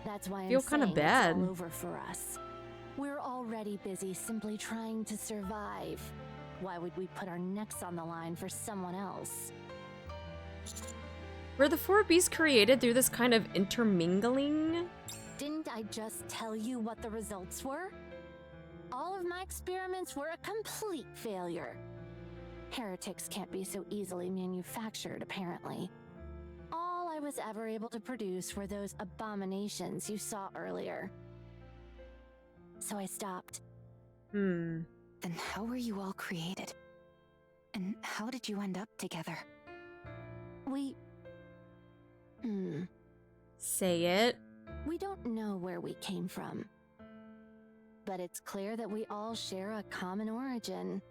That's why Feel I'm kind of saying bad. It's all over for us. We're already busy simply trying to survive. Why would we put our necks on the line for someone else? Were the four beasts created through this kind of intermingling? Didn't I just tell you what the results were? All of my experiments were a complete failure. Heretics can't be so easily manufactured, apparently. All I was ever able to produce were those abominations you saw earlier. So I stopped. Then how were you all created? And how did you end up together? Say it. We don't know where we came from. But it's clear that we all share a common origin.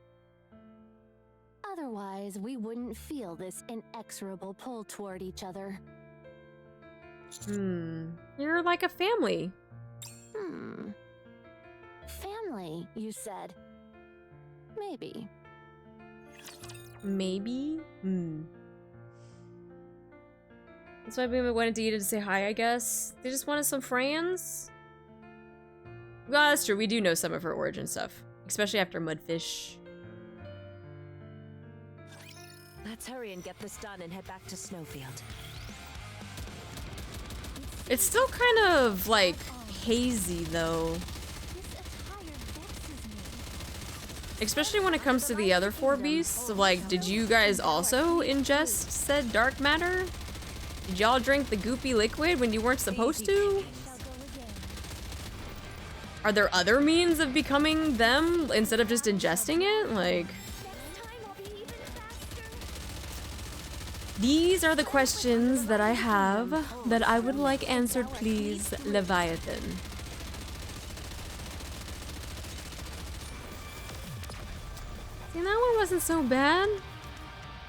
Otherwise, we wouldn't feel this inexorable pull toward each other. You're like a family. Family, you said. Maybe. Maybe? That's why we wanted to eat it to say hi, I guess. They just wanted some friends? Well, that's true. We do know some of her origin stuff. Especially after Mudfish. Let's hurry and get this done and head back to Snowfield. It's still kind of, like, hazy, though. Especially when it comes to the other four beasts. So, like, did you guys also ingest said dark matter? Did y'all drink the goopy liquid when you weren't supposed to? Are there other means of becoming them instead of just ingesting it? Like... These are the questions that I have that I would like answered, please, Leviathan. See, that one wasn't so bad.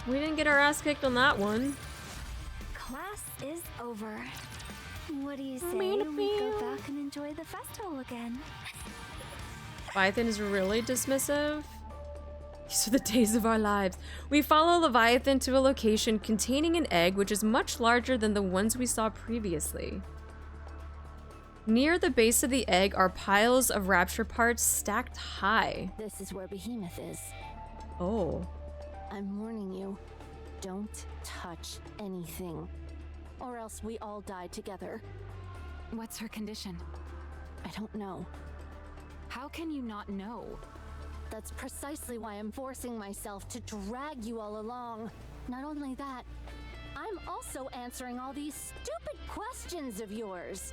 We didn't get our ass kicked on that one. Class is over. What do you say we go back and enjoy the festival again? Leviathan is really dismissive. These are the days of our lives. We follow Leviathan to a location containing an egg which is much larger than the ones we saw previously. Near the base of the egg are piles of rapture parts stacked high. This is where Behemoth is. Oh. I'm warning you. Don't touch anything. Or else we all die together. What's her condition? I don't know. How can you not know? That's precisely why I'm forcing myself to drag you all along. Not only that, I'm also answering all these stupid questions of yours.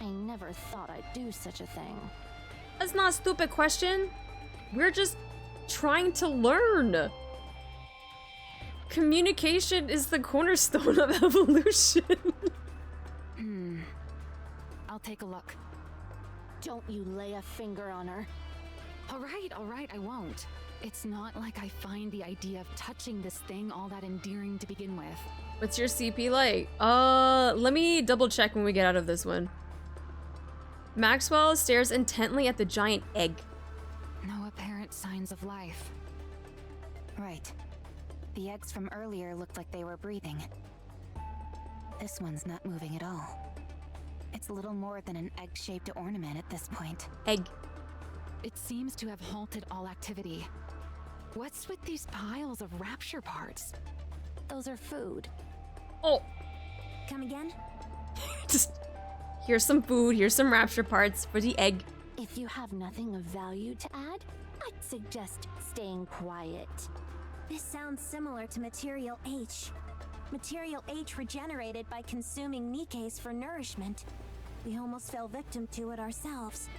I never thought I'd do such a thing. That's not a stupid question. We're just trying to learn. Communication is the cornerstone of evolution. I'll take a look. Don't you lay a finger on her. All right, I won't. It's not like I find the idea of touching this thing all that endearing to begin with. What's your CP like? Let me double check when we get out of this one. Maxwell stares intently at the giant egg. No apparent signs of life. Right. The eggs from earlier looked like they were breathing. This one's not moving at all. It's little more than an egg-shaped ornament at this point. Egg. It seems to have halted all activity. What's with these piles of rapture parts? Those are food. Oh. Come again? Just here's some food, here's some rapture parts for the egg. If you have nothing of value to add, I'd suggest staying quiet. This sounds similar to Material H. Material H regenerated by consuming NIKKEs for nourishment. We almost fell victim to it ourselves.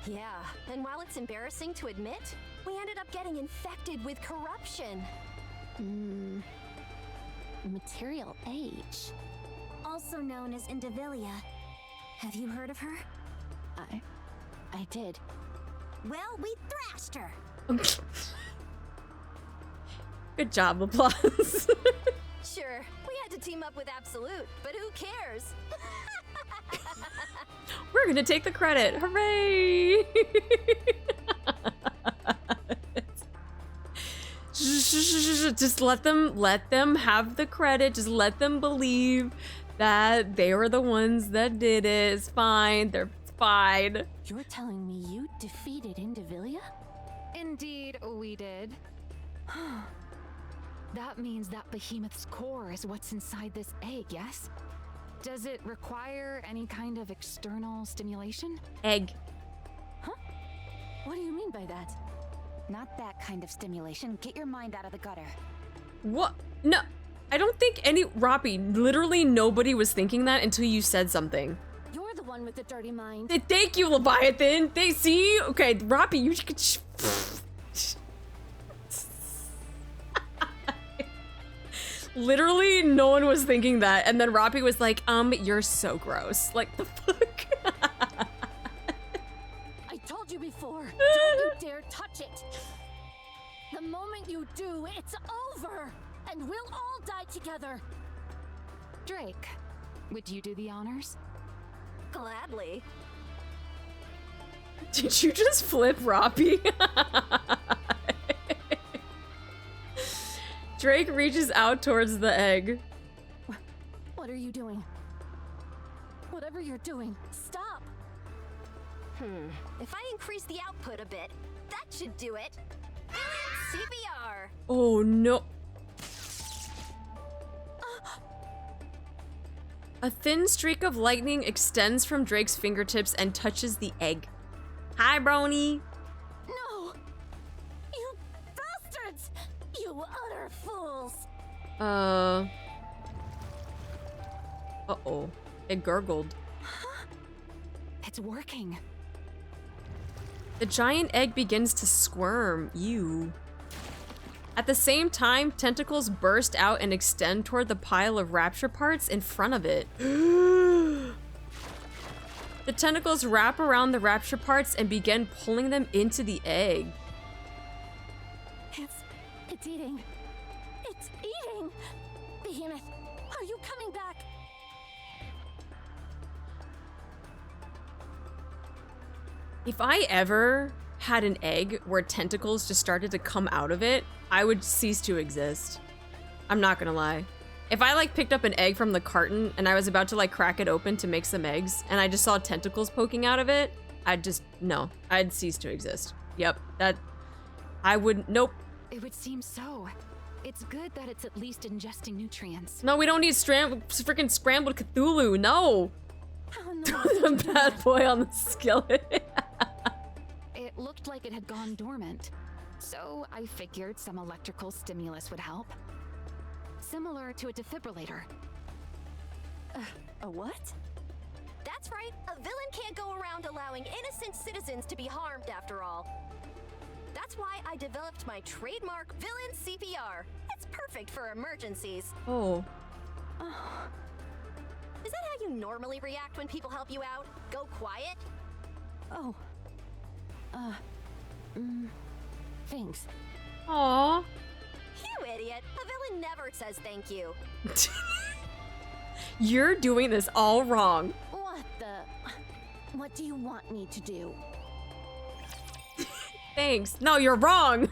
Yeah, and while it's embarrassing to admit, we ended up getting infected with corruption. Material H. Also known as Indivilia. Have you heard of her? I did. Well, we thrashed her. Good job, applause. Sure, we had to team up with Absolute, but who cares? We're gonna take the credit. Hooray! Just let them have the credit. Just let them believe that they were the ones that did it. It's fine. They're fine. You're telling me you defeated Indivilia? Indeed, we did. That means that Behemoth's core is what's inside this egg, yes? Does it require any kind of external stimulation? Egg. Huh? What do you mean by that? Not that kind of stimulation. Get your mind out of the gutter. What? No, I don't think any... Roppy, literally nobody was thinking that until you said something. You're the one with the dirty mind. Thank you, Leviathan. They see? Okay, Roppy, you could... Literally, no one was thinking that. And then Roppy was like, you're so gross. Like, the fuck? I told you before, don't you dare touch it. The moment you do, it's over. And we'll all die together. Drake, would you do the honors? Gladly. Did you just flip Roppy? Drake reaches out towards the egg. What are you doing? Whatever you're doing, stop. If I increase the output a bit, that should do it. CPR. Oh no. A thin streak of lightning extends from Drake's fingertips and touches the egg. Hi, Brony. No! You bastards! You utter fools! Uh-oh. It gurgled. It's working. The giant egg begins to squirm. Ew. At the same time, tentacles burst out and extend toward the pile of rapture parts in front of it. The tentacles wrap around the rapture parts and begin pulling them into the egg. It's eating. It's eating! Behemoth, are you coming back? If I ever had an egg where tentacles just started to come out of it, I would cease to exist. I'm not gonna lie. If I like picked up an egg from the carton and I was about to like crack it open to make some eggs and I just saw tentacles poking out of it, no, I'd cease to exist. Yep, I would, nope. It would seem so. It's good that it's at least ingesting nutrients. No, we don't need freaking scrambled Cthulhu, no. Oh, no. The bad boy on the skillet. It looked like it had gone dormant. So I figured some electrical stimulus would help. Similar to a defibrillator. A what? That's right, a villain can't go around allowing innocent citizens to be harmed after all. That's why I developed my trademark villain CPR. It's perfect for emergencies. Oh. Is that how you normally react when people help you out? Go quiet? Oh. Thanks. Aww. You idiot. A villain never says thank you. You're doing this all wrong. What do you want me to do? Thanks. No, you're wrong.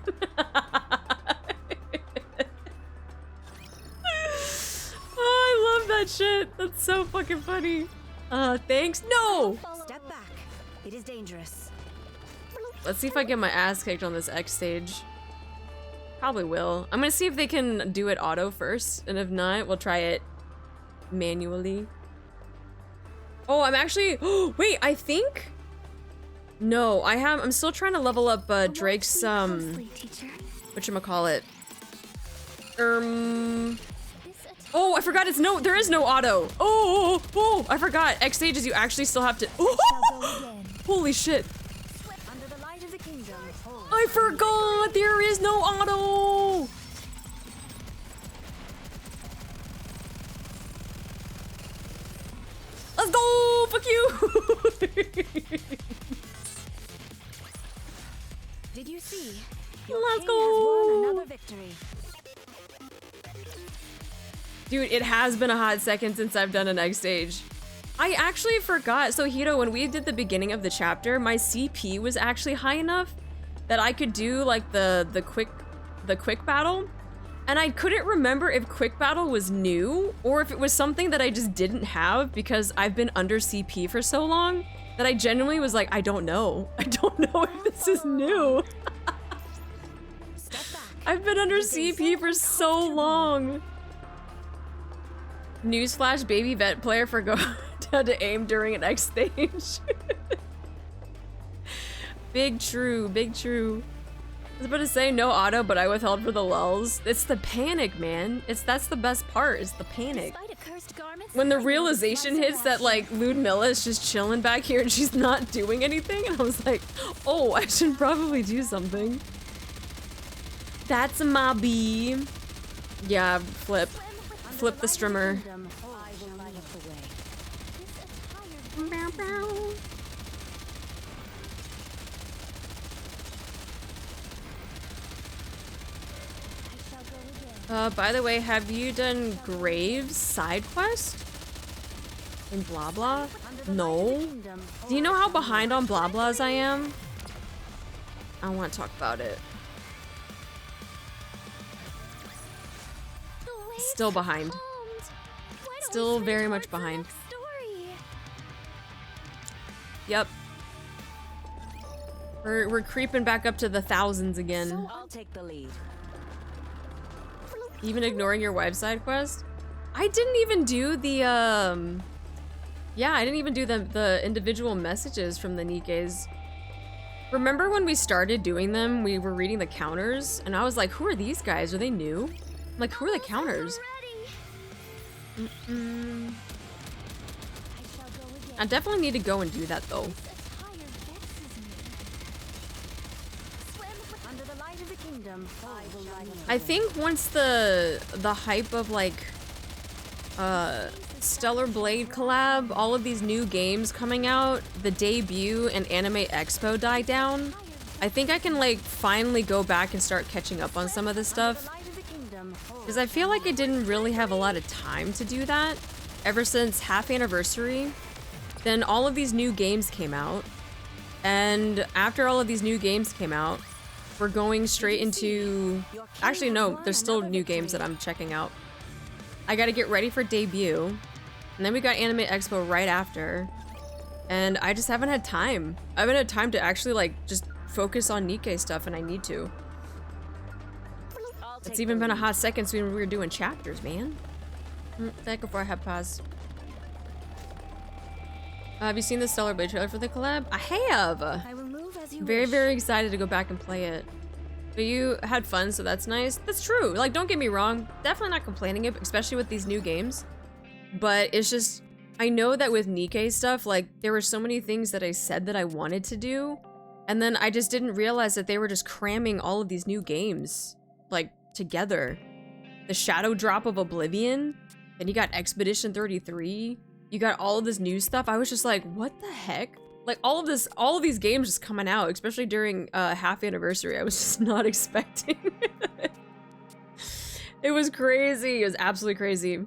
that shit. That's so fucking funny. Thanks. No! Step back. It is dangerous. Let's see if I get my ass kicked on this X stage. Probably will. I'm gonna see if they can do it auto first, and if not, we'll try it manually. Oh, I'm actually, wait, I think? No, I'm still trying to level up Drake's, whatchamacallit? Oh, I forgot there is no auto. Oh, I forgot. X stages, you actually still have to, holy shit. I forgot there is no auto. Let's go! Fuck you! Did you see? Let's king go! Has won another victory. Dude, it has been a hot second since I've done an egg stage. I actually forgot. So Hito, when we did the beginning of the chapter, my CP was actually high enough that I could do like the quick battle. And I couldn't remember if quick battle was new or if it was something that I just didn't have because I've been under CP for so long that I genuinely was like, I don't know. I don't know if this is new. I've been under CP for so long. Newsflash, baby vet player forgot how to aim during an X stage. Big true, big true. I was about to say no auto, but I withheld for the lulz. It's the panic, man. That's the best part, is the panic. When the realization hits that like Ludmilla is just chilling back here and she's not doing anything, and I was like, oh, I should probably do something. That's my B. Yeah, flip the streamer. By the way, have you done Grave's side quest? In blah blah? No? Do you know how behind on blah blahs I am? I want to talk about it. Still behind. Still very much behind. Yep. We're creeping back up to the thousands again. I'll take the lead. Even ignoring your web side quest? I didn't even do the, yeah, I didn't even do the individual messages from the NIKKEs. Remember when we started doing them, we were reading the counters, and I was like, who are these guys? Are they new? I'm like, who are the counters? I definitely need to go and do that, though. I think once the hype of like Stellar Blade collab, all of these new games coming out, the debut and Anime Expo die down, I think I can like finally go back and start catching up on some of this stuff. Because I feel like I didn't really have a lot of time to do that ever since half anniversary. Then all of these new games came out, and after all of these new games came out, we're going straight into... Actually, no, there's still new games that I'm checking out. I gotta get ready for debut, and then we got Anime Expo right after, and I just haven't had time. I haven't had time to actually, like, just focus on NIKKE stuff, and I need to. It's even been a hot second since we were doing chapters, man. Thank you for a head pause. Have you seen the Stellar Blade trailer for the collab? I have! Very, very excited to go back and play it. But you had fun, so that's nice. That's true. Like, don't get me wrong. Definitely not complaining, especially with these new games. But it's just, I know that with NIKKE stuff, like, there were so many things that I said that I wanted to do. And then I just didn't realize that they were just cramming all of these new games, like, together. The Shadow Drop of Oblivion. Then you got Expedition 33. You got all of this new stuff. I was just like, what the heck? Like, all of these games just coming out, especially during half anniversary. I was just not expecting. It was crazy. It was absolutely crazy.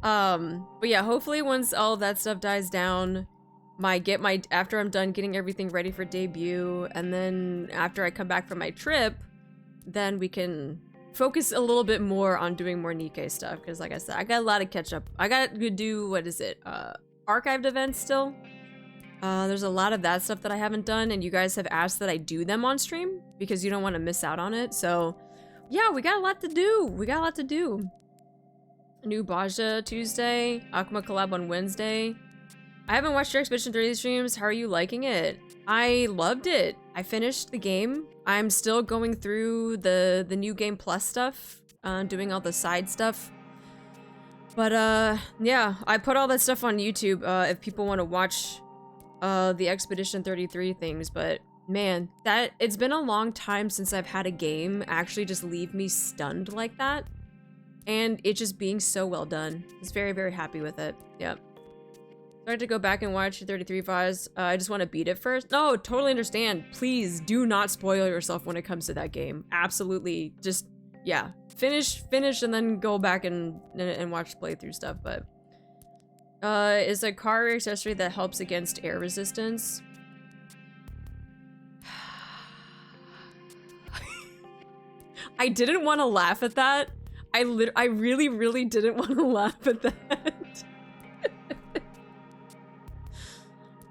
But yeah, hopefully once all of that stuff dies down, after I'm done getting everything ready for debut, and then after I come back from my trip, then we can focus a little bit more on doing more NIKKE stuff, because like I said, I got a lot of catch up. I got to do, what is it, archived events still. There's a lot of that stuff that I haven't done, and you guys have asked that I do them on stream because you don't want to miss out on it. So yeah, we got a lot to do. We got a lot to do. New Baja Tuesday, Akuma collab on Wednesday. I haven't watched your Expedition 30 streams. How are you liking it? I loved it. I finished the game. I'm still going through the new game plus stuff, doing all the side stuff. But yeah, I put all that stuff on YouTube if people want to watch the Expedition 33 things. But man, it's been a long time since I've had a game actually just leave me stunned like that, and it just being so well done. I was very, very happy with it. Yep. I had to go back and watch 33 VODs. I just want to beat it first. No, totally understand. Please do not spoil yourself when it comes to that game. Absolutely. Just, yeah. Finish, and then go back and watch playthrough stuff. But is a car accessory that helps against air resistance. I didn't want to laugh at that. I really, really didn't want to laugh at that.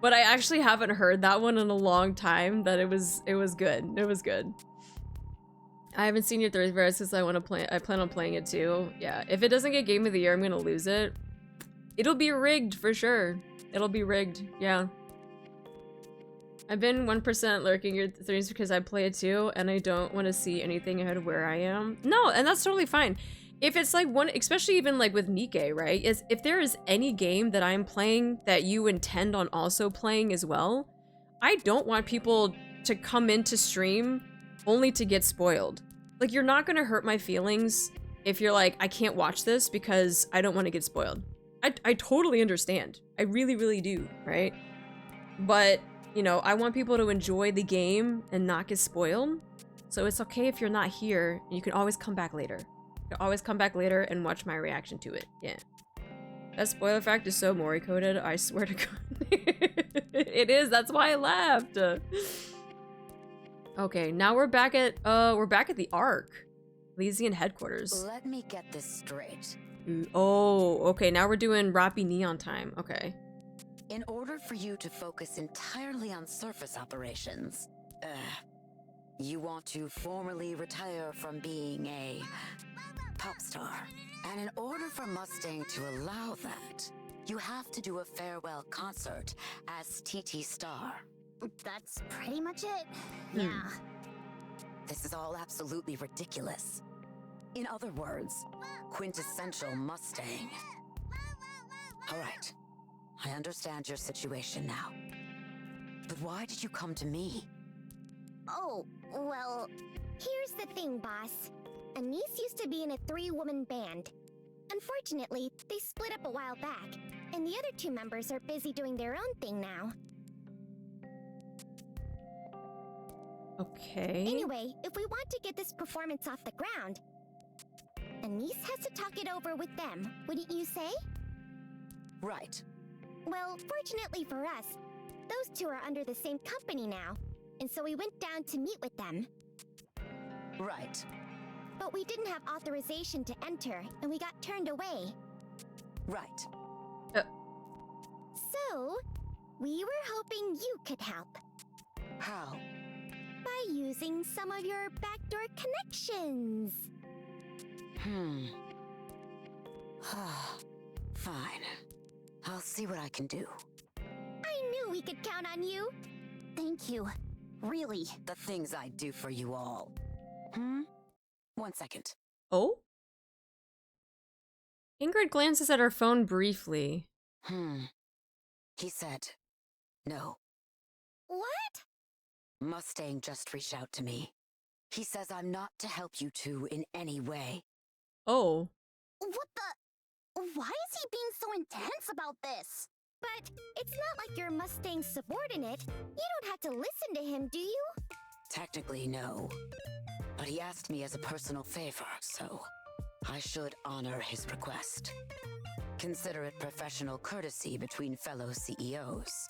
But I actually haven't heard that one in a long time. That it was good. It was good. I haven't seen your 30 verse because I want to play. I plan on playing it too. Yeah, if it doesn't get Game of the Year, I'm gonna lose it. It'll be rigged for sure. It'll be rigged. Yeah. I've been 1% lurking your streams because I play it too, and I don't want to see anything ahead of where I am. No, and that's totally fine. If it's like one, especially even like with NIKKE, right? Is if there is any game that I'm playing that you intend on also playing as well, I don't want people to come into stream only to get spoiled. Like, you're not gonna hurt my feelings if you're like, I can't watch this because I don't want to get spoiled. I totally understand. I really, really do, right? But, you know, I want people to enjoy the game and not get spoiled. So it's okay if you're not here, and you can always come back later. You can always come back later and watch my reaction to it. Yeah. That spoiler fact is so Mori coded, I swear to God. It is, that's why I laughed. Okay, now we're back at the Arc. Elysian headquarters. Let me get this straight. Oh, okay, now we're doing Rappi Neon time. Okay. In order for you to focus entirely on surface operations, you want to formally retire from being a pop star. And in order for Mustang to allow that, you have to do a farewell concert as TT Star. That's pretty much it. Yeah. This is all absolutely ridiculous. In other words, quintessential Mustang. All right, I understand your situation now. But why did you come to me? Oh, well, here's the thing, boss. Anise used to be in a 3-woman band. Unfortunately, they split up a while back, and the other 2 members are busy doing their own thing now. Okay. Anyway, if we want to get this performance off the ground, Anise has to talk it over with them, wouldn't you say? Right. Well, fortunately for us, those 2 are under the same company now, and so we went down to meet with them. Right. But we didn't have authorization to enter, and we got turned away. Right. So, we were hoping you could help. How? By using some of your backdoor connections. Fine. I'll see what I can do. I knew we could count on you. Thank you. Really. The things I do for you all. 1 second. Oh? Ingrid glances at her phone briefly. He said, no. What? Mustang just reached out to me. He says I'm not to help you 2 in any way. Oh. What the? Why is he being so intense about this? But it's not like you're Mustang's subordinate. You don't have to listen to him, do you? Technically, no. But he asked me as a personal favor, so I should honor his request. Consider it professional courtesy between fellow CEOs.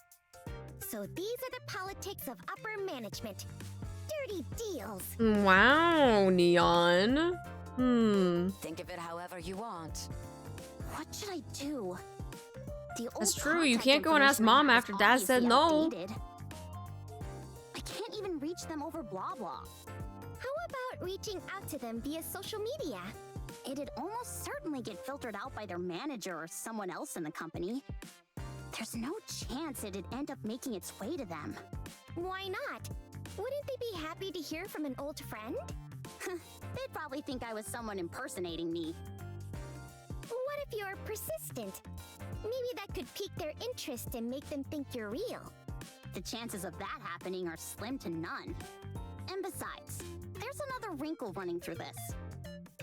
So these are the politics of upper management. Dirty deals. Wow, Neon. Think of it however you want. What should I do? The That's old true. You contact can't go and ask information I mom have after is dad said obviously no. outdated. I can't even reach them over blah blah. How about reaching out to them via social media? It'd almost certainly get filtered out by their manager or someone else in the company. There's no chance it'd end up making its way to them. Why not? Wouldn't they be happy to hear from an old friend? They'd probably think I was someone impersonating me. What if you're persistent? Maybe that could pique their interest and make them think you're real. The chances of that happening are slim to none. And besides, there's another wrinkle running through this.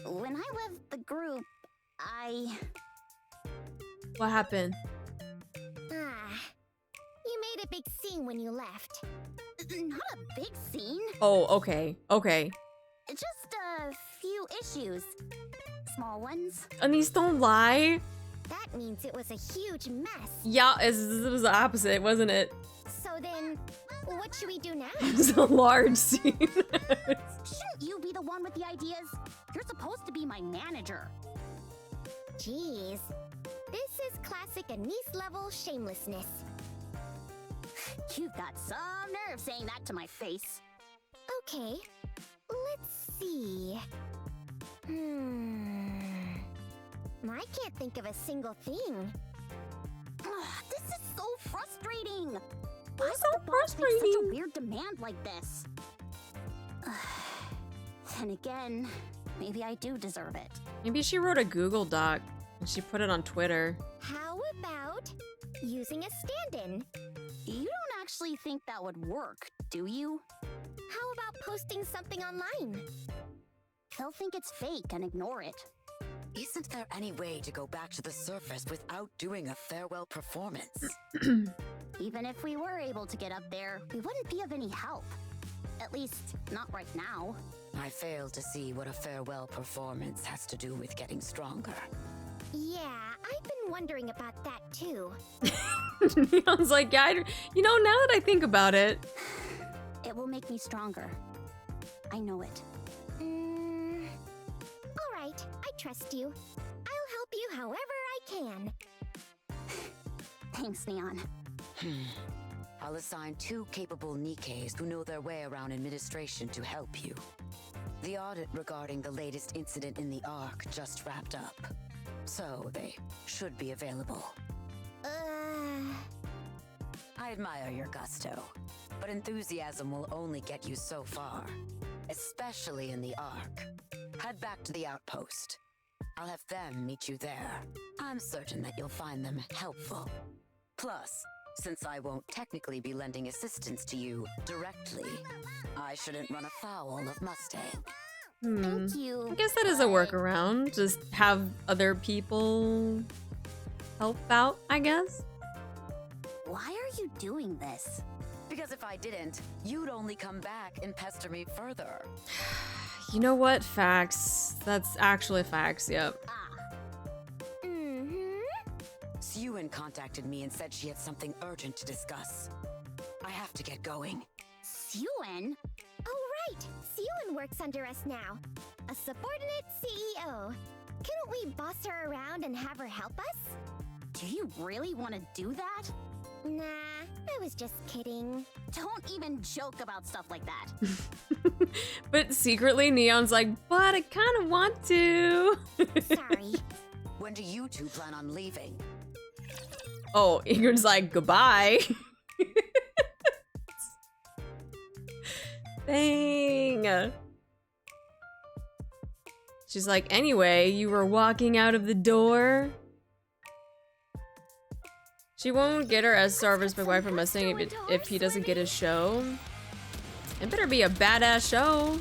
When I left the group, What happened? You made a big scene when you left. Not a big scene. Oh, okay. Okay. Just a few issues. Small ones. And these don't lie. That means it was a huge mess. Yeah, it was the opposite, wasn't it? So then, what should we do now? It's a large scene. Shouldn't you be the one with the ideas? You're supposed to be my manager. Jeez. This is classic Anise level shamelessness. You've got some nerve saying that to my face. Okay, let's see. I can't think of a single thing. This is so frustrating. Why so frustrating? Such a weird demand like this. Then again, maybe I do deserve it. Maybe she wrote a Google Doc and she put it on Twitter. How about using a stand-in? You don't actually think that would work, do you? How about posting something online? They'll think it's fake and ignore it. Isn't there any way to go back to the surface without doing a farewell performance? Even if we were able to get up there, we wouldn't be of any help. At least, not right now. I fail to see what a farewell performance has to do with getting stronger. Yeah, I've been wondering about that too. I was like, yeah, you know, now that I think about it. It will make me stronger. I know it. Alright, I trust you. I'll help you however I can. Thanks, Neon. I'll assign 2 capable NIKKEs who know their way around administration to help you. The audit regarding the latest incident in the Ark just wrapped up, so they should be available. I admire your gusto, but enthusiasm will only get you so far, especially in the Ark. Head back to the outpost. I'll have them meet you there. I'm certain that you'll find them helpful. Plus, since I won't technically be lending assistance to you directly, I shouldn't run afoul of Mustang. Thank you. I guess that is a workaround. Just have other people help out, I guess. Why are you doing this? Because if I didn't, you'd only come back and pester me further. You know what? Facts. That's actually facts, yep. Siren contacted me and said she had something urgent to discuss. I have to get going. Siren? Oh right, Siren works under us now. A subordinate CEO. Couldn't we boss her around and have her help us? Do you really want to do that? Nah, I was just kidding. Don't even joke about stuff like that. But secretly, Neon's like, but I kind of want to. Sorry. When do you 2 plan on leaving? Oh, Ingrid's like, goodbye. Dang. She's like, anyway, you were walking out of the door. She won't get her S-Star by wife from Mustang if he doesn't get his show. It better be a badass show.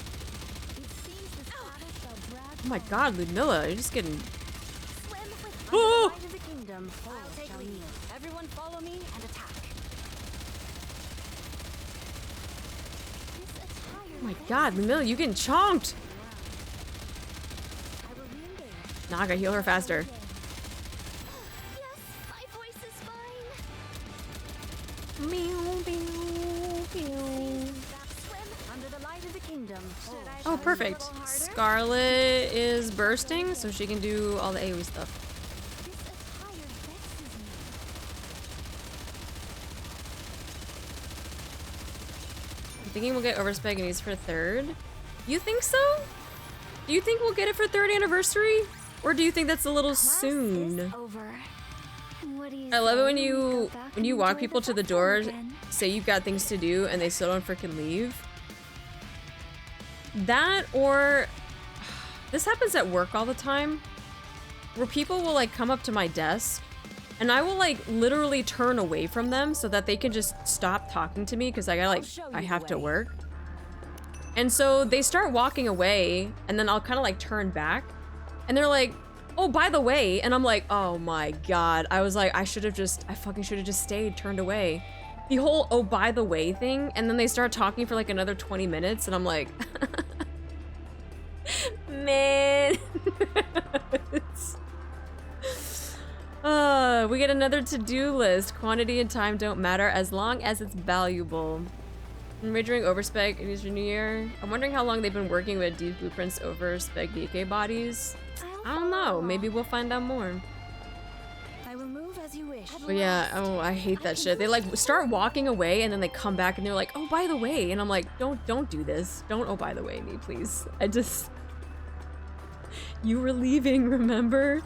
Oh my god, Ludmilla, you're just getting... Oh! Everyone follow me and attack. Oh my god, Ludmilla, you getting chonked. Nah, I gotta heal her faster. Oh, perfect. Scarlet is bursting, so she can do all the AoE stuff. I'm thinking we'll get overspec and use for 3rd. You think so? Do you think we'll get it for 3rd anniversary? Or do you think that's a little soon? I love it when you walk people to the door, say you've got things to do, and they still don't freaking leave. That, or this happens at work all the time, where people will like come up to my desk and I will like literally turn away from them so that they can just stop talking to me because I have to work. And so they start walking away and then I'll kind of like turn back and they're like, oh, by the way, and I'm like, oh my god. I was like, I fucking should have just stayed, turned away. The whole, oh, by the way thing, and then they start talking for like another 20 minutes, and I'm like, man. We get another to-do list. Quantity and time don't matter as long as it's valuable. I'm majoring overspec in Eastern New Year. I'm wondering how long they've been working with these blueprints over spec DK bodies. I don't know. Maybe we'll find out more. I will move as you wish. But yeah, oh, I hate that shit. They like start walking away and then they come back and they're like, oh, by the way. And I'm like, don't do this. Don't, oh, by the way, me, please. You were leaving, remember?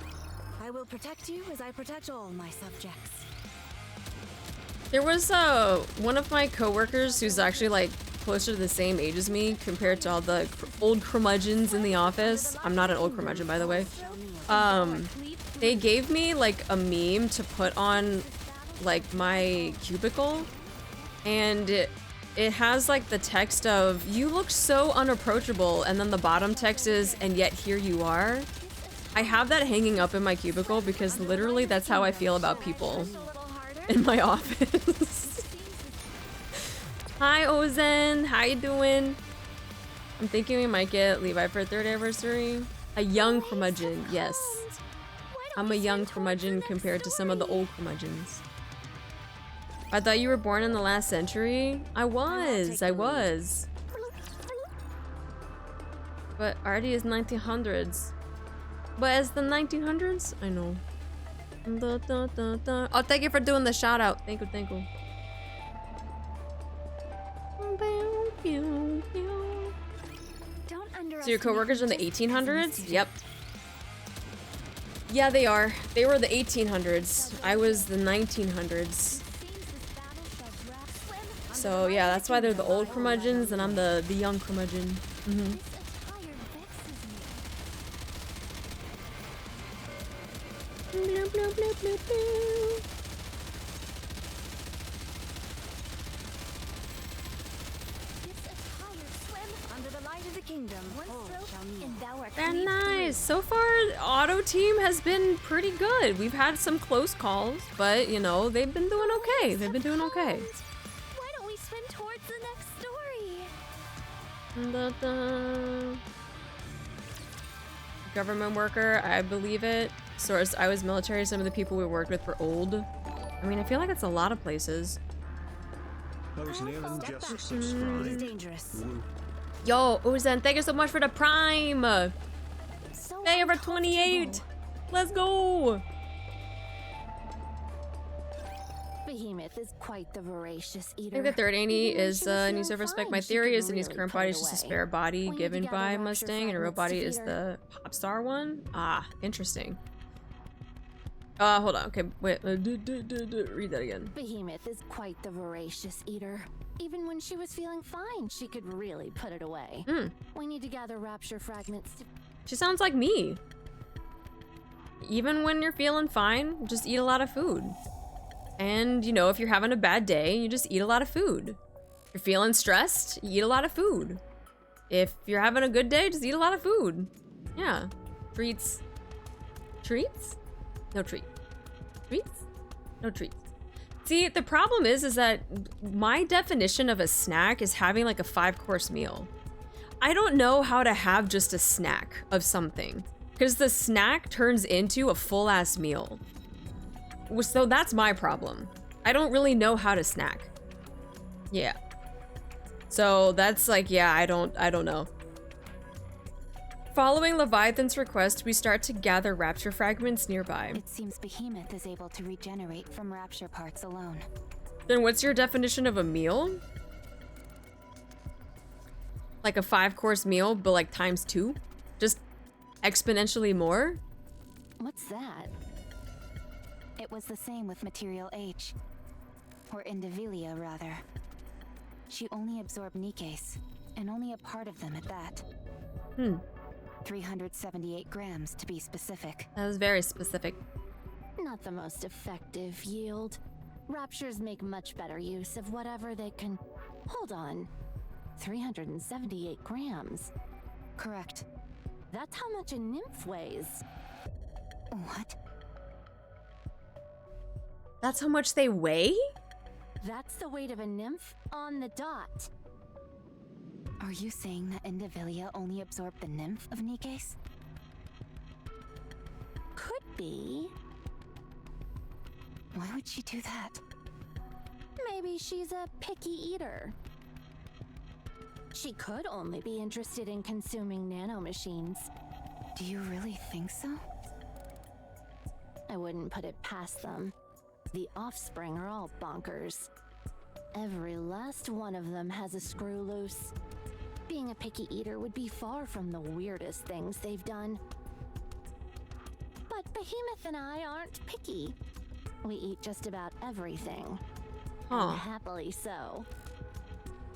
I will protect you as I protect all my subjects. There was one of my coworkers who's actually like closer to the same age as me compared to all the old curmudgeons in the office. I'm not an old curmudgeon, by the way. They gave me like a meme to put on like my cubicle, and it has like the text of, you look so unapproachable, and then the bottom text is, and yet here you are. I have that hanging up in my cubicle because literally that's how I feel about people in my office. Hi Ozen, how you doing? I'm thinking we might get Levi for 3rd anniversary. A young curmudgeon, yes. I'm a young curmudgeon compared to some of the old curmudgeons. I thought you were born in the last century? I was. But already is 1900s. But as the 1900s? I know. Oh, thank you for doing the shout out. Thank you. So your coworkers are in the 1800s? Yep. Yeah, they are. They were the 1800s. I was the 1900s. So yeah, that's why they're the old curmudgeons and I'm the young curmudgeon. Mm-hmm. They're nice. So far, Auto Team has been pretty good. We've had some close calls, but you know, they've been doing okay. Why don't we swim towards the next story? Government worker, I believe it. Source, I was military. Some of the people we worked with were old. I mean, I feel like it's a lot of places. Yo, Uzen, thank you so much for the Prime! Hey, over 28! Let's go! Behemoth is quite the voracious eater. I think the 3rd Annie is needs to respect. My theory is that his current body is just a spare body given by Mustang, and a real body is the pop star one. Ah, interesting. Hold on. Okay, wait. Read that again. Behemoth is quite the voracious eater. Even when she was feeling fine, she could really put it away. We need to gather rapture fragments. She sounds like me. Even when you're feeling fine, just eat a lot of food. And, you know, if you're having a bad day, you just eat a lot of food. If you're feeling stressed, you eat a lot of food. If you're having a good day, just eat a lot of food. Yeah. Treats. Treats? No treat. Treats? No treats. See, the problem is that my definition of a snack is having like a 5-course meal. I don't know how to have just a snack of something, because the snack turns into a full-ass meal. So that's my problem. I don't really know how to snack. Yeah. So that's like, yeah, I don't know. Following Leviathan's request, we start to gather rapture fragments nearby. It seems Behemoth is able to regenerate from rapture parts alone. Then what's your definition of a meal? Like a 5-course meal, but like ×2? Just exponentially more? What's that? It was the same with Material H. Or Indivilia, rather. She only absorbed NIKKEs, and only a part of them at that. 378 grams to be specific. That was very specific. Not the most effective yield. Raptures make much better use of whatever they can. Hold on. 378 grams. Correct. That's how much a nymph weighs. What? That's how much they weigh? That's the weight of a nymph on the dot. Are you saying that Indivilia only absorbed the nymph of NIKKEs? Could be. Why would she do that? Maybe she's a picky eater. She could only be interested in consuming nanomachines. Do you really think so? I wouldn't put it past them. The offspring are all bonkers. Every last one of them has a screw loose. Being a picky eater would be far from the weirdest things they've done. But Behemoth and I aren't picky. We eat just about everything. Huh. And happily so.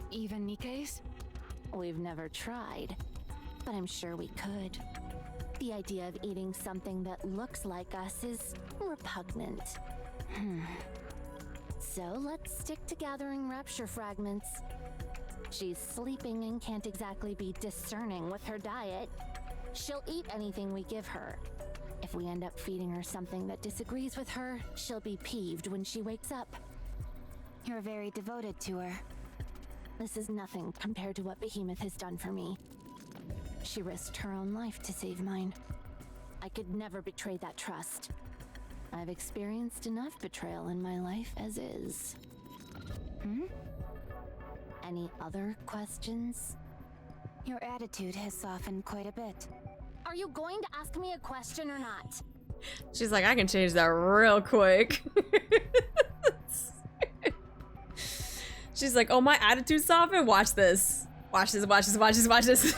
Even NIKKEs? We've never tried, but I'm sure we could. The idea of eating something that looks like us is repugnant. So let's stick to gathering rapture fragments. She's sleeping and can't exactly be discerning with her diet. She'll eat anything we give her. If we end up feeding her something that disagrees with her, she'll be peeved when she wakes up. You're very devoted to her. This is nothing compared to what Behemoth has done for me. She risked her own life to save mine. I could never betray that trust. I've experienced enough betrayal in my life as is. Any other questions? Your attitude has softened quite a bit. Are you going to ask me a question or not? She's like, I can change that real quick. She's like, oh, my attitude softened? Watch this. Watch this, watch this, watch this, watch this.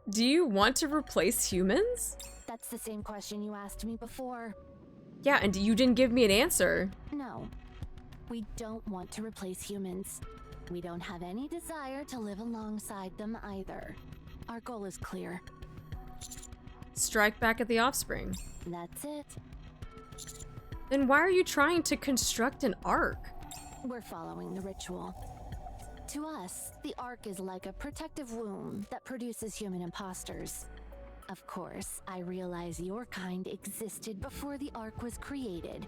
Do you want to replace humans? That's the same question you asked me before. Yeah, and you didn't give me an answer. No. We don't want to replace humans. We don't have any desire to live alongside them either. Our goal is clear. Strike back at the offspring. That's it. Then why are you trying to construct an ark? We're following the ritual. To us, the Ark is like a protective womb that produces human imposters. Of course, I realize your kind existed before the Ark was created.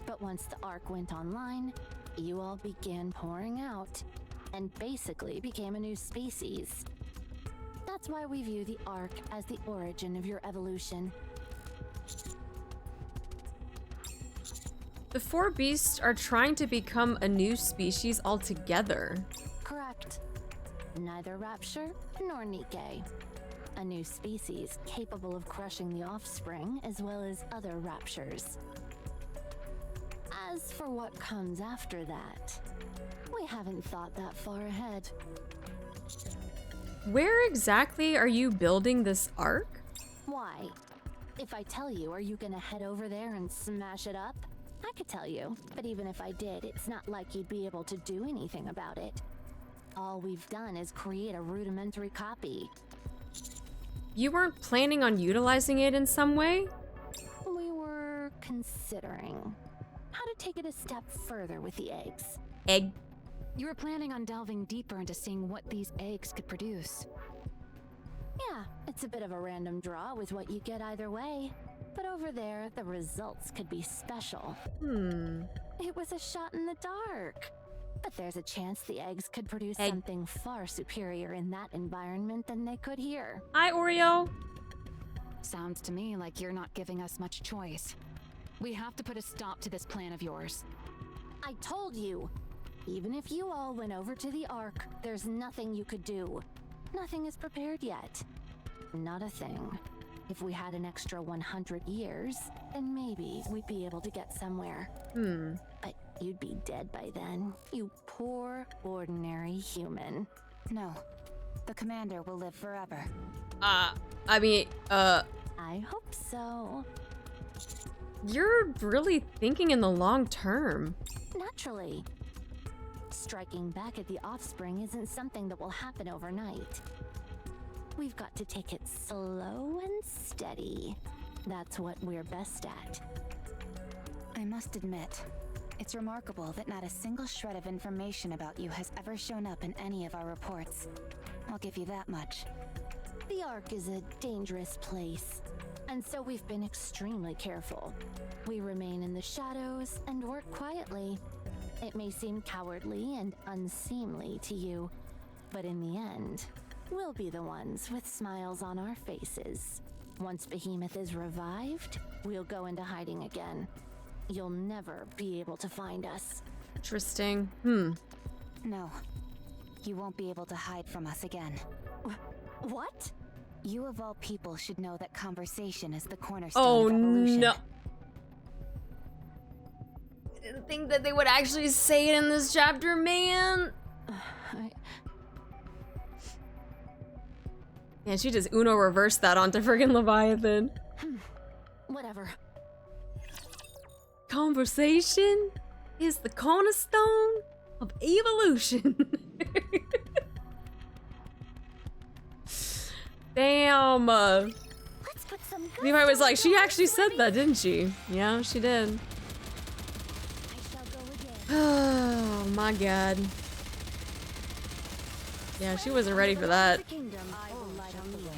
But once the Ark went online, you all began pouring out, and basically became a new species. That's why we view the Ark as the origin of your evolution. The 4 beasts are trying to become a new species altogether. Correct. Neither Rapture nor NIKKE. A new species capable of crushing the offspring as well as other Raptures. As for what comes after that, we haven't thought that far ahead. Where exactly are you building this ark? Why? If I tell you, are you gonna head over there and smash it up? I could tell you, but even if I did, it's not like you'd be able to do anything about it. All we've done is create a rudimentary copy. You weren't planning on utilizing it in some way? We were considering how to take it a step further with the eggs. Egg. You were planning on delving deeper into seeing what these eggs could produce. Yeah, it's a bit of a random draw with what you get either way. But over there, the results could be special. It was a shot in the dark. But there's a chance the eggs could produce something far superior in that environment than they could here. Hi, Oreo. Sounds to me like you're not giving us much choice. We have to put a stop to this plan of yours. I told you! Even if you all went over to the Ark, there's nothing you could do. Nothing is prepared yet. Not a thing. If we had an extra 100 years, then maybe we'd be able to get somewhere. But you'd be dead by then, you poor, ordinary human. No. The commander will live forever. I mean, I hope so. you're really thinking in the long term. Naturally. Striking back at the offspring isn't something that will happen overnight. We've got to take it slow and steady. That's what we're best at. I must admit, it's remarkable that not a single shred of information about you has ever shown up in any of our reports. I'll give you that much. The Ark is a dangerous place, and so we've been extremely careful. We remain in the shadows and work quietly. It may seem cowardly and unseemly to you, but in the end, we'll be the ones with smiles on our faces. Once Behemoth is revived, we'll go into hiding again. You'll never be able to find us. Interesting. No. You won't be able to hide from us again. What? You of all people should know that conversation is the cornerstone Oh of evolution. no. I didn't think that they would actually say it in this chapter, man. Yeah, she just Uno reversed that onto friggin' Leviathan. Whatever. Conversation is the cornerstone of evolution. Damn. Let's put some good Levi was like, she stuff actually said on that, didn't she? Yeah, she did. I shall go again. Oh my god. Yeah, she wasn't ready for that. The kingdom, I will light up the way.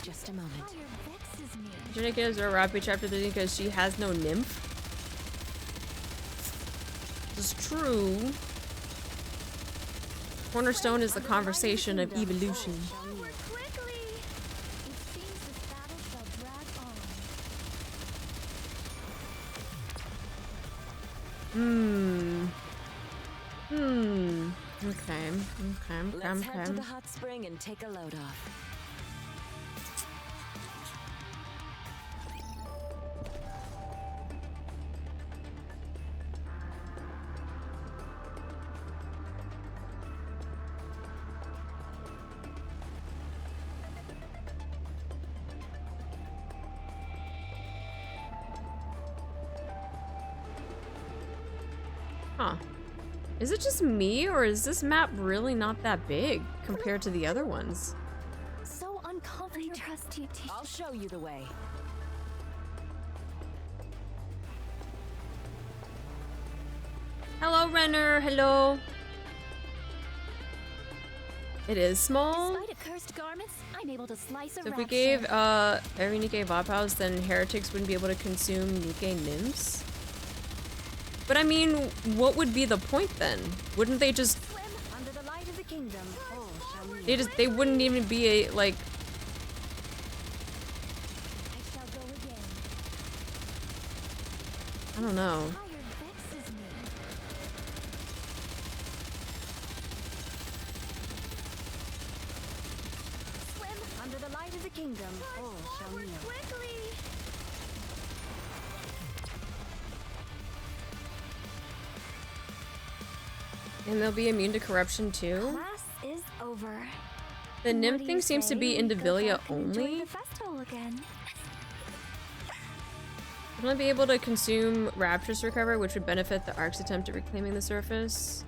Just a moment. Fire vexes me. Janet gives her rapid chapter 13 because she has no nymph. It's true. Cornerstone is the conversation of evolution. Onward quickly! It seems this battle shall drag on. Okay. Let's head to the hot spring and take a load off. Huh. Is it just me, or is this map really not that big compared to the other ones? So uncomfortable. I trust you, teacher. I'll show you the way. Hello, Renner. Hello. It is small. Despite accursed garments, I'm able to slice a So if we rat gave shed. every NIKKE VOD house, then heretics wouldn't be able to consume NIKKE nymphs. But I mean, what would be the point then? Wouldn't they just? Swim under the light of the kingdom. Oh, shall we? They wouldn't even be a like. I shall go again. I don't know. Fire vexes me. Swim under the light of the kingdom. Oh, shall we? Quickly! And they'll be immune to corruption too. Class is over. The What nymph do thing you seems to say be we go Indivilia back and enjoy only. the festival again? Will I be able to consume Rapturous Recover, which would benefit the Ark's attempt at reclaiming the surface?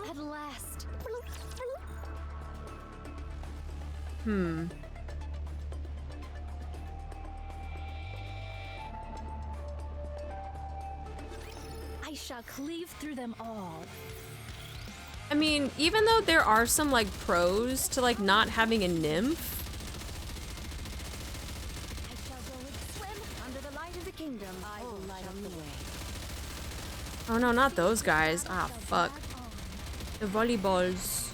At last. I shall cleave through them all. I mean, even though there are some like pros to like not having a nymph, I shall go and swim under the light of the kingdom. I will light up the way. oh no, not those guys. Ah, fuck. Drag on. The volleyballs.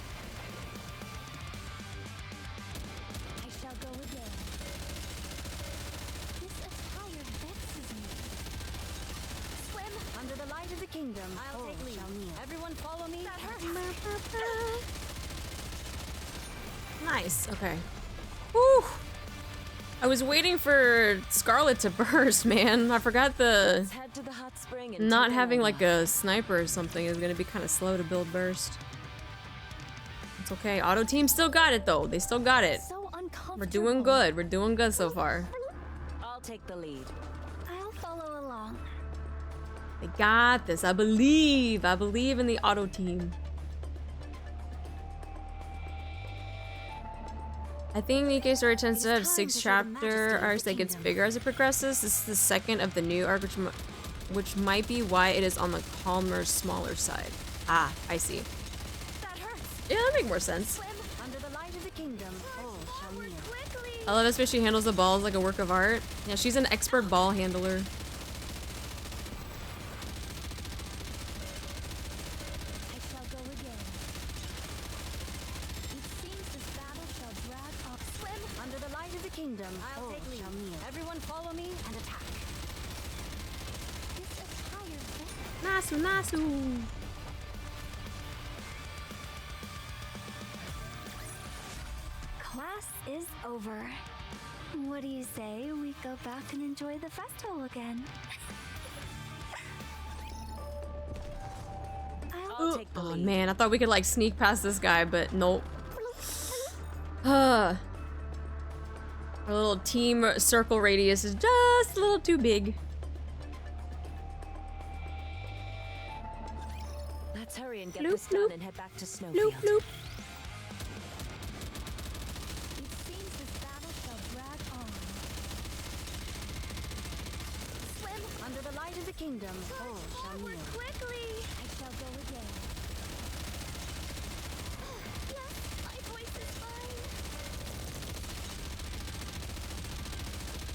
I shall go again. This attire Under the light of the kingdom, I'll take lead. shall kneel. Everyone follow me. Nice. Okay. Whew. I was waiting for Scarlet to burst, man. I forgot the Let's head to the hot spring and not take having load like off. a sniper or something is gonna be kind of slow to build burst. It's okay. Auto team still got it though. They still got it. So uncomfortable. We're doing good. We're doing good so far. I'll take the lead. I'll follow along. I got this. I believe. I believe in the auto team. I think NIKKE story tends to have 6 chapter arcs that gets bigger as it progresses. This is the second of the new arc, which might be why it is on the calmer, smaller side. Ah, I see. That hurts. Yeah, that makes more sense. Swim. Under the light of the kingdom, all shall kneel. Quickly. I love this way she handles the balls like a work of art. Yeah, she's an expert ball handler. I shall go again. It seems this battle shall drag on. Swim. Under the light of the kingdom, I'll all take lead. shall kneel. Everyone follow me and attack. This attire vest. Nasu, nasu. Class is over. What do you say we go back and enjoy the festival again? I'll take the Oh lead. man, I thought we could like sneak past this guy, but nope. Our little team circle radius is just a little too big. Let's hurry and get Bloop, this bloop. done and head back to Bloop, Snowfield. bloop. It seems this battle shall drag on. Swim. Under the light of the kingdom, all shall kneel. Quickly. I shall go again. Yes, my voice is fine.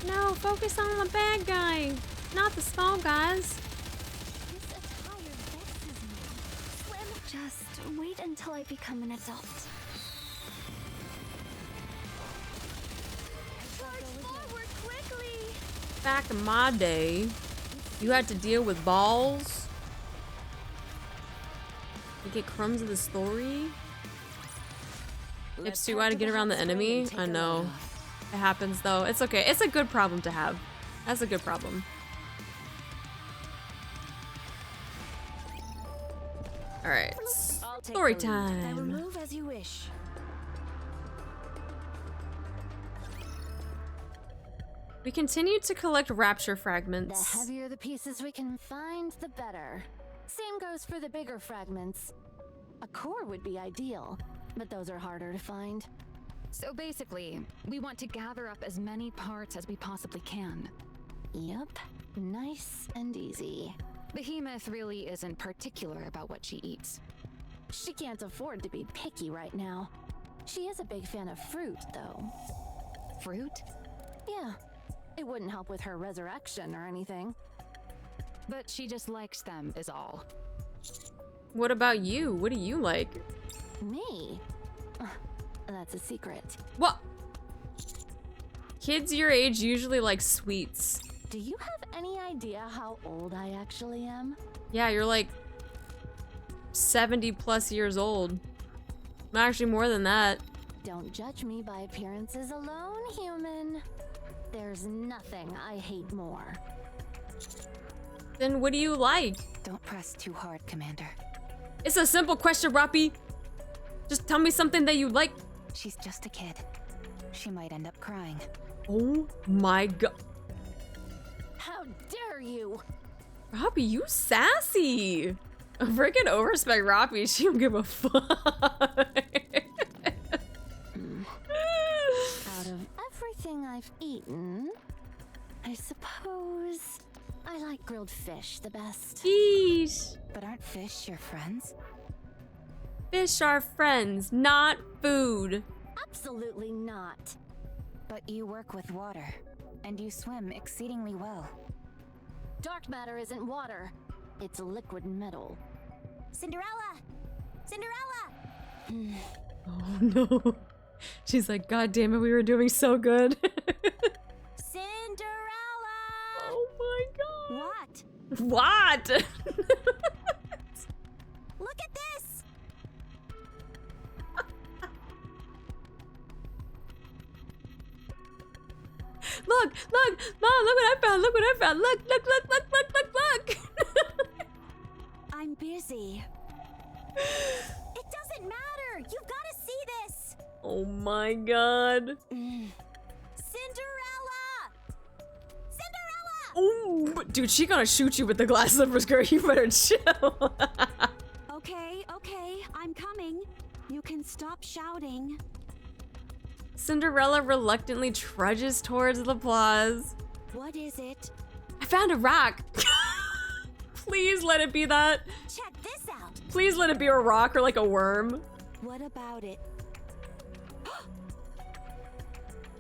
No, focus on the bad guy, not the small guys. This attire vexes me. Swim. Just wait until I become an adult. Charge forward quickly. Back in my day, you had to deal with balls. You get crumbs of the story. If Let's Stu head had to to get the around the hot spring enemy, and take I a load know. off. It happens though. It's okay. It's a good problem to have. That's a good problem. Alright. I'll take Story the lead. I will time. move as you wish. We continue to collect rapture The fragments. heavier the pieces we can find, the better. Same goes for the bigger fragments. A core would be ideal, but those are harder to find. So basically, we want to gather up as many parts as we possibly can. Yep, nice and easy. Behemoth really isn't particular about what she eats. She can't afford to be picky right now. She is a big fan of fruit, though. Fruit? Yeah, it wouldn't help with her resurrection or anything. But she just likes them, is all. What about you? What do you like? Me? That's a secret. What? Kids your age usually like sweets. Do you have any idea how old I actually am? Yeah, you're like 70 plus years old. Actually, more than that. Don't judge me by appearances alone, human. There's nothing I hate more. Then what do you like? Don't press too hard, Commander. It's a simple question, Roppy. Just tell me something that you like. She's just a kid. She might end up crying. Oh my god. How dare you! Roppy, you sassy. Freaking overspec Roppy. She don't give a fuck. Out of everything I've eaten, I suppose I like grilled fish the best. Jeez. But aren't fish your friends? Fish are friends, not food. Absolutely not. But you work with water, and you swim exceedingly well. Dark matter isn't water. It's liquid metal. Cinderella! Cinderella! Oh no. She's like, God damn it, we were doing so good. Cinderella! Oh my god. What? What? Look at this! Look, Mom, look what I found, look. I'm busy. It doesn't matter! You've got to see this! Oh my god. Cinderella! Cinderella! Oh, dude, she gonna shoot you with the glass slippers, girl. You better chill. Okay, I'm coming. You can stop shouting. Cinderella reluctantly trudges towards Laplace. What is it? I found a rock. Please let it be that. Check this out. Please let it be a rock or like a worm. What about it?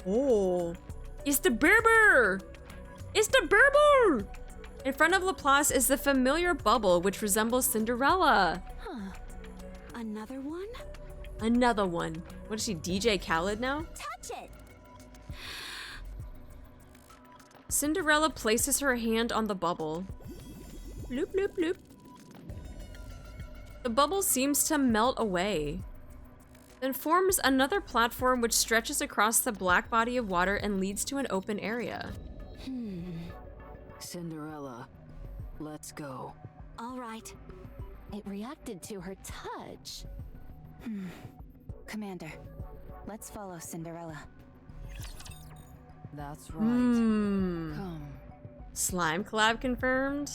Oh, it's the Berber. It's the Berber. In front of Laplace is the familiar bubble, which resembles Cinderella. Huh. Another one? Another one. What is she, DJ Khaled now? Touch it! Cinderella places her hand on the bubble. Bloop, bloop, bloop. The bubble seems to melt away, then forms another platform which stretches across the black body of water and leads to an open area. Cinderella, let's go. All right. It reacted to her touch. Commander, let's follow Cinderella. That's right. Come. Slime collab confirmed?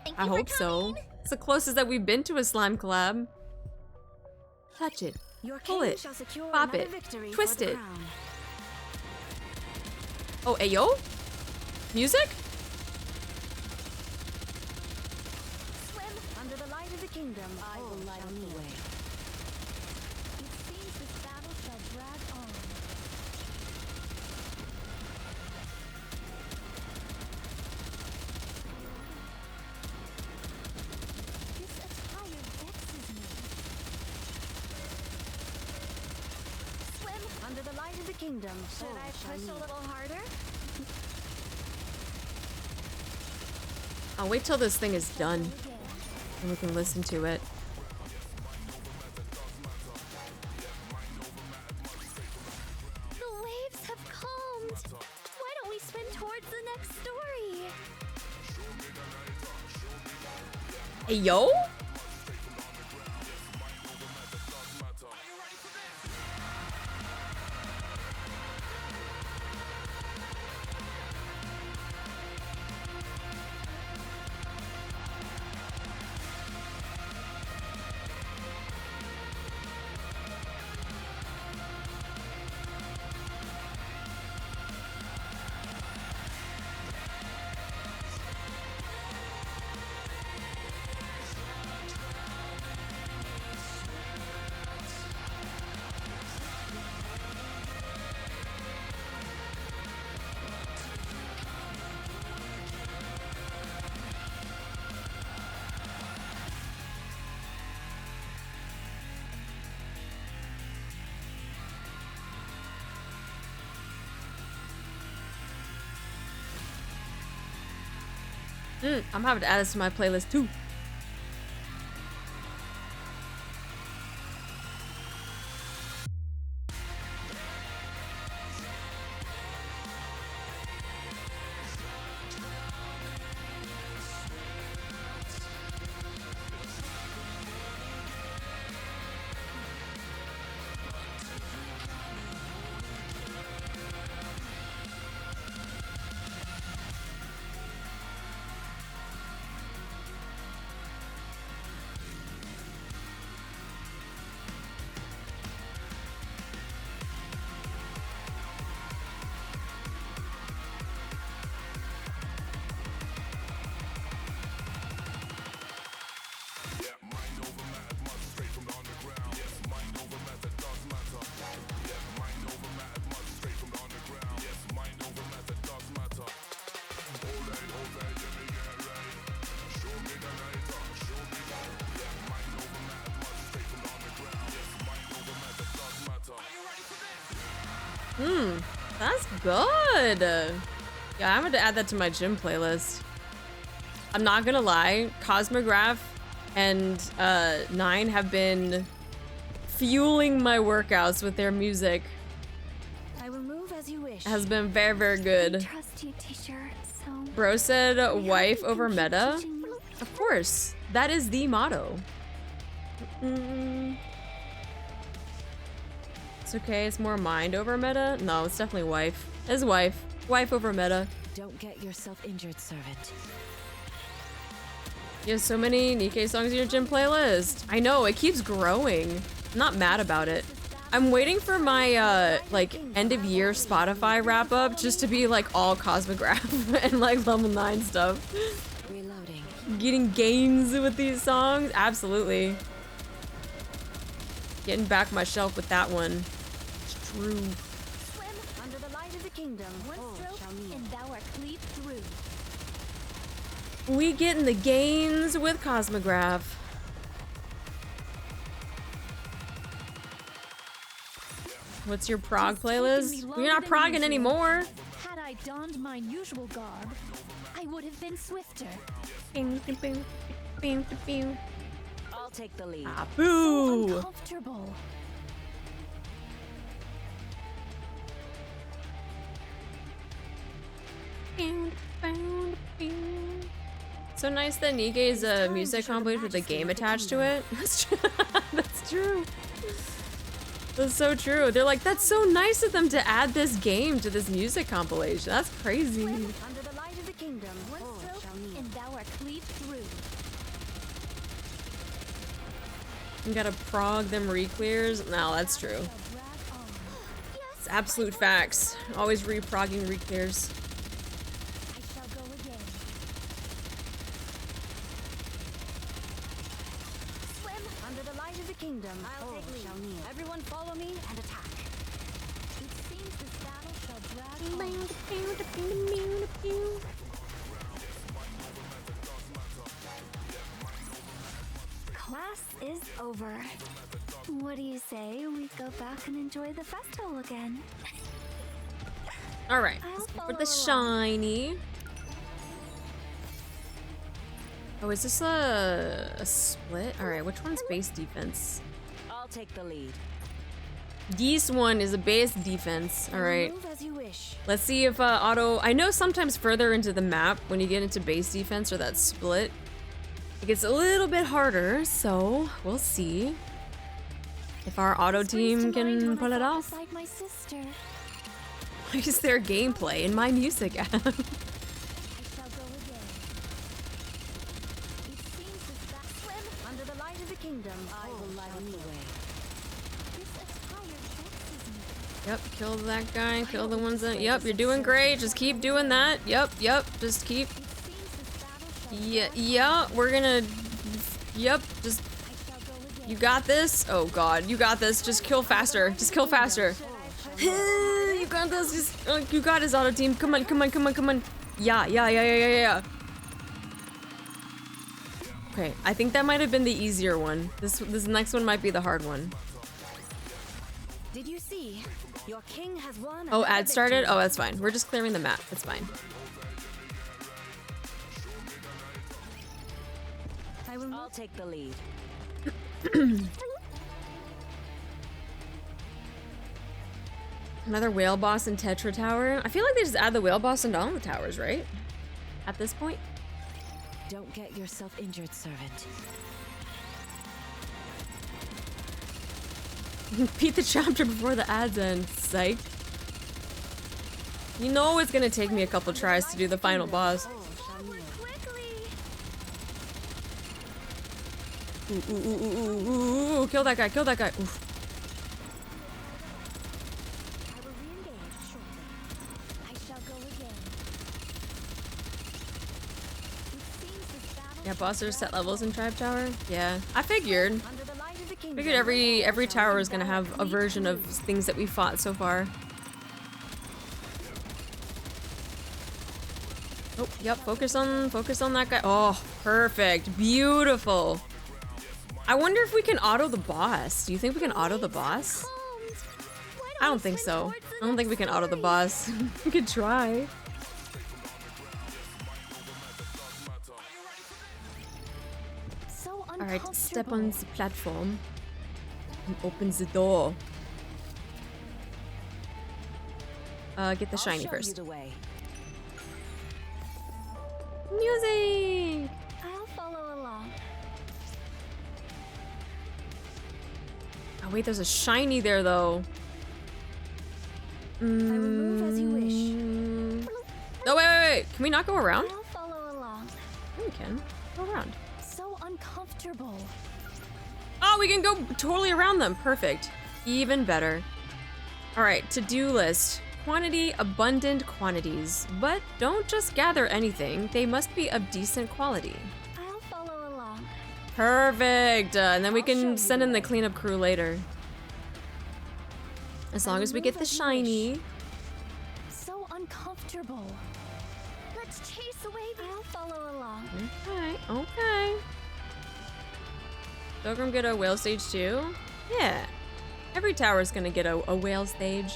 Thank I you for hope so. coming. It's the closest that we've been to a slime collab. Touch it. Your Pull king it. shall secure Pop another it. victory Twist for the it. crown. Oh, ayo? Music? Swim under the light of the kingdom. I will light up the way. It seems this battle shall drag on. This attire vexes me. Swim under the light of the kingdom. Should I push a little harder? I'll wait till this thing is done and we can listen to it. The waves have calmed. Why don't we swim towards the next story? Ayo? I'm having to add this to my playlist too. That's good. Yeah, I'm gonna add that to my gym playlist. I'm not gonna lie, Cosmograph and 9 have been fueling my workouts with their music. I will move as you wish. It has been very, very good. Trust you, teacher. So Bro said wife you over can keep meta. teaching me. Of course, that is the motto. It's okay, it's more mind over meta. No, it's definitely wife. It's wife. Wife over meta. Don't get yourself injured, servant. You have so many NIKKE songs in your gym playlist. I know, it keeps growing. I'm not mad about it. I'm waiting for my like end of year Spotify wrap up just to be like all Cosmograph and like level 9 stuff. Reloading. Getting gains with these songs? Absolutely. Getting back my shelf with that one. It's true. Swim under the light of the kingdom. One stroke, and thou art cleaved through. We getting the gains with Cosmograph. What's your prog playlist? We're not progging anymore. Had I donned my usual garb, I would have been swifter. I'll take the lead. Ah, boo! Uncomfortable. So nice that NIKKE's music compilation with a game attached to it. That's true. That's true. That's so true. They're like, that's so nice of them to add this game to this music compilation. That's crazy. Under the light of the kingdom. One stroke, and thou art cleaved through. You gotta prog them re-clears. No, that's true. It's absolute facts. Always re-progging re-clears. I shall go again. Swim under the light of the kingdom. I'll take lead. Everyone follow me and attack. It seems this battle shall drag on. Class is over. What do you say we go back and enjoy the festival again? All right, I'll let's go for follow the shiny. Oh, is this a split? All right, which one's base defense? I'll take the lead. This one is a base defense. All right. Move as you wish. Let's see if auto. I know sometimes further into the map when you get into base defense or that split, it gets a little bit harder. So we'll see if our auto team can pull it off. Like my sister. Is there gameplay in my music app? I shall go again. It seems this battle swim under the light of the kingdom. I will light the way. This aspired vexes me. Yep, kill that guy. Kill the ones that. Yep, you're doing great. Just keep doing that. Yep. Just keep. It seems this battle shall Yeah. We're gonna. Yep. Just. I shall go again. You got this. Oh God, you got this. Just kill faster. Just kill faster. You got this. Just. You got his auto team. Come on. Yeah. Okay, I think that might have been the easier one. This next one might be the hard one. Did you see? Your king has won. Oh, another ad started? victory. Oh, that's fine. We're just clearing the map. That's fine. I'll take the lead. Another whale boss in Tetra Tower. I feel like they just add the whale boss into all the towers, right? At this point. Don't get yourself injured, servant. Beat the chapter before the ads end. Psych. You know it's gonna take me a couple tries to do the final boss. Ooh, kill that guy. Oof. I will re-engage shortly. I shall go again. It seems this battle Yeah, bosses set levels in Tribe Tower. Yeah, I figured. under the light of the kingdom. Figured every tower is gonna have a version of things that we fought so far. Oh, yep. Focus on that guy. Oh, perfect. Beautiful. I wonder if we can auto the boss. Do you think we can auto the boss? I don't think so. I don't think we can auto the boss. We could try. Alright, step on the platform and open the door. Get the shiny first. Music! I'll follow along. Oh wait, there's a shiny there though. I will move as you wish. No, wait. Can we not go around? I'll follow along. Yeah, we can. Go around. So uncomfortable. Oh, we can go totally around them. Perfect. Even better. Alright, to-do list. Quantity, abundant quantities. But don't just gather anything. They must be of decent quality. I'll follow along. Perfect. And then we can send in the cleanup crew later. As long as we get the shiny. So uncomfortable. Let's chase away the... I'll follow along. Okay. Pilgrim get a whale stage too? Yeah. Every tower's gonna get a whale stage.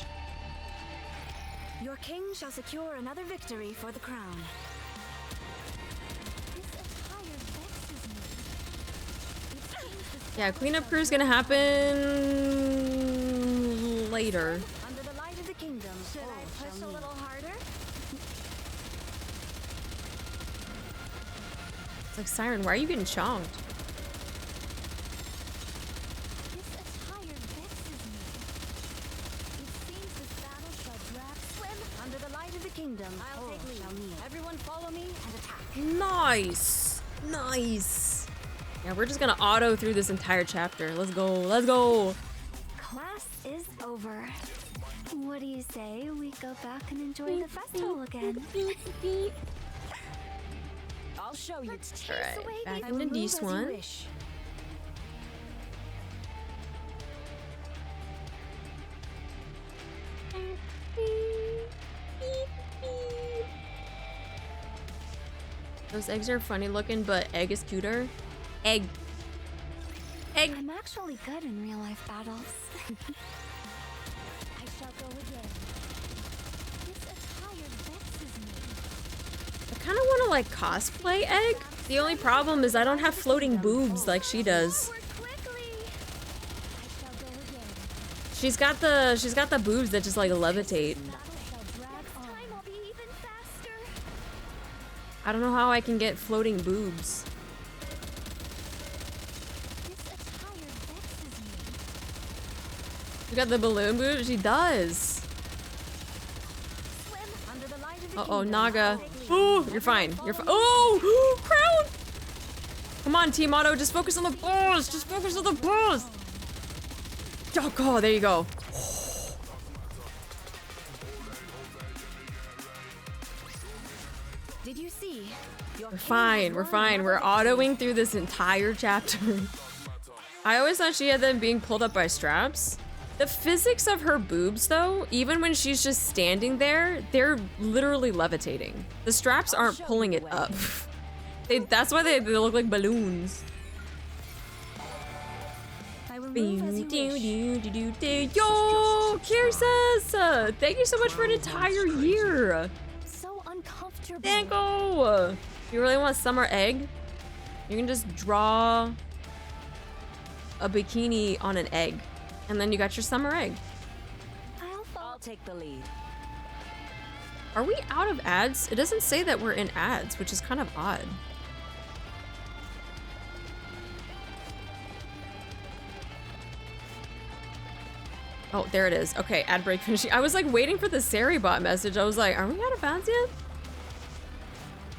Your king shall secure another victory for the crown. Yeah, cleanup crew's gonna happen later. Under the light of the kingdom. Should I push a little harder? It's like, Siren, why are you getting chonked? Under the light of the kingdom. I'll take lead. Everyone follow me and attack. Nice. Yeah, we're just gonna auto through this entire chapter. Let's go. Class is over. What do you say we go back and enjoy the festival again? I'll show you. Alright, back into this one. Those eggs are funny looking, but egg is cuter. Egg. I'm actually good in real life battles. I shall go again. This attire vexes me. I kind of want to like cosplay Egg. The only problem is I don't have floating boobs like she does. She's got the boobs that just like levitate. I don't know how I can get floating boobs. You got the balloon boobs? She does. Uh-oh, Naga. Ooh, you're fine. Oh, crown! Come on, Team Auto, just focus on the balls. Oh, God, there you go. Did you see? We're fine. We're autoing through this entire chapter. I always thought she had them being pulled up by straps. The physics of her boobs, though, even when she's just standing there, they're literally levitating. The straps aren't pulling it up. That's why they look like balloons. Yo, Kirses! Thank you so much for an entire year. So uncomfortable. Danko! You really want summer egg? You can just draw a bikini on an egg, and then you got your summer egg. I'll take the lead. Are we out of ads? It doesn't say that we're in ads, which is kind of odd. Oh, there it is. Okay, ad break finishing. I was like waiting for the Saribot message. I was like, are we out of ads yet?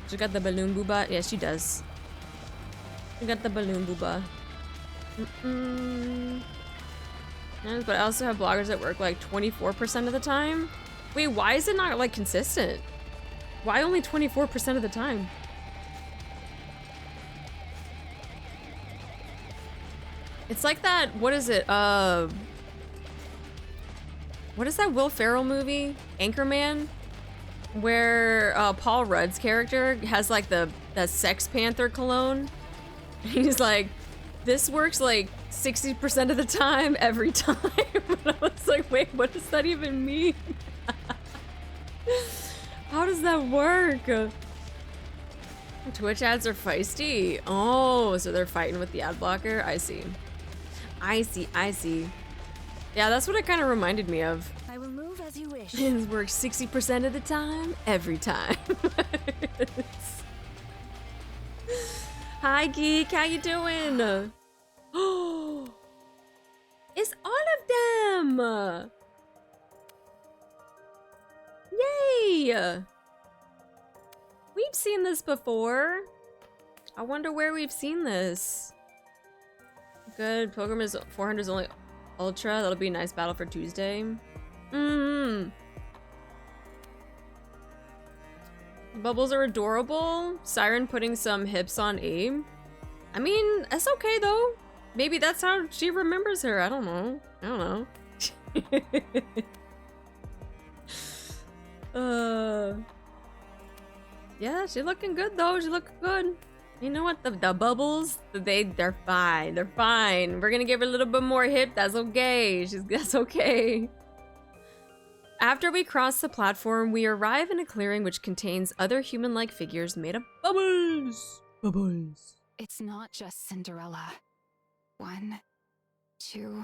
She got the balloon booba. Yeah, she does. She got the balloon booba. Yeah, but I also have bloggers that work like 24% of the time. Wait, why is it not like consistent? Why only 24% of the time? It's like that, what is it? What is that Will Ferrell movie? Anchorman? Where Paul Rudd's character has like the Sex Panther cologne. He's like, this works like 60% of the time, every time. And I was like, wait, what does that even mean? How does that work? Twitch ads are feisty. Oh, so they're fighting with the ad blocker. I see. I see. Yeah, that's what it kind of reminded me of. I will move as you wish. It works 60% of the time, every time. Hi, Geek. How you doing? Oh, it's all of them. Yay! We've seen this before. I wonder where we've seen this. Good. Pilgrim is 400 is only ultra. That'll be a nice battle for Tuesday. Bubbles are adorable. Siren putting some hips on Abe. I mean, that's okay though. Maybe that's how she remembers her. I don't know. Yeah, she's looking good though. She's looking good. You know what? The bubbles, they're fine. They're fine. We're gonna give her a little bit more hip. That's okay. That's okay. After we cross the platform, we arrive in a clearing which contains other human-like figures made of bubbles. Bubbles. It's not just Cinderella. 1, 2.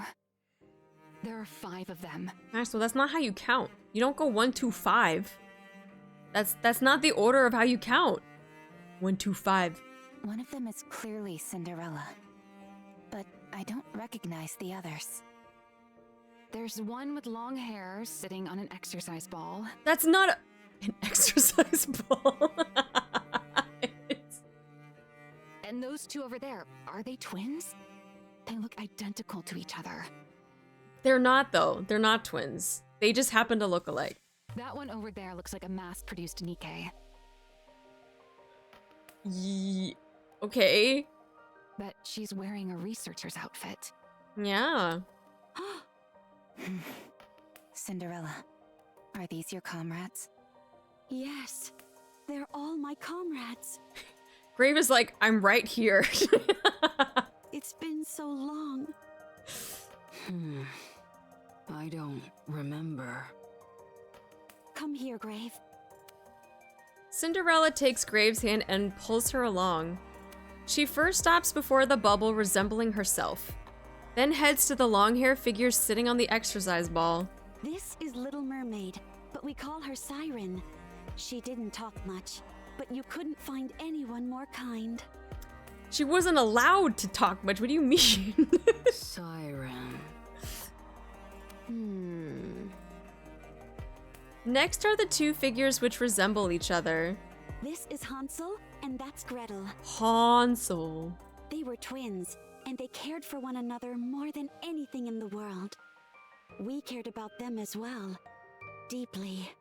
There are 5 of them. So that's not how you count. You don't go 1, 2, 5. That's not the order of how you count. 1, 2, 5. One of them is clearly Cinderella, but I don't recognize the others. There's one with long hair sitting on an exercise ball. That's not an exercise ball. And those 2 over there, are they twins? They look identical to each other. They're not though. They're not twins. They just happen to look alike. That one over there looks like a mass-produced NIKKE. Okay. But she's wearing a researcher's outfit. Yeah. Cinderella, are these your comrades? Yes, they're all my comrades. Grave is like, I'm right here. It's been so long. I don't remember. Come here, Grave. Cinderella takes Grave's hand and pulls her along. She first stops before the bubble resembling herself, then heads to the long-haired figure sitting on the exercise ball. This is Little Mermaid, but we call her Siren. She didn't talk much, but you couldn't find anyone more kind. She wasn't allowed to talk much. What do you mean? Siren. Next are the 2 figures which resemble each other. This is Hansel, and that's Gretel. Hansel. They were twins, and they cared for one another more than anything in the world. We cared about them as well. Deeply.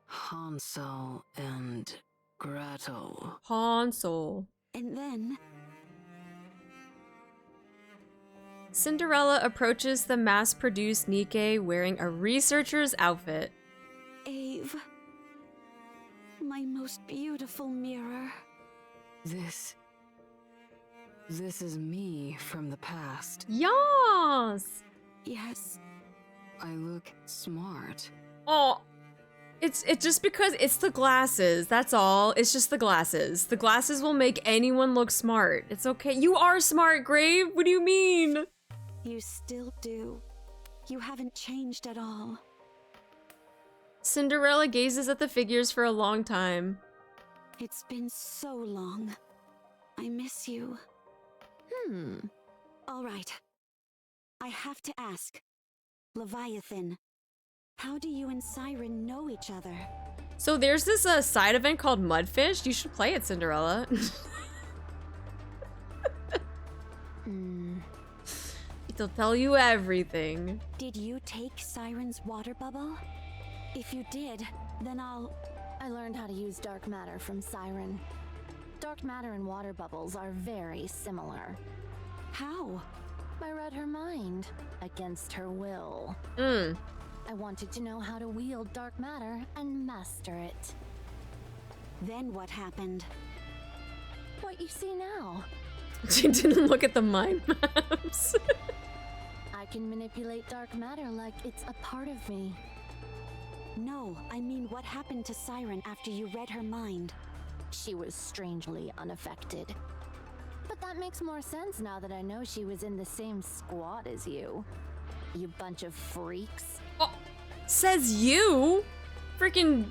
Hansel and Gretel. Hansel. And then... Cinderella approaches the mass-produced NIKKE wearing a researcher's outfit. Ave. My most beautiful mirror. This is me from the past. Yes! Yes. I look smart. Oh, it's just because it's the glasses. That's all. It's just the glasses. The glasses will make anyone look smart. It's okay. You are smart, Grave. What do you mean? You still do. You haven't changed at all. Cinderella gazes at the figures for a long time. It's been so long. I miss you. All right. I have to ask. Leviathan, how do you and Siren know each other? So there's this side event called Mudfish. You should play it, Cinderella. It'll tell you everything. Did you take Siren's water bubble? If you did, then I learned how to use dark matter from Siren. Dark matter and water bubbles are very similar. How? I read her mind, against her will. I wanted to know how to wield dark matter and master it. Then what happened? What you see now. She didn't look at the mind maps. I can manipulate dark matter like it's a part of me. No, I mean what happened to Siren after you read her mind? she was strangely unaffected. But that makes more sense now that I know she was in the same squad as you. You bunch of freaks. Oh, says you? Freaking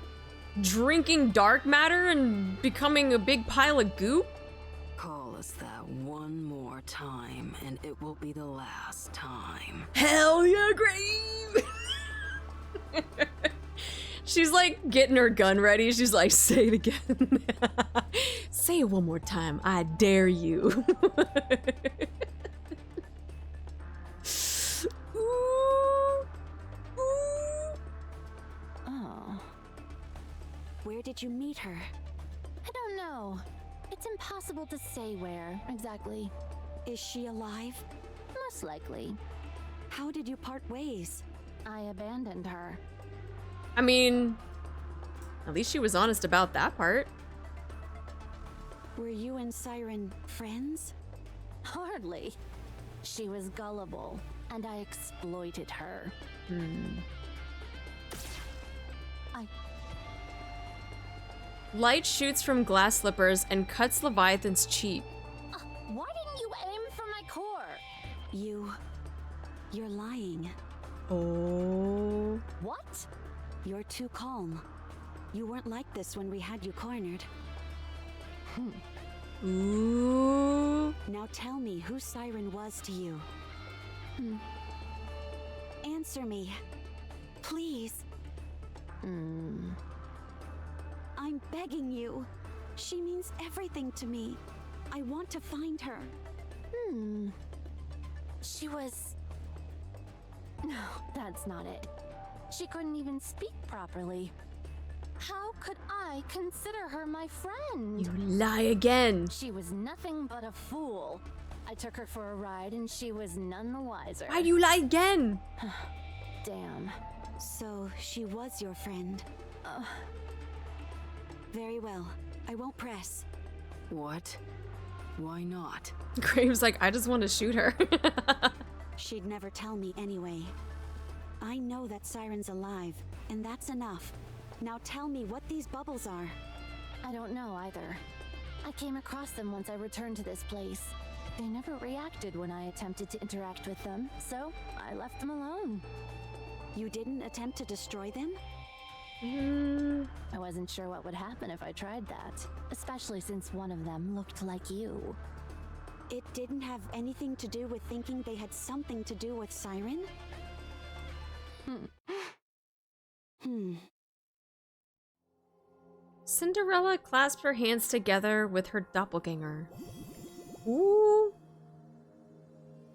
drinking dark matter and becoming a big pile of goop? Call us that one more time, and it will be the last time. Hell yeah, Grave! She's like getting her gun ready. She's like, say it again. Say it one more time. I dare you. Ooh. Ooh. Oh. Where did you meet her? I don't know. It's impossible to say where, exactly. Is she alive? Most likely. How did you part ways? I abandoned her. I mean, at least she was honest about that part. Were you and Siren friends? Hardly. She was gullible, and I exploited her. Light shoots from glass slippers and cuts Leviathan's cheek. Why didn't you aim for my core? You're lying. Oh. What? You're too calm. You weren't like this when we had you cornered. Ooh. Now tell me who Siren was to you. Answer me. Please. I'm begging you. She means everything to me. I want to find her. She was... No, that's not it. She couldn't even speak properly. How could I consider her my friend? You lie again. She was nothing but a fool. I took her for a ride and she was none the wiser. Why'd you lie again? Damn. So she was your friend. Very well. I won't press. What? Why not? Grave's like, I just want to shoot her. She'd never tell me anyway. I know that Siren's alive, and that's enough. Now tell me what these bubbles are. I don't know either. I came across them once I returned to this place. They never reacted when I attempted to interact with them, so I left them alone. You didn't attempt to destroy them? I wasn't sure what would happen if I tried that, especially since one of them looked like you. It didn't have anything to do with thinking they had something to do with Siren? Cinderella clasped her hands together with her doppelganger. Ooh.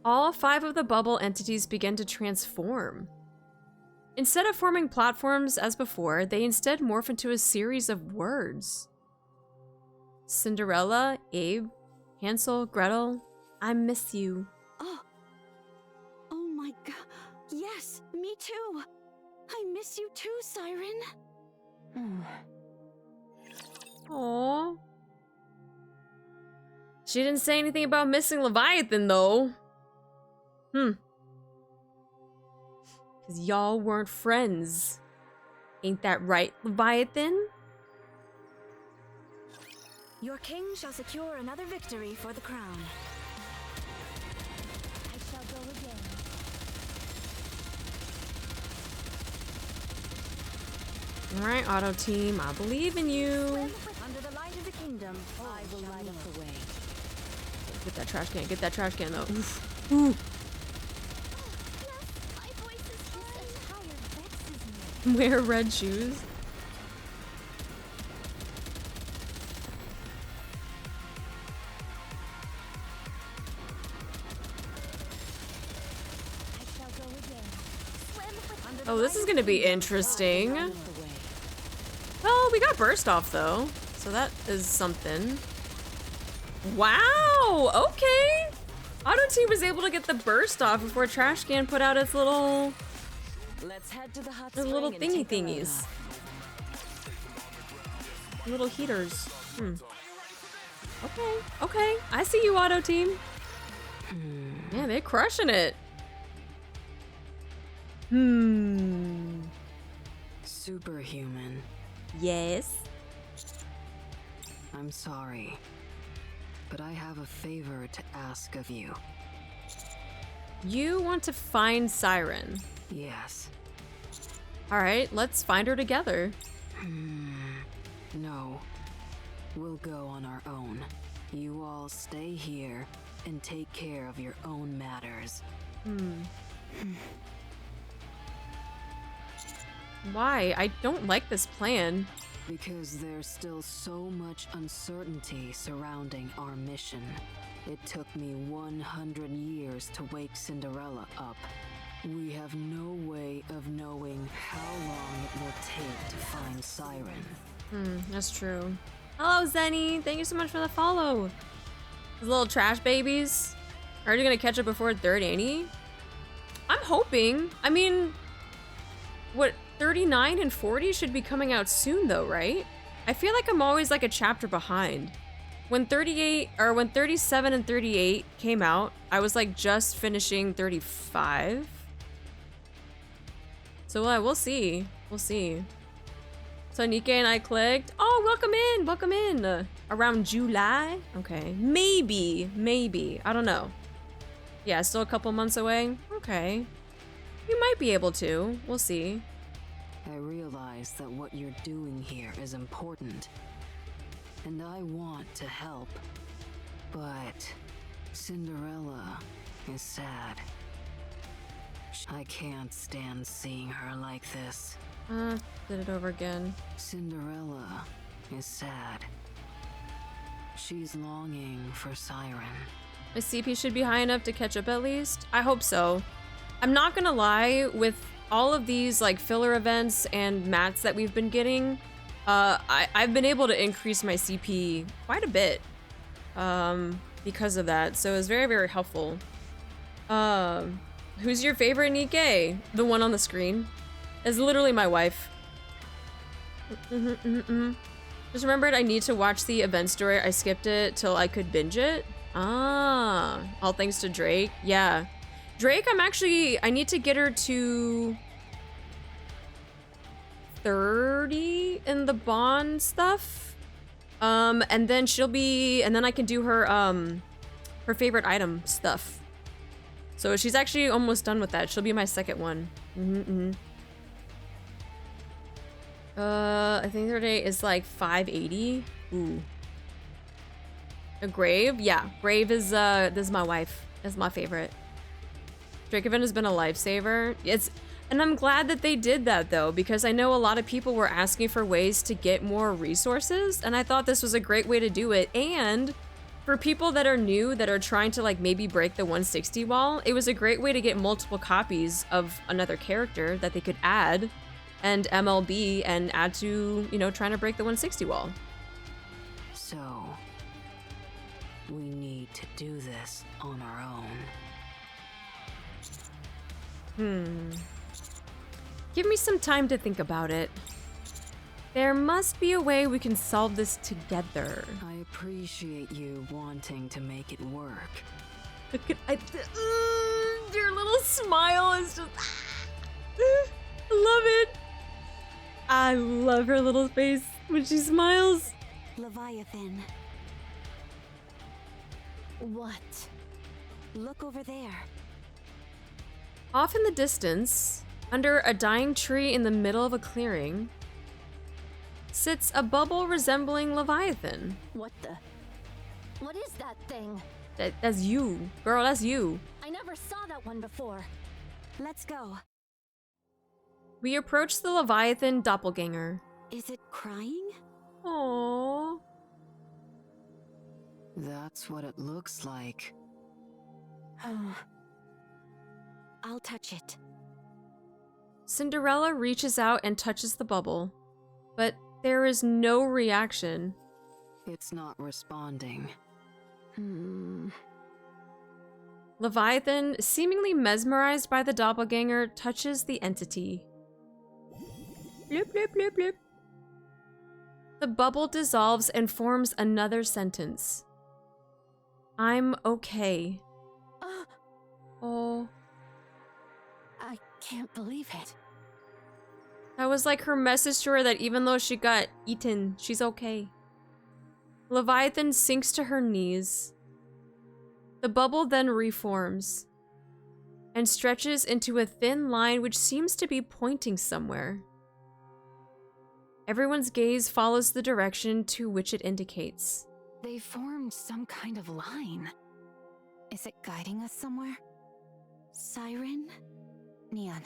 All 5 of the bubble entities began to transform. Instead of forming platforms as before, they instead morph into a series of words. Cinderella, Abe, Hansel, Gretel, I miss you. Oh my god. Yes, me too. I miss you too, Siren. Aww. She didn't say anything about missing Leviathan, though. Because y'all weren't friends. Ain't that right, Leviathan? Your king shall secure another victory for the crown. I shall go again. Alright, Auto Team, I believe in you. Under the light of the kingdom, I will light up the way. Get that trash can, though. Oof. Ooh. My voice is tired vexes me. Wear red shoes. I shall go again. Oh, this is gonna be interesting. Well, we got burst off though, so that is something. Wow, okay. Auto Team was able to get the burst off before Trash Can put out its little, Let's head to the hot little spring and thingy take a load thingies. off. Little heaters. Okay, I see you, Auto Team. Yeah, they're crushing it. Superhuman. Yes. I'm sorry, but I have a favor to ask of you. You want to find Siren. Yes. Alright, let's find her together. No. We'll go on our own. You all stay here and take care of your own matters. Why? I don't like this plan. Because there's still so much uncertainty surrounding our mission. It took me 100 years to wake Cinderella up. We have no way of knowing how long it will take to find Siren. That's true. Hello, Zenny. Thank you so much for the follow. These little trash babies. Are you gonna catch up before 3rd, ain't he? I'm hoping. I mean, what, 39 and 40 should be coming out soon though, right? I feel like I'm always like a chapter behind. When 37 and 38 came out, I was like just finishing 35. So we'll see. We'll see. So NIKKE and I clicked. Oh, welcome in. Welcome in. Around July? Okay. Maybe. I don't know. Yeah, still a couple months away. Okay. You might be able to. We'll see. I realize that what you're doing here is important. And I want to help. But Cinderella is sad. I can't stand seeing her like this. Did it over again. Cinderella is sad. She's longing for Siren. My CP should be high enough to catch up at least. I hope so. I'm not gonna lie, with all of these like filler events and mats that we've been getting, I've been able to increase my CP quite a bit because of that. So it's very, very helpful. Who's your favorite NIKKE? The one on the screen is literally my wife. Just remembered I need to watch the event story. I skipped it till I could binge it. Ah, all thanks to Drake. Yeah. Drake, I need to get her to 30 in the bond stuff. And then I can do her favorite item stuff. So she's actually almost done with that. She'll be my second one. I think their day is like 580. Ooh. A Grave? Yeah, Grave is this is my wife. That's my favorite. Drake event has been a lifesaver. And I'm glad that they did that though, because I know a lot of people were asking for ways to get more resources, and I thought this was a great way to do it. And for people that are new, that are trying to like maybe break the 160 wall, it was a great way to get multiple copies of another character that they could add and MLB and add to, you know, trying to break the 160 wall. So, we need to do this on our own. Give me some time to think about it. There must be a way we can solve this together. I appreciate you wanting to make it work. Look at your little smile is just I love it. I love her little face when she smiles. Leviathan. What? Look over there. Off in the distance, under a dying tree in the middle of a clearing, sits a bubble resembling Leviathan. What is that thing? That's you. Girl, that's you. I never saw that one before. Let's go. We approach the Leviathan doppelganger. Is it crying? Aww. That's what it looks like. I'll touch it. Cinderella reaches out and touches the bubble, but there is no reaction. It's not responding. Leviathan, seemingly mesmerized by the doppelganger, touches the entity. Bloop, bloop, bloop, bloop. The bubble dissolves and forms another sentence. I'm okay. Oh. I can't believe it. That was like her message to her that even though she got eaten, she's okay. Leviathan sinks to her knees. The bubble then reforms and stretches into a thin line which seems to be pointing somewhere. Everyone's gaze follows the direction to which it indicates. They formed some kind of line. Is it guiding us somewhere? Siren? Neon,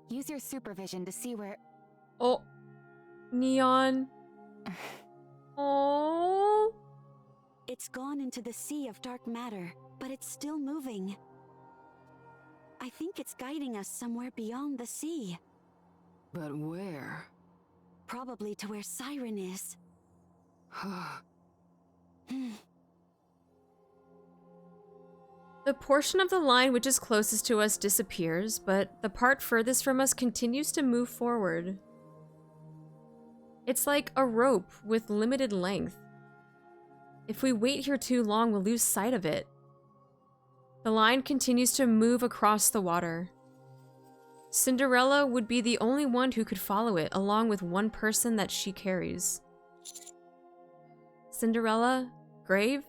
use your supervision to see where... Oh, Neon. Oh. It's gone into the sea of dark matter, but it's still moving. I think it's guiding us somewhere beyond the sea. But where? Probably to where Siren is. The portion of the line which is closest to us disappears, but the part furthest from us continues to move forward. It's like a rope with limited length. If we wait here too long, we'll lose sight of it. The line continues to move across the water. Cinderella would be the only one who could follow it, along with one person that she carries. Cinderella? Grave?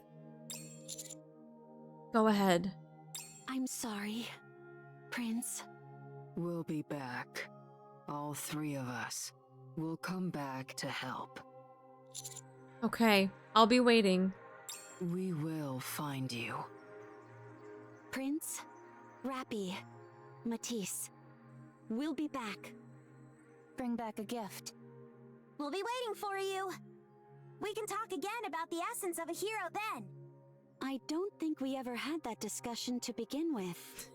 Go ahead. I'm sorry, Prince. We'll be back. All three of us. We'll come back to help. Okay, I'll be waiting. We will find you. Prince, Rappy, Matisse. We'll be back. Bring back a gift. We'll be waiting for you. We can talk again about the essence of a hero then. I don't think we ever had that discussion to begin with.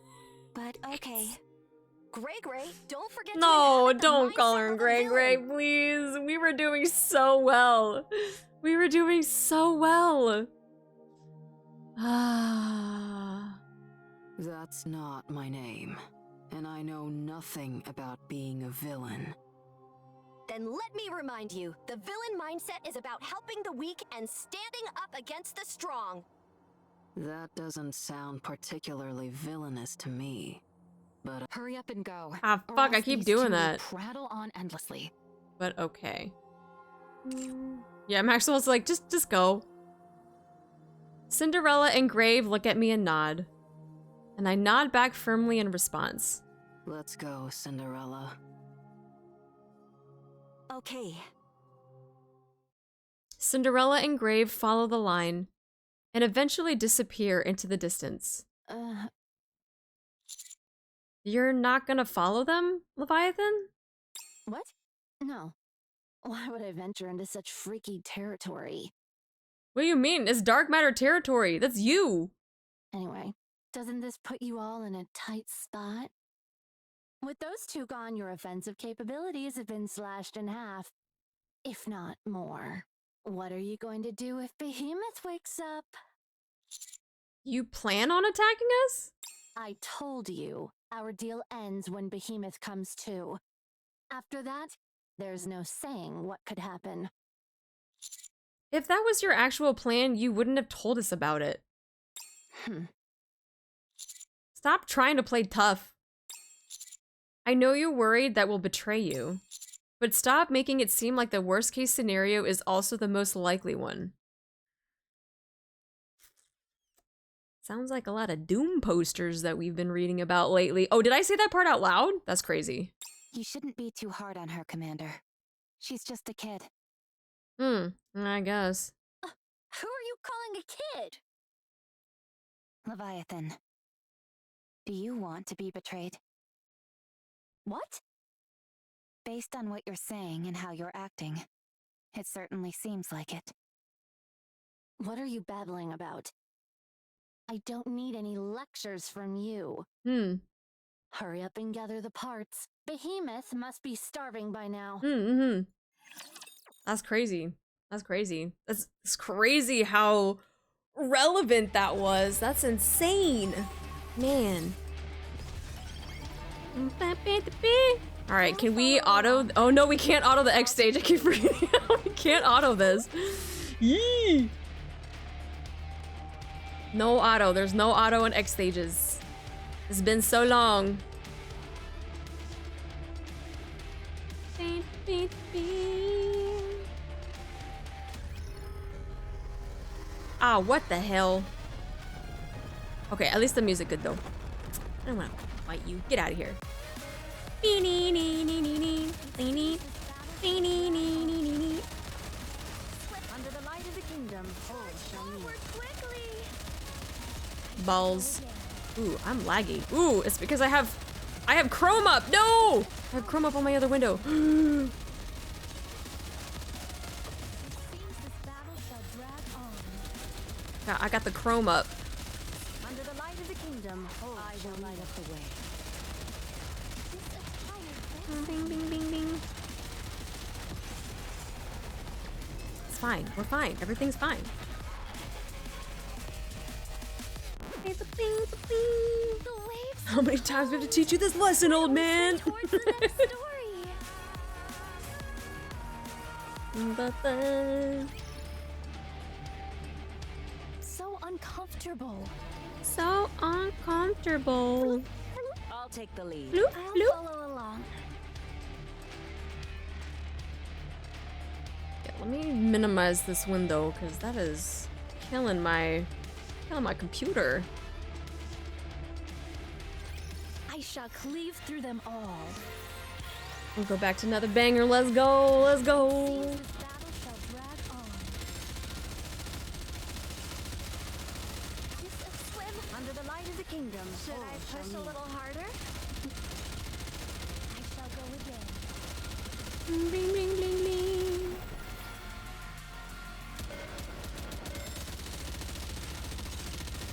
But okay. Gray, don't forget No, to inhabit the don't call mindset her of a Gray, villain. please. We were doing so well. We were doing so well. Ah. That's not my name. And I know nothing about being a villain. Then let me remind you, the villain mindset is about helping the weak and standing up against the strong. That doesn't sound particularly villainous to me. But Hurry up and go. Ah, or fuck, I else keep these doing two will that. Prattle on endlessly. But okay. Yeah, Maxwell's like, just go. Cinderella and Grave look at me and nod. And I nod back firmly in response. let's go, Cinderella. Okay. Cinderella and Grave follow the line and eventually disappear into the distance. You're not gonna follow them, Leviathan? What? No. Why would I venture into such freaky territory? What do you mean? It's dark matter territory. That's you. Anyway, doesn't this put you all in a tight spot? With those two gone, your offensive capabilities have been slashed in half, if not more. What are you going to do if Behemoth wakes up? You plan on attacking us? I told you, our deal ends when Behemoth comes to. After that, there's no saying what could happen. If that was your actual plan, you wouldn't have told us about it. Stop trying to play tough. I know you're worried that we'll betray you, but stop making it seem like the worst case scenario is also the most likely one. Sounds like a lot of Doom posters that we've been reading about lately. Oh, did I say that part out loud? That's crazy. You shouldn't be too hard on her, Commander. She's just a kid. I guess. Who are you calling a kid? Leviathan, do you want to be betrayed? What? Based on what you're saying and how you're acting, it certainly seems like it. What are you babbling about? I don't need any lectures from you. Hurry up and gather the parts. Behemoth must be starving by now. That's crazy. That's crazy. That's crazy how relevant that was. That's insane. Man. Alright, can we auto? Oh no, we can't auto the X stage. I keep forgetting. We can't auto this. Yee. No auto. There's no auto in X stages. It's been so long. Ah, what the hell? Okay, at least the music good though. I don't want to fight you. Get out of here. Under the light of the kingdom, all shall meet. Balls. Ooh, I'm laggy. Ooh, it's because I have Chrome up. No! I have Chrome up on my other window. Yeah, I got the Chrome up. Under the light of the kingdom, I will light up the way. Bing, bing, bing, bing. It's fine. We're fine. Everything's fine. How many times do we have to teach you this lesson, old man? So uncomfortable. So uncomfortable. I'll take the lead. Bloop, I'll bloop. follow along. Yeah, let me minimize this window because that is killing my computer. I shall cleave through them all. We'll go back to another banger. Let's go. Let's go. This battle shall drag on. Swim. Under the light of the kingdom, Should I push a little harder? I shall go again. Bling, bling, bling, bling.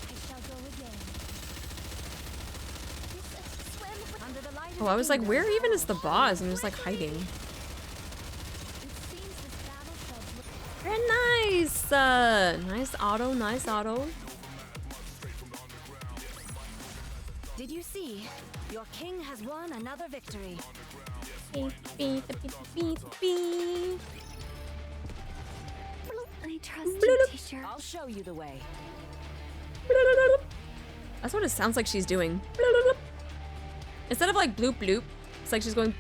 I shall go again. Swim. under the light of Oh, I was like, where even is the boss? I'm just like hiding. It seems this battle shall Very nice. Nice auto. Nice auto. Did you see? Your king has won another victory. Beep, beep, beep, beep, beep. I trust you, teacher. I'll show you the way. That's what it sounds like she's doing. Instead of like bloop bloop, it's like she's going.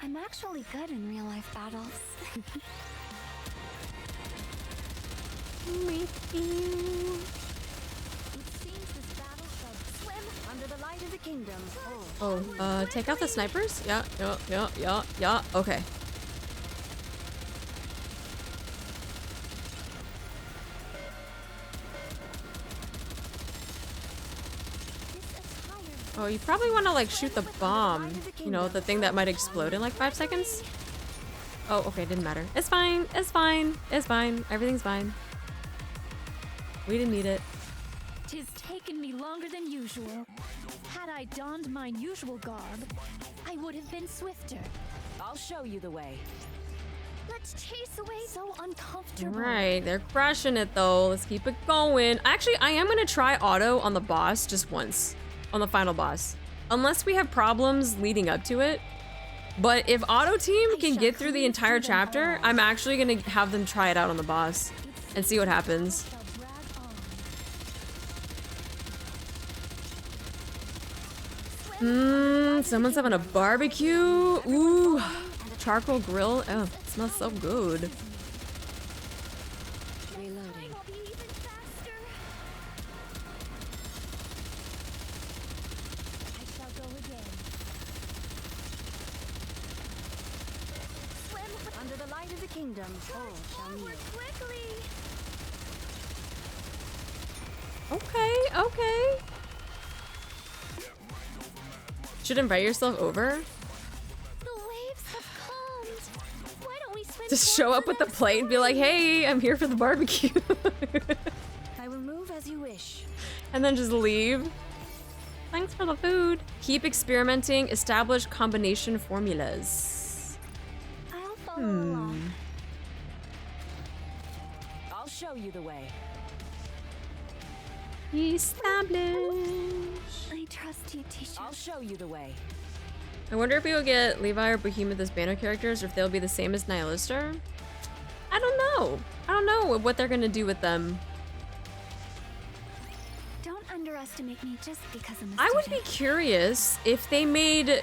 I'm actually good in real life battles. It seems this battle shall swim. Under the light of the kingdom, Oh, take out the snipers? Yeah. Okay. Oh, you probably want to like shoot the bomb. You know, the thing that might explode in like 5 seconds. Oh, okay, didn't matter. It's fine. It's fine. It's fine. Everything's fine. We didn't need it. 'Tis taken me longer than usual. Had I donned mine usual garb, I would have been swifter. I'll show you the way. Let's chase away. So uncomfortable. Right, they're crushing it though. Let's keep it going. Actually, I am gonna try auto on the boss just once. On the final boss. Unless we have problems leading up to it. But if auto team can get through the entire chapter, I'm actually gonna have them try it out on the boss and see what happens. Someone's having a barbecue. Ooh, charcoal grill. Oh, it smells so good. Reloading. under the light of the kingdom, all shall meet. Okay, okay. Should invite yourself over. The waves have calmed. Why don't we swim? Just show up with the plate and be like, hey, I'm here for the barbecue. I will move as you wish. And then just leave. Thanks for the food. Keep experimenting. Establish combination formulas. I'll follow along. I'll show you the way. Establish. I trust you, teacher. I'll show you the way. I wonder if we will get Levi or Behemoth as banner characters, or if they'll be the same as Nihilistar. I don't know. I don't know what they're gonna do with them. Don't underestimate me just because I'm a I would be student. curious if they made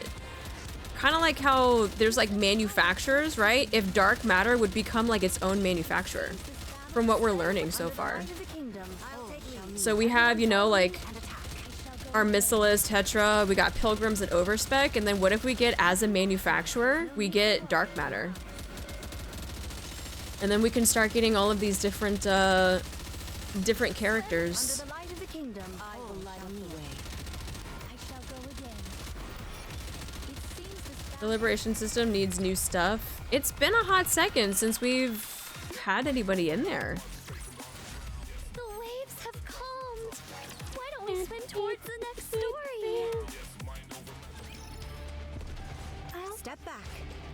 kind of like how there's like manufacturers, right? If dark matter would become like its own manufacturer, from what we're learning so far. So we have, you know, like our Missilus, Tetra, we got Pilgrims and Overspec, and then what if we get as a manufacturer, we get dark matter. And then we can start getting all of these different different characters. The Liberation System needs new stuff. It's been a hot second since we've had anybody in there. The waves have calmed. Why don't we swim towards the next story? Step back.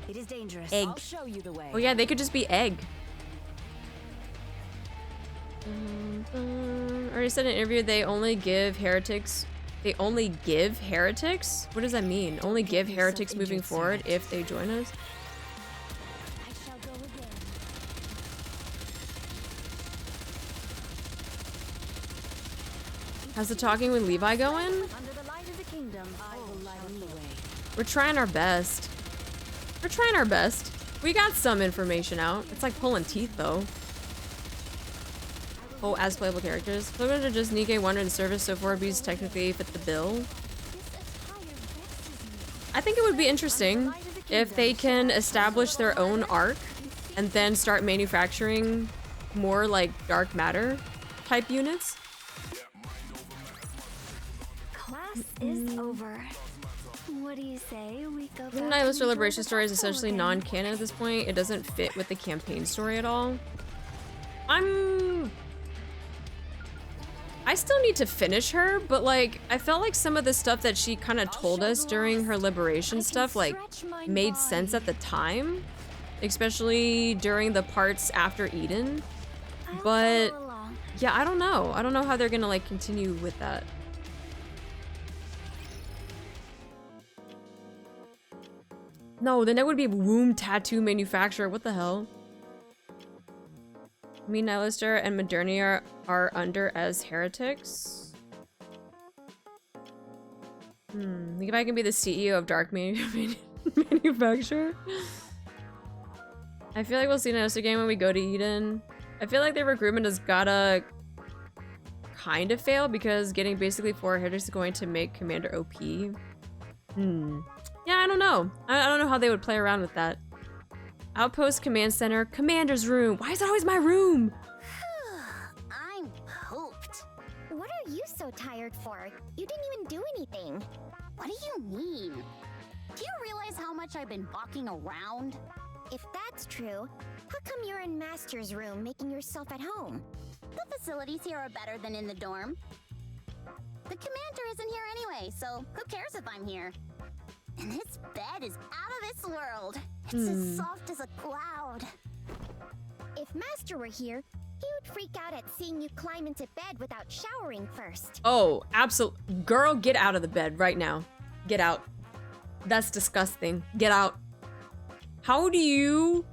It is dangerous. Egg. I'll show you the way. Oh yeah, they could just be egg. Already said in an interview they only give heretics. They only give heretics? What does that mean? Only give heretics moving forward if they join us? I shall go again. How's the talking with Levi going? Under the light of the kingdom, I will light the way. We're trying our best. We're trying our best. We got some information out. It's like pulling teeth though. Oh, as playable characters. Pilgrims are just NIKKE Wonder and Service, so 4Bs technically fit the bill. I think it would be interesting if they can establish their own arc and then start manufacturing more like dark matter type units. Class is over. What do you say we go back Nihilist and Liberation enjoy the story is festival essentially again? non-canon at this point. It doesn't fit with the campaign story at all. I still need to finish her, but like, I felt like some of the stuff that she kind of told us during her liberation stuff, like, made sense at the time. Especially during the parts after Eden. But, yeah, I don't know. I don't know how they're gonna, like, continue with that. No, then that would be a womb tattoo manufacturer. What the hell? Me, Nihilister, and Modernia are under as heretics. Think if I can be the CEO of Dark Manufacturer? I feel like we'll see Nihilister game when we go to Eden. I feel like their recruitment has gotta kind of fail because getting basically 4 heretics is going to make Commander OP. Yeah, I don't know. I don't know how they would play around with that. Outpost Command Center, Commander's Room. Why is it always my room? I'm pooped. What are you so tired for? You didn't even do anything. What do you mean? Do you realize how much I've been walking around? If that's true, how come you're in Master's room making yourself at home? The facilities here are better than in the dorm. The commander isn't here anyway, so who cares if I'm here? And this bed is out of this world. It's as soft as a cloud. If Master were here, he would freak out at seeing you climb into bed without showering first. Oh, absolutely. Girl, get out of the bed right now. Get out. That's disgusting. Get out. How do you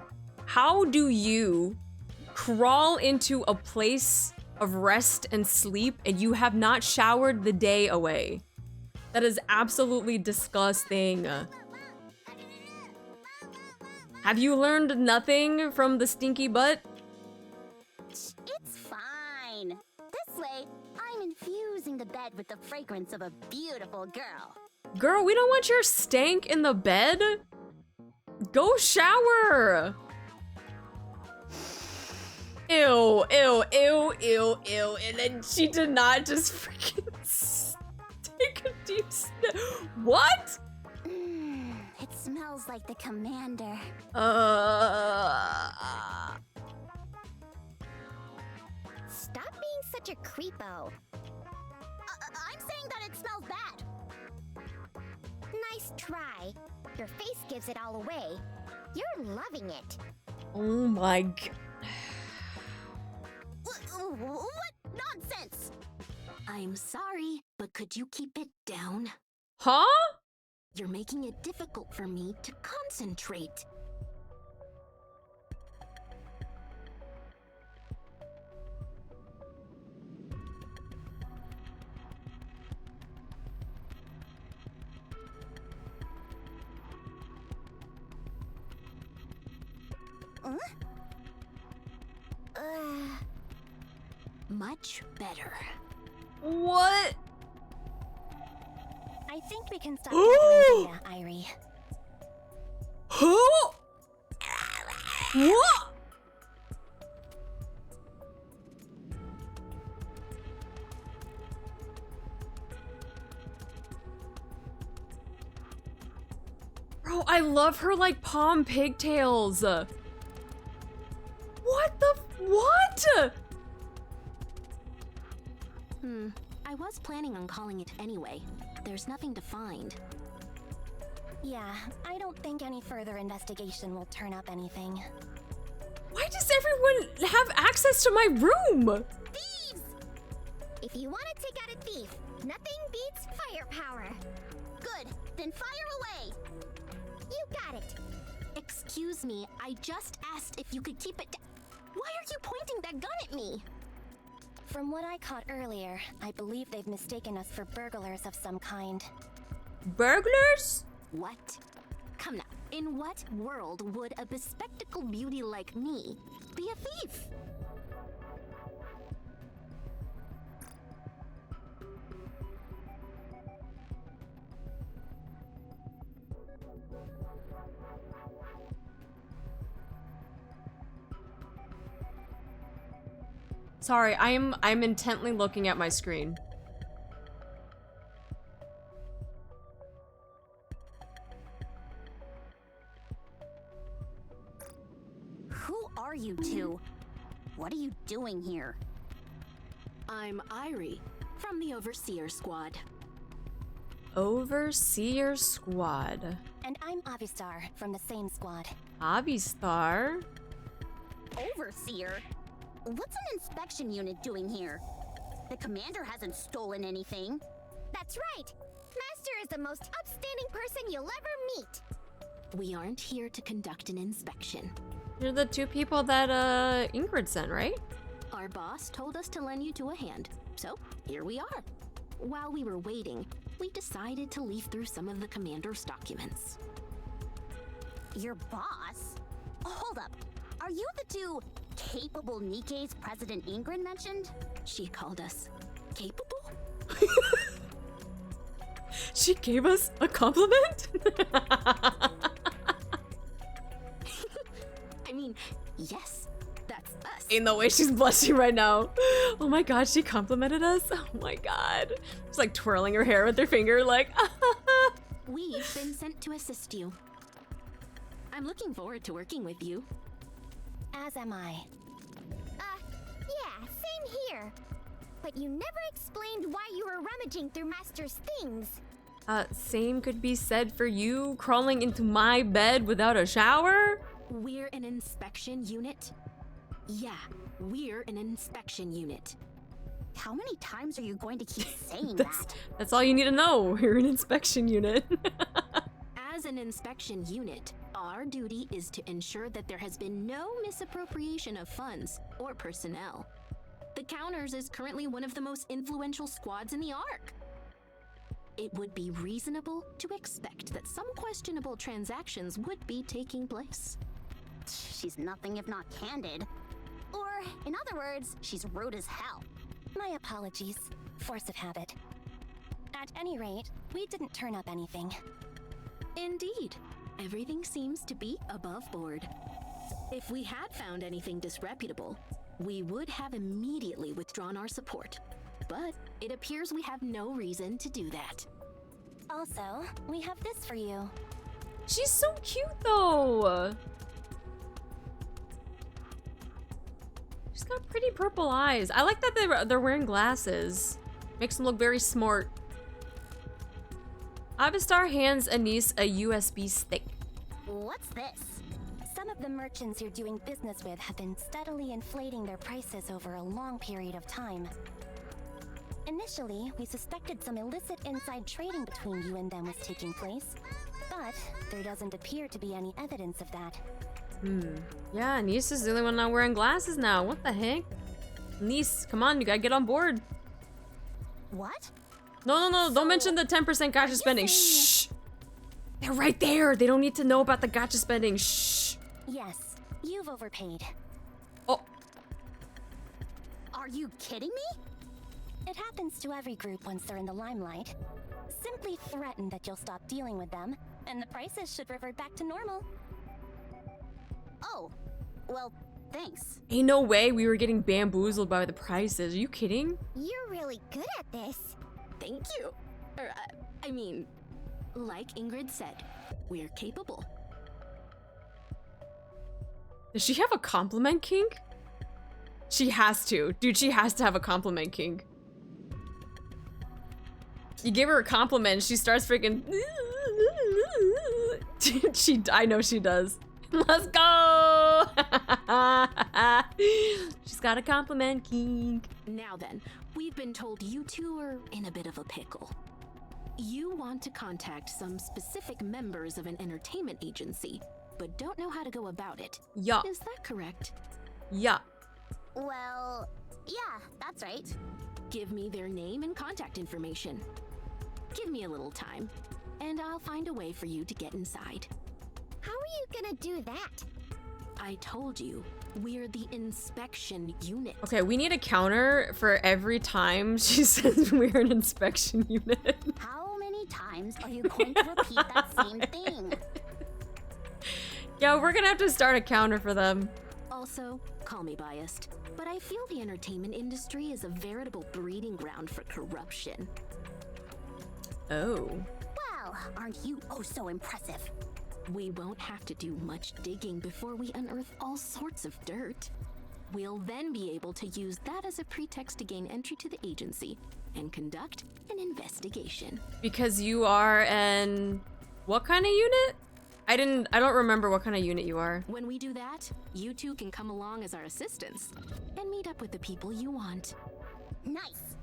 crawl into a place of rest and sleep and you have not showered the day away? That is absolutely disgusting. Have you learned nothing from the stinky butt? It's fine. This way, I'm infusing the bed with the fragrance of a beautiful girl. Girl, we don't want your stank in the bed. Go shower. Ew, ew, ew, ew, ew. And then she did not just freaking take a deep sniff. What? It smells like the commander. Stop being such a creepo. I'm saying that it smells bad. Nice try. Your face gives it all away. You're loving it. Oh my god. What nonsense? I'm sorry, but could you keep it down? Huh? You're making it difficult for me to concentrate. Much better. What? I think we can stop gathering data, Eyeri. Who? What? Bro, I love her like palm pigtails. What the what? I was planning on calling it anyway. There's nothing to find. Yeah, I don't think any further investigation will turn up anything. Why does everyone have access to my room? Thieves! If you want to take out a thief, nothing beats firepower. Good, then fire away. You got it. Excuse me, I just asked if you could keep it. Why are you pointing that gun at me? From what I caught earlier, I believe they've mistaken us for burglars of some kind. Burglars? What? Come now, in what world would a bespectacled beauty like me be a thief? Sorry, I'm intently looking at my screen. Who are you two? What are you doing here? I'm Eyeri, from the Overseer Squad. Overseer Squad. And I'm Avistar from the same squad. Avistar? Overseer? What's an inspection unit doing here? The commander hasn't stolen anything. That's right. Master is the most upstanding person you'll ever meet. We aren't here to conduct an inspection. You're the two people that Ingrid sent, right? Our boss told us to lend you to a hand, so here we are. While we were waiting, we decided to leaf through some of the commander's documents. Your boss? Hold up. Are you the two capable NIKKEs President Ingrid mentioned? She called us capable? She gave us a compliment? I mean, yes, that's us. In the way she's blushing right now. Oh my god, she complimented us? Oh my god. She's like twirling her hair with her finger like, We've been sent to assist you. I'm looking forward to working with you. As am I. Yeah, same here. But you never explained why you were rummaging through Master's things. Same could be said for you crawling into my bed without a shower? We're an inspection unit? Yeah, we're an inspection unit. How many times are you going to keep saying that? That's all you need to know. You're an inspection unit. As an inspection unit, our duty is to ensure that there has been no misappropriation of funds or personnel. The Counters is currently one of the most influential squads in the Ark. It would be reasonable to expect that some questionable transactions would be taking place. She's nothing if not candid. Or, in other words, she's rude as hell. My apologies. Force of habit. At any rate, we didn't turn up anything. Indeed. Everything seems to be above board. If we had found anything disreputable, we would have immediately withdrawn our support. But it appears we have no reason to do that. Also, we have this for you. She's so cute though. She's got pretty purple eyes. I like that they're wearing glasses. Makes them look very smart. Avistar hands Anise a USB stick. What's this? Some of the merchants you're doing business with have been steadily inflating their prices over a long period of time. Initially, we suspected some illicit inside trading between you and them was taking place, but there doesn't appear to be any evidence of that. Yeah, Anise is the only one not wearing glasses now. What the heck? Anise, come on, you gotta get on board. What? No, don't mention the 10% gacha spending. Shh! They're right there. They don't need to know about the gacha spending. Shh! Yes, You've overpaid. Oh. Are you kidding me? It happens to every group once they're in the limelight. Simply threaten that you'll stop dealing with them, and the prices should revert back to normal. Oh, well, thanks. Ain't no way we were getting bamboozled by the prices. Are you kidding? You're really good at this. Thank you. I mean, like Ingrid said, we're capable. Does she have a compliment kink? She has to. Dude, she has to have a compliment kink. You give her a compliment, she starts freaking... I know she does. Let's go! She's got a compliment kink. Now then, we've been told you two are in a bit of a pickle. You want to contact some specific members of an entertainment agency, but don't know how to go about it. Yeah. Is that correct? Yeah. Well, yeah, that's right. Give me their name and contact information. Give me a little time, and I'll find a way for you to get inside. How are you gonna do that? I told you, we're the inspection unit. Okay, we need a counter for every time she says we're an inspection unit. How many times are you going to repeat that same thing? Yeah, we're gonna have to start a counter for them. Also, call me biased, but I feel the entertainment industry is a veritable breeding ground for corruption. Oh. Well, aren't you oh so impressive? We won't have to do much digging before we unearth all sorts of dirt. We'll then be able to use that as a pretext to gain entry to the agency and conduct an investigation. Because you are an... what kind of unit? I don't remember what kind of unit you are. When we do that, you two can come along as our assistants and meet up with the people you want. Nice.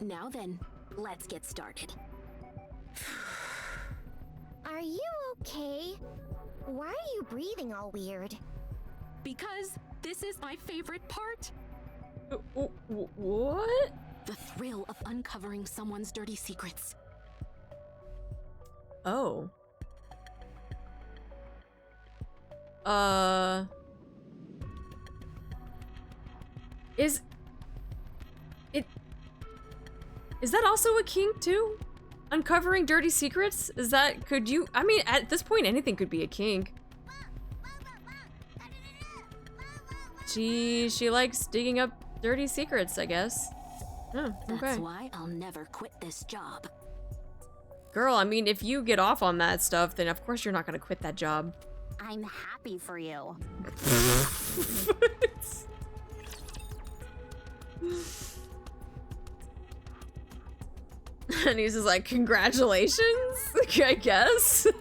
Now then, let's get started. Are you okay? Why are you breathing all weird? Because this is my favorite part. What? The thrill of uncovering someone's dirty secrets. Oh. Is that also a kink too? Uncovering dirty secrets? Is that, could you, I mean, at this point, anything could be a kink. She likes digging up dirty secrets, I guess. Oh, okay. That's why I'll never quit this job. Girl, I mean, if you get off on that stuff, then of course you're not gonna quit that job. I'm happy for you. And he's just like, congratulations, I guess. I'm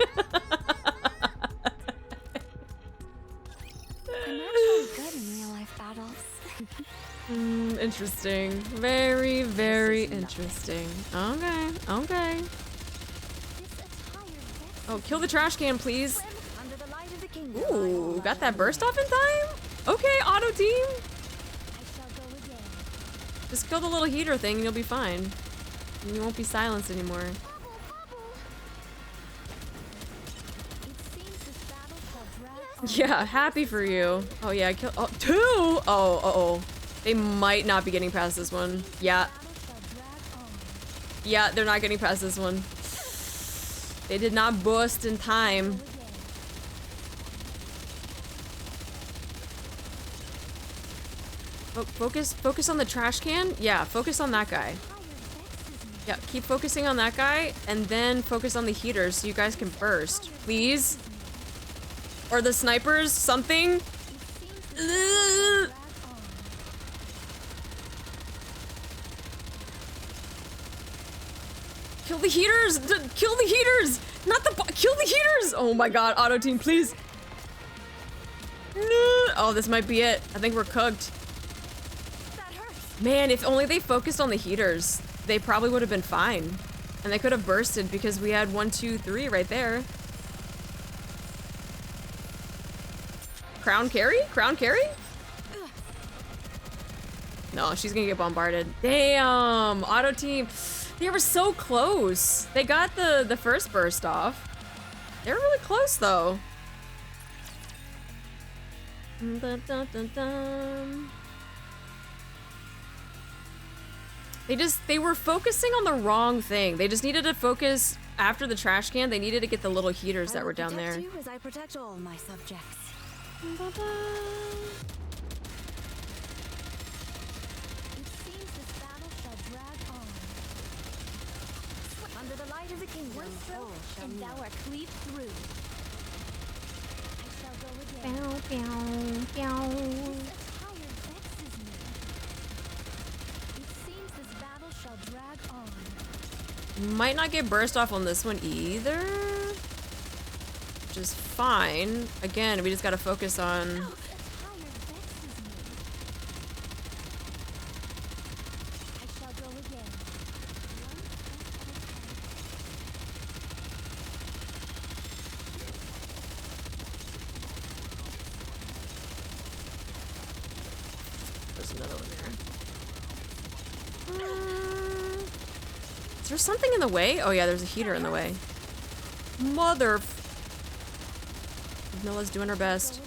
actually good in real life battles. Interesting. Very, very interesting. Okay, okay. Oh, kill the trash can, please. Ooh, got that burst off in time? Okay, auto team. Just kill the little heater thing and you'll be fine. You won't be silenced anymore. Yeah, happy for you. Oh yeah, I killed. Oh, two! Oh, uh-oh. They might not be getting past this one. Yeah. Yeah, they're not getting past this one. They did not burst in time. Focus on the trash can? Yeah, focus on that guy. Yeah, keep focusing on that guy, and then focus on the heaters so you guys can burst. Please? Or the snipers, something? Ugh. Kill the heaters! Kill the heaters! Not the kill the heaters! Oh my god, auto team, please. No. Oh, this might be it. I think we're cooked. Man, if only they focused on the heaters, they probably would have been fine. And they could have bursted because we had 1, 2, 3 right there. Crown carry? Crown carry? No, she's gonna get bombarded. Damn, auto team. They were so close. They got the first burst off. They're really close though. Dun, dun, dun, dun. They were focusing on the wrong thing. They just needed to focus after the trash can. They needed to get the little heaters that were down there. You as I protect all my subjects. It seems this battle shall drag on. Under the light of the kingdom, one stroke, and thou art cleaved through. I shall go again. This attire vexes me. It seems this battle shall drag on. Might not get burst off on this one either. Which is fine. Again, we just gotta focus on... This attire vexes me. I shall go again. There's another one there. Is there something in the way? Oh yeah, there's a heater in the way. Mother... Noah's doing her best.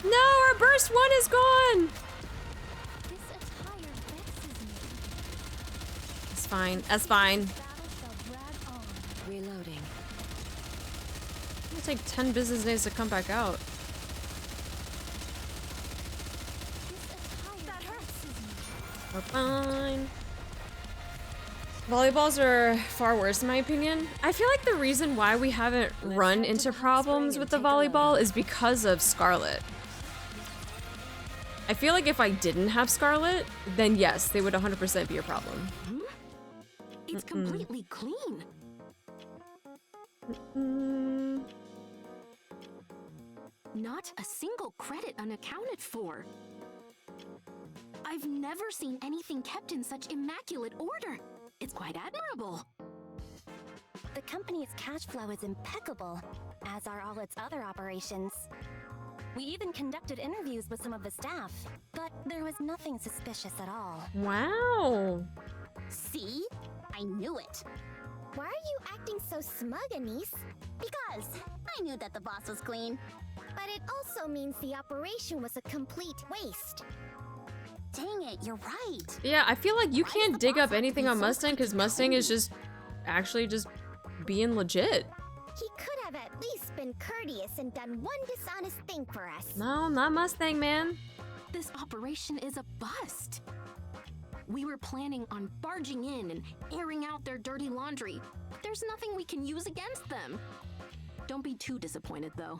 No, our burst one is gone! This attire vexes me. It's fine. That's fine. Battle shall drag on. Reloading. It'll take 10 business days to come back out. This attire vexes me. We're fine. Volleyballs are far worse in my opinion. I feel like the reason why we haven't run into problems with the volleyball is because of Scarlet. I feel like if I didn't have Scarlet, then yes, they would 100% be a problem. It's completely clean. Not a single credit unaccounted for. I've never seen anything kept in such immaculate order. It's quite admirable. The company's cash flow is impeccable, as are all its other operations. We even conducted interviews with some of the staff, but there was nothing suspicious at all. Wow. See? I knew it. Why are you acting so smug, Anise? Because I knew that the boss was clean. But it also means the operation was a complete waste. Dang it, you're right. Yeah, I feel like you can't dig up anything on Mustang because Mustang is just actually just being legit. He could have at least been courteous and done one dishonest thing for us. No, not Mustang, man. This operation is a bust. We were planning on barging in and airing out their dirty laundry. There's nothing we can use against them. Don't be too disappointed, though.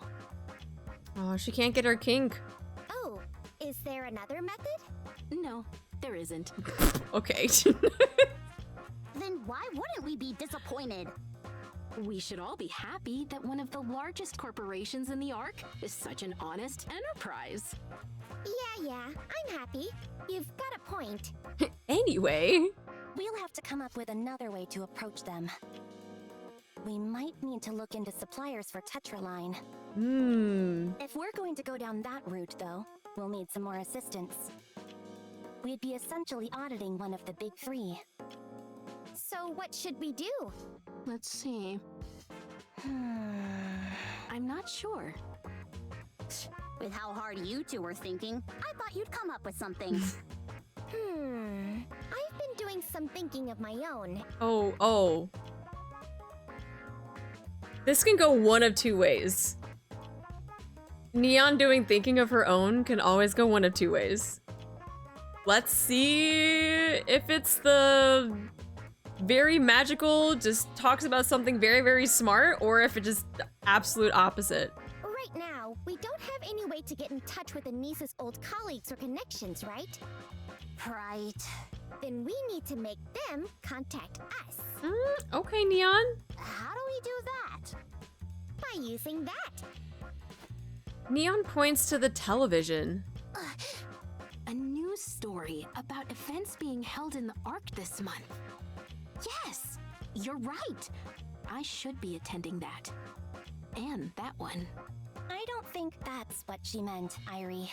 Oh, she can't get her kink. Oh, is there another method? No, there isn't. Okay. Then why wouldn't we be disappointed? We should all be happy that one of the largest corporations in the Ark is such an honest enterprise. Yeah, I'm happy. You've got a point. Anyway. We'll have to come up with another way to approach them. We might need to look into suppliers for Tetraline. If we're going to go down that route, though, we'll need some more assistance. We'd be essentially auditing one of the big three. So what should we do? Let's see. I'm not sure. With how hard you two were thinking, I thought you'd come up with something. I've been doing some thinking of my own. Oh. This can go one of two ways. Neon doing thinking of her own can always go one of two ways. Let's see if it's the very magical, just talks about something very, very smart, or if it just absolute opposite. Right now, we don't have any way to get in touch with Anise's old colleagues or connections, right? Right. Then we need to make them contact us. Okay, Neon. How do we do that? By using that. Neon points to the television. A news story about events being held in the Ark this month. Yes, you're right. I should be attending that. And that one. I don't think that's what she meant, Eyeri.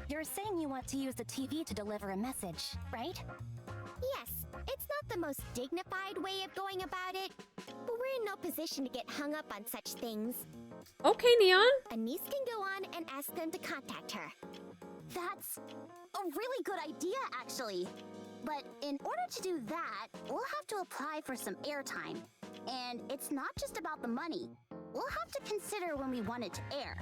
You're saying you want to use the TV to deliver a message, right? Yes, it's not the most dignified way of going about it, but we're in no position to get hung up on such things. Okay, Neon. Anise can go on and ask them to contact her. That's a really good idea, actually. But in order to do that, we'll have to apply for some airtime. And it's not just about the money. We'll have to consider when we want it to air.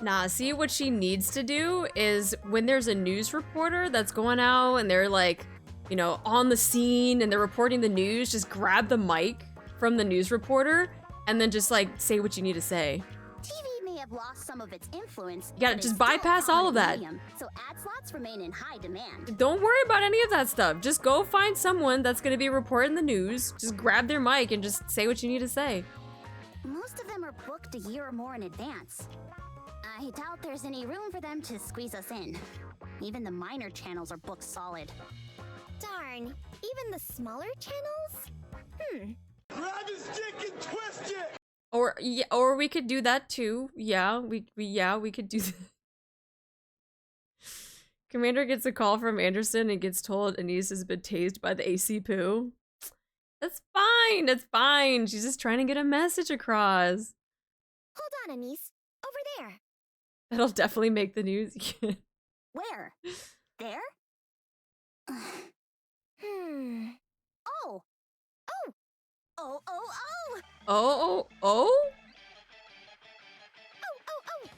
Nah, see, what she needs to do is when there's a news reporter that's going out and they're like, you know, on the scene and they're reporting the news, just grab the mic from the news reporter and then just like say what you need to say. TV may have lost some of its influence. You gotta but just it's still bypass a all of that. medium, so ad slots remain in high demand. Don't worry about any of that stuff. Just go find someone that's gonna be reporting the news. Just grab their mic and just say what you need to say. Most of them are booked a year or more in advance. I doubt there's any room for them to squeeze us in. Even the minor channels are booked solid. Darn, even the smaller channels? Grab his dick and twist it! Or yeah, or we could do that too. Yeah, we could do that. Commander gets a call from Anderson and gets told Anise has been tased by the AC poo. That's fine, that's fine. She's just trying to get a message across. Hold on, Anise. Over there. That'll definitely make the news. Where? There? Oh! Oh! Oh, oh, oh! Oh, oh, oh? Oh, oh, oh!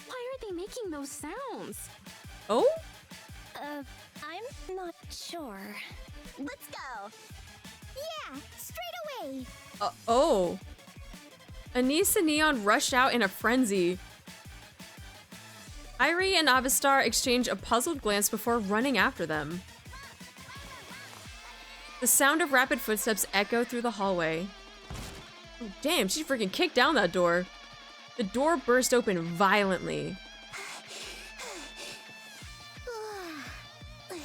Why are they making those sounds? Oh? I'm not sure. Let's go! Yeah! Straight away! Oh. Anise and Neon rush out in a frenzy. Eyeri and Avistar exchange a puzzled glance before running after them. The sound of rapid footsteps echo through the hallway. Oh, damn, she freaking kicked down that door. The door burst open violently. Hey!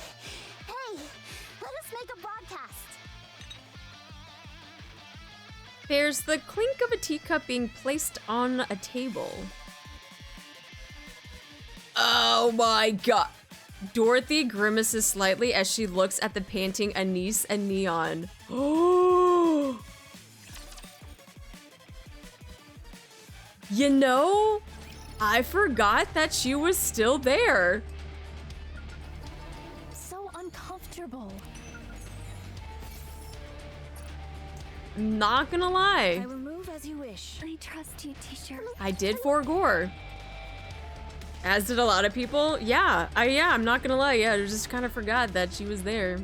Let us make a broadcast! There's the clink of a teacup being placed on a table. Oh my god. Dorothy grimaces slightly as she looks at the panting Anise and Neon. Oh! You know, I forgot that she was still there. So uncomfortable. Not gonna lie. I will move as you wish. I trust you, teacher. I did forgore. As did a lot of people. Yeah, I'm not gonna lie. Yeah, I just kind of forgot that she was there.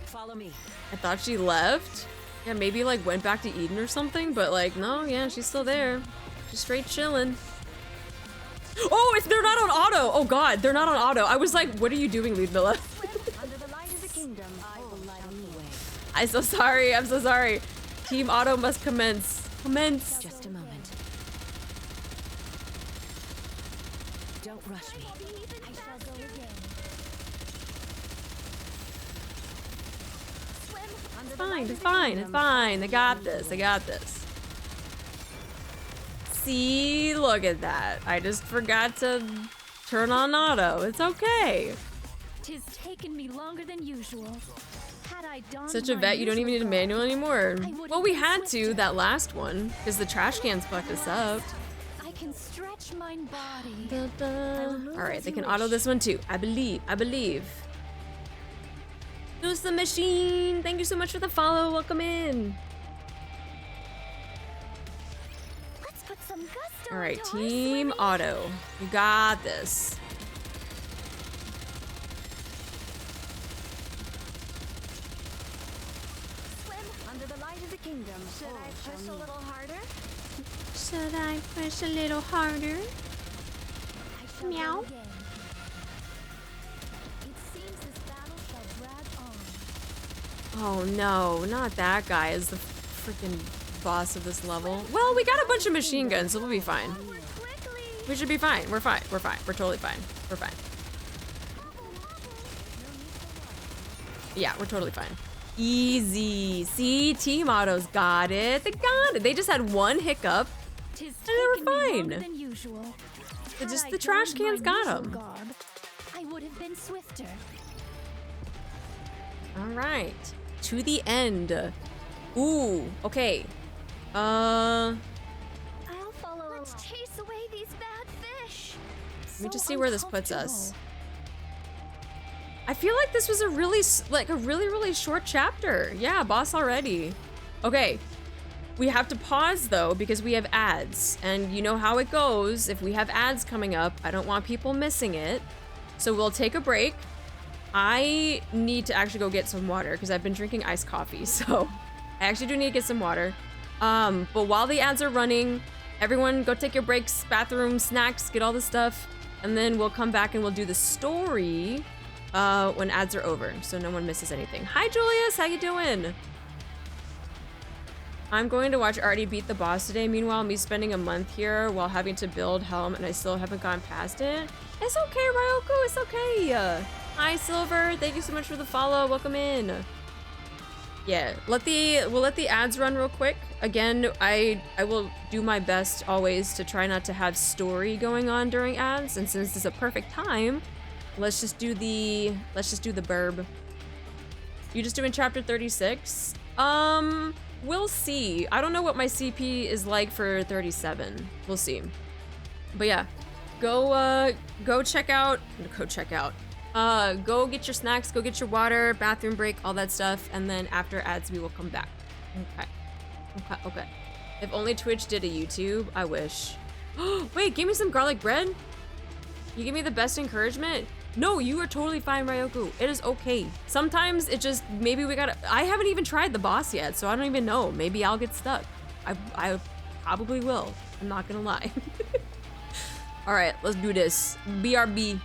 Follow me. I thought she left. Yeah, maybe like went back to Eden or something, but like, no, yeah, she's still there. She's straight chilling. Oh, they're not on auto. Oh god, they're not on auto. I was like, what are you doing, Ludmilla? Under the light of the kingdom, I will light the way. I'm so sorry. I'm so sorry. Team auto must commence. Commence. Just a moment. Don't rush me. I shall go again. It's fine. It's fine. It's fine. I got this. I got this. See, look at that. I just forgot to turn on auto. It's okay. Tis taken me longer than usual. Had I done Such a vet, you don't even need a manual anymore. Well, we had to that last one because the trash cans fucked us up. I can stretch my body. All right, they can auto this one too. I believe. I believe. Who's the machine? Thank you so much for the follow. Welcome in. Let's put some gusto All right, into our team swimming. auto. You got this. Swim under the light of the kingdom. Should I push a little harder? Should I push a little harder? I shall Meow. go again. It seems this battle shall drag on. Oh no, not that guy is the freaking boss of this level. Well, we got a bunch of machine guns, so we'll be fine. We should be fine. We're fine. We're fine. We're totally fine. We're fine. Yeah, we're totally fine. Easy. See, Team Auto's got it. They got it. They just had one hiccup, and they were fine. Just the trash cans got them. I would have been swifter. All right, to the end. Ooh, okay. I'll follow. Let's chase away these bad fish. Let me just see where this puts us. I feel like this was a really, really short chapter. Yeah, boss already. Okay. We have to pause though because we have ads, and you know how it goes. If we have ads coming up, I don't want people missing it. So we'll take a break. I need to actually go get some water because I've been drinking iced coffee, so I actually do need to get some water. But while the ads are running, everyone go take your breaks, bathroom, snacks, get all the stuff, and then we'll come back and we'll do the story when ads are over, so no one misses anything. Hi Julius, how you doing? I'm going to watch Artie beat the boss today. Meanwhile, me spending a month here while having to build Helm and I still haven't gone past it. It's okay, Ryoku, it's okay. Hi, Silver. Thank you so much for the follow. Welcome in. Yeah, we'll let the ads run real quick. Again, I will do my best always to try not to have story going on during ads, and since it's a perfect time, let's just do the burb. You just doing chapter 36? We'll see. I don't know what my CP is like for 37. We'll see. But yeah, go check out. Go get your snacks, go get your water, bathroom break, all that stuff, and then after ads we will come back. Okay. If only Twitch did a YouTube, I wish. Wait, give me some garlic bread? You give me the best encouragement? No, you are totally fine, Ryoku. It is okay. Sometimes it just, maybe we gotta, I haven't even tried the boss yet, so I don't even know. Maybe I'll get stuck. I probably will. I'm not gonna lie. All right, let's do this. BRB.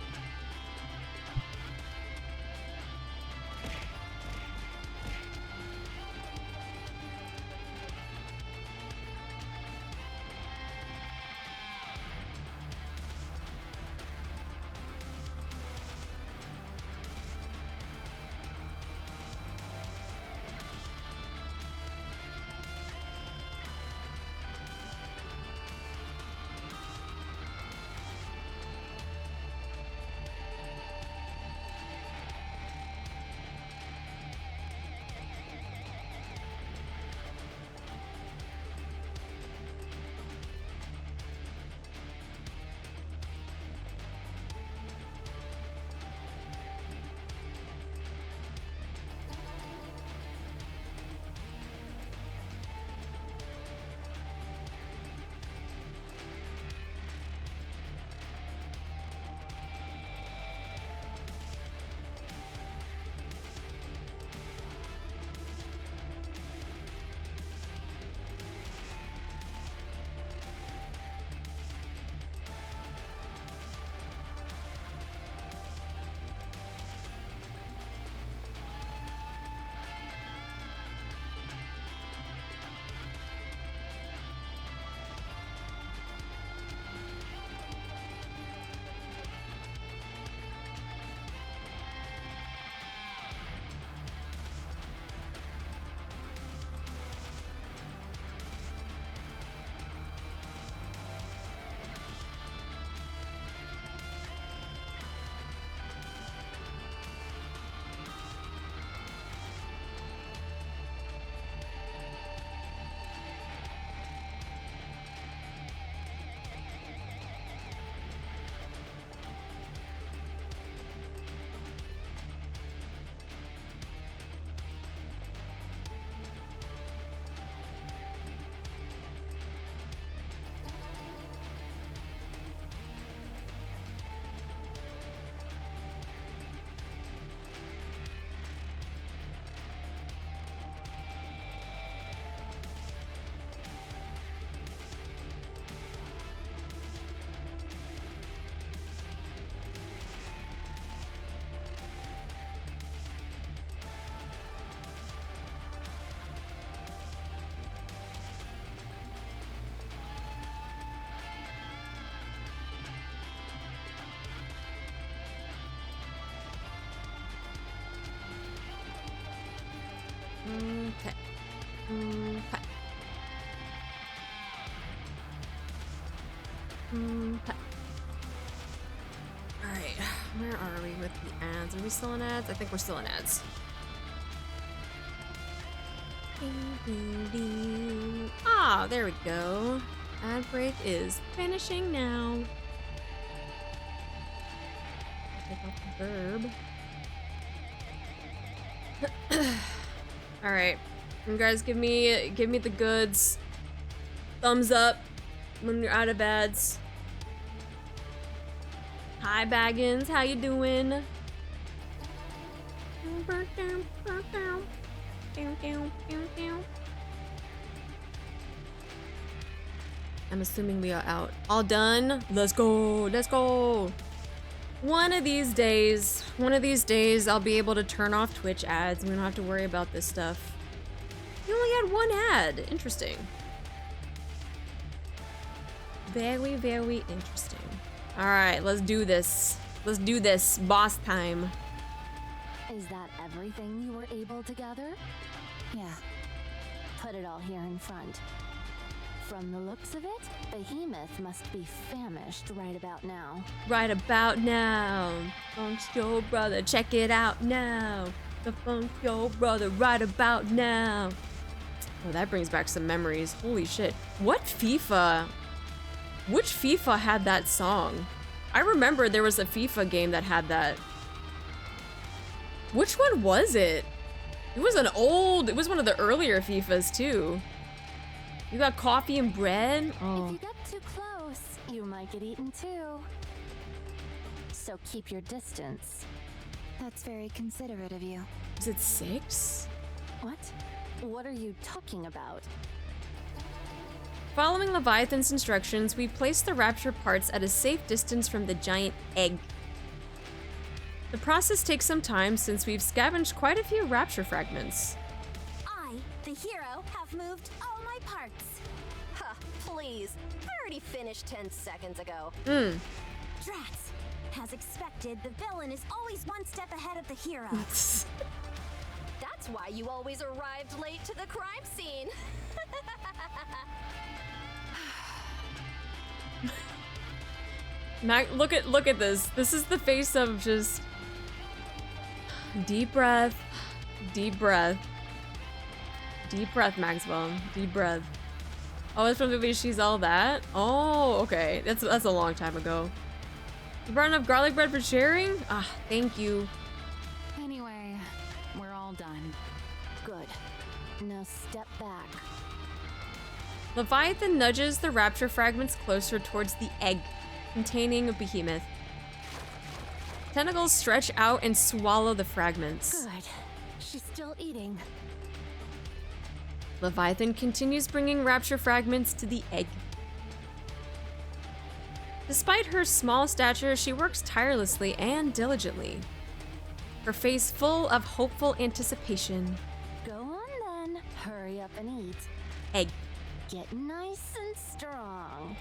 Okay. Okay. Okay. Alright, where are we with the ads? Are we still in ads? I think we're still in ads. Ah, there we go. Ad break is finishing now. Take off the verb. All right, you guys, give me the goods. Thumbs up when you're out of ads. Hi, Baggins, how you doing? I'm assuming we are out. All done. Let's go. Let's go. One of these days, I'll be able to turn off Twitch ads and we don't have to worry about this stuff. You only had one ad. Interesting. Very, very interesting. All right, let's do this. Let's do this. Boss time. Is that everything you were able to gather? Yeah. Put it all here in front. From the looks of it, Behemoth must be famished right about now. Right about now. Funk's your brother, check it out now. The Funk's your brother, right about now. Oh, that brings back some memories. Holy shit. What FIFA? Which FIFA had that song? I remember there was a FIFA game that had that. Which one was it? It was it was one of the earlier FIFAs too. You got coffee and bread? Oh. If you get too close, you might get eaten too. So keep your distance. That's very considerate of you. Is it 6? What? What are you talking about? Following Leviathan's instructions, we place the Rapture parts at a safe distance from the giant egg. The process takes some time since we've scavenged quite a few Rapture fragments. I, the hero, have moved all my parts. Huh, please. I already finished 10 seconds ago. Drats. As expected, the villain is always one step ahead of the hero. That's why you always arrived late to the crime scene. Look at this. This is the face of just deep breath, deep breath, deep breath, Maxwell, deep breath. Oh, it's from the movie She's All That. Oh, okay, that's a long time ago. You brought enough garlic bread for sharing? Ah, thank you. Anyway, we're all done. Good. Now step back. Leviathan nudges the Rapture fragments closer towards the egg containing a Behemoth. Tentacles stretch out and swallow the fragments. Good. She's still eating. Leviathan continues bringing Rapture fragments to the egg. Despite her small stature, she works tirelessly and diligently, her face full of hopeful anticipation. Go on then. Hurry up and eat. Egg. Get nice and strong,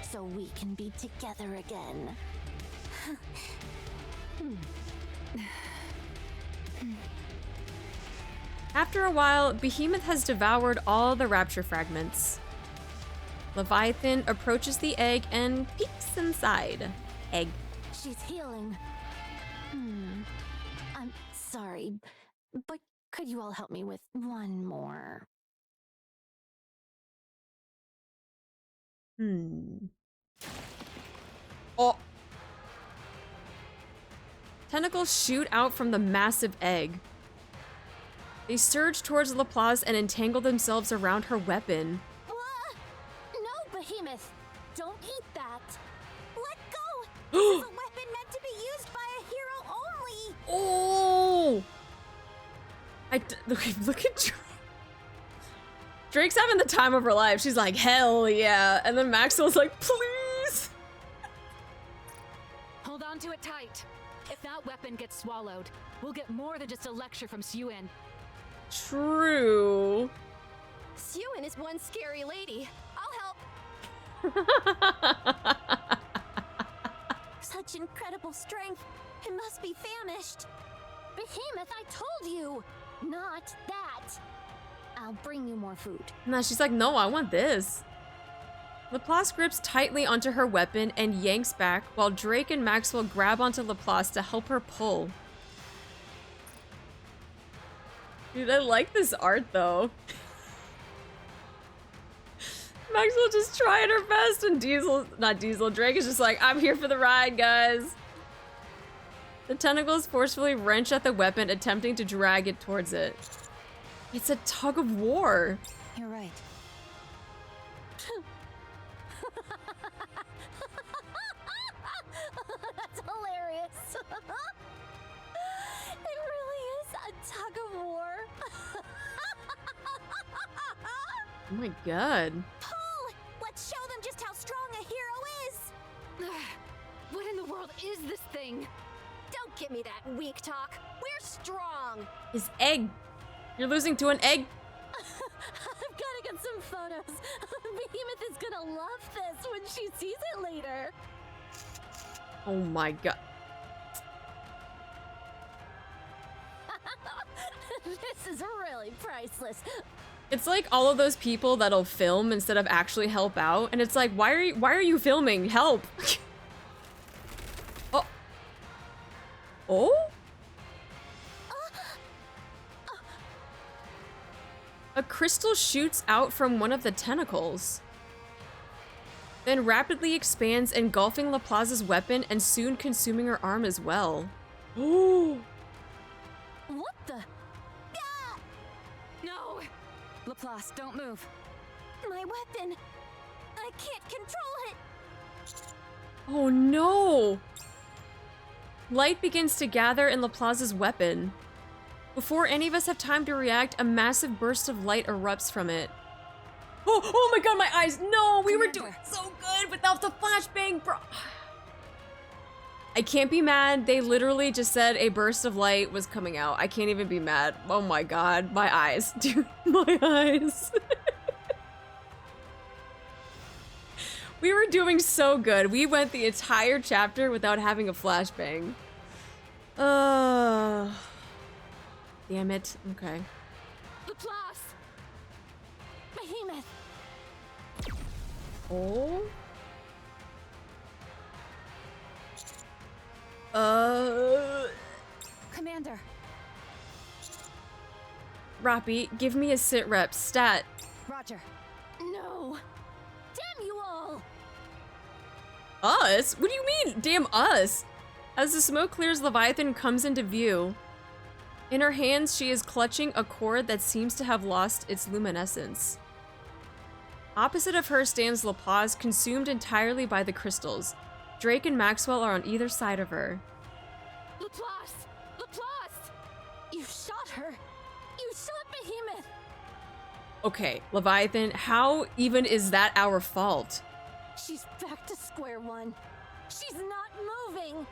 so we can be together again. After a while, Behemoth has devoured all the Rapture fragments. Leviathan approaches the egg and peeks inside. Egg. She's healing. I'm sorry, but could you all help me with one more? Oh. Tentacles shoot out from the massive egg. They surge towards Laplace and entangle themselves around her weapon. No, Behemoth! Don't eat that! Let go! This is a weapon meant to be used by a hero only! Oh! Look at Drake. Drake's having the time of her life. She's like, hell yeah. And then Maxwell's like, please. Hold on to it tight. If that weapon gets swallowed, we'll get more than just a lecture from Siren. True. Siren is one scary lady. I'll help. Such incredible strength. It must be famished. Behemoth, I told you! Not that! I'll bring you more food. Nah, she's like, no, I want this. Laplace grips tightly onto her weapon and yanks back while Drake and Maxwell grab onto Laplace to help her pull. Dude, I like this art though. Maxwell just trying her best, and Drake is just like, I'm here for the ride, guys. The tentacles forcefully wrench at the weapon, attempting to drag it towards it. It's a tug of war. You're right. That's hilarious. It really is a tug of war. Oh my god. Paul, let's show them just how strong a hero is. What in the world is this thing? Don't give me that weak talk. We're strong. His egg. You're losing to an egg. I've gotta get some photos. Behemoth is gonna love this when she sees it later. Oh my god. This is really priceless. It's like all of those people that'll film instead of actually help out, and it's like, why are you filming? Help. Oh. Oh? A crystal shoots out from one of the tentacles, then rapidly expands, engulfing Laplace's weapon and soon consuming her arm as well. Ooh. What the? No! Laplace, don't move. My weapon. I can't control it. Oh no! Light begins to gather in Laplace's weapon. Before any of us have time to react, a massive burst of light erupts from it. Oh my god, my eyes! No, we were doing so good without the flashbang, bro. I can't be mad. They literally just said a burst of light was coming out. I can't even be mad. Oh my god, my eyes. Dude, my eyes. We were doing so good. We went the entire chapter without having a flashbang. Damn it. Okay. Laplace! Behemoth! Oh? Commander. Roppy, give me a sit rep. Stat. Roger. No! Damn you all! Us? What do you mean? Damn us. As the smoke clears, Leviathan comes into view. In her hands, she is clutching a cord that seems to have lost its luminescence. Opposite of her stands Laplace, consumed entirely by the crystals. Drake and Maxwell are on either side of her. Laplace! Laplace! You shot her! You shot Behemoth! Okay, Leviathan, how even is that our fault? She's back to square one. She's not moving!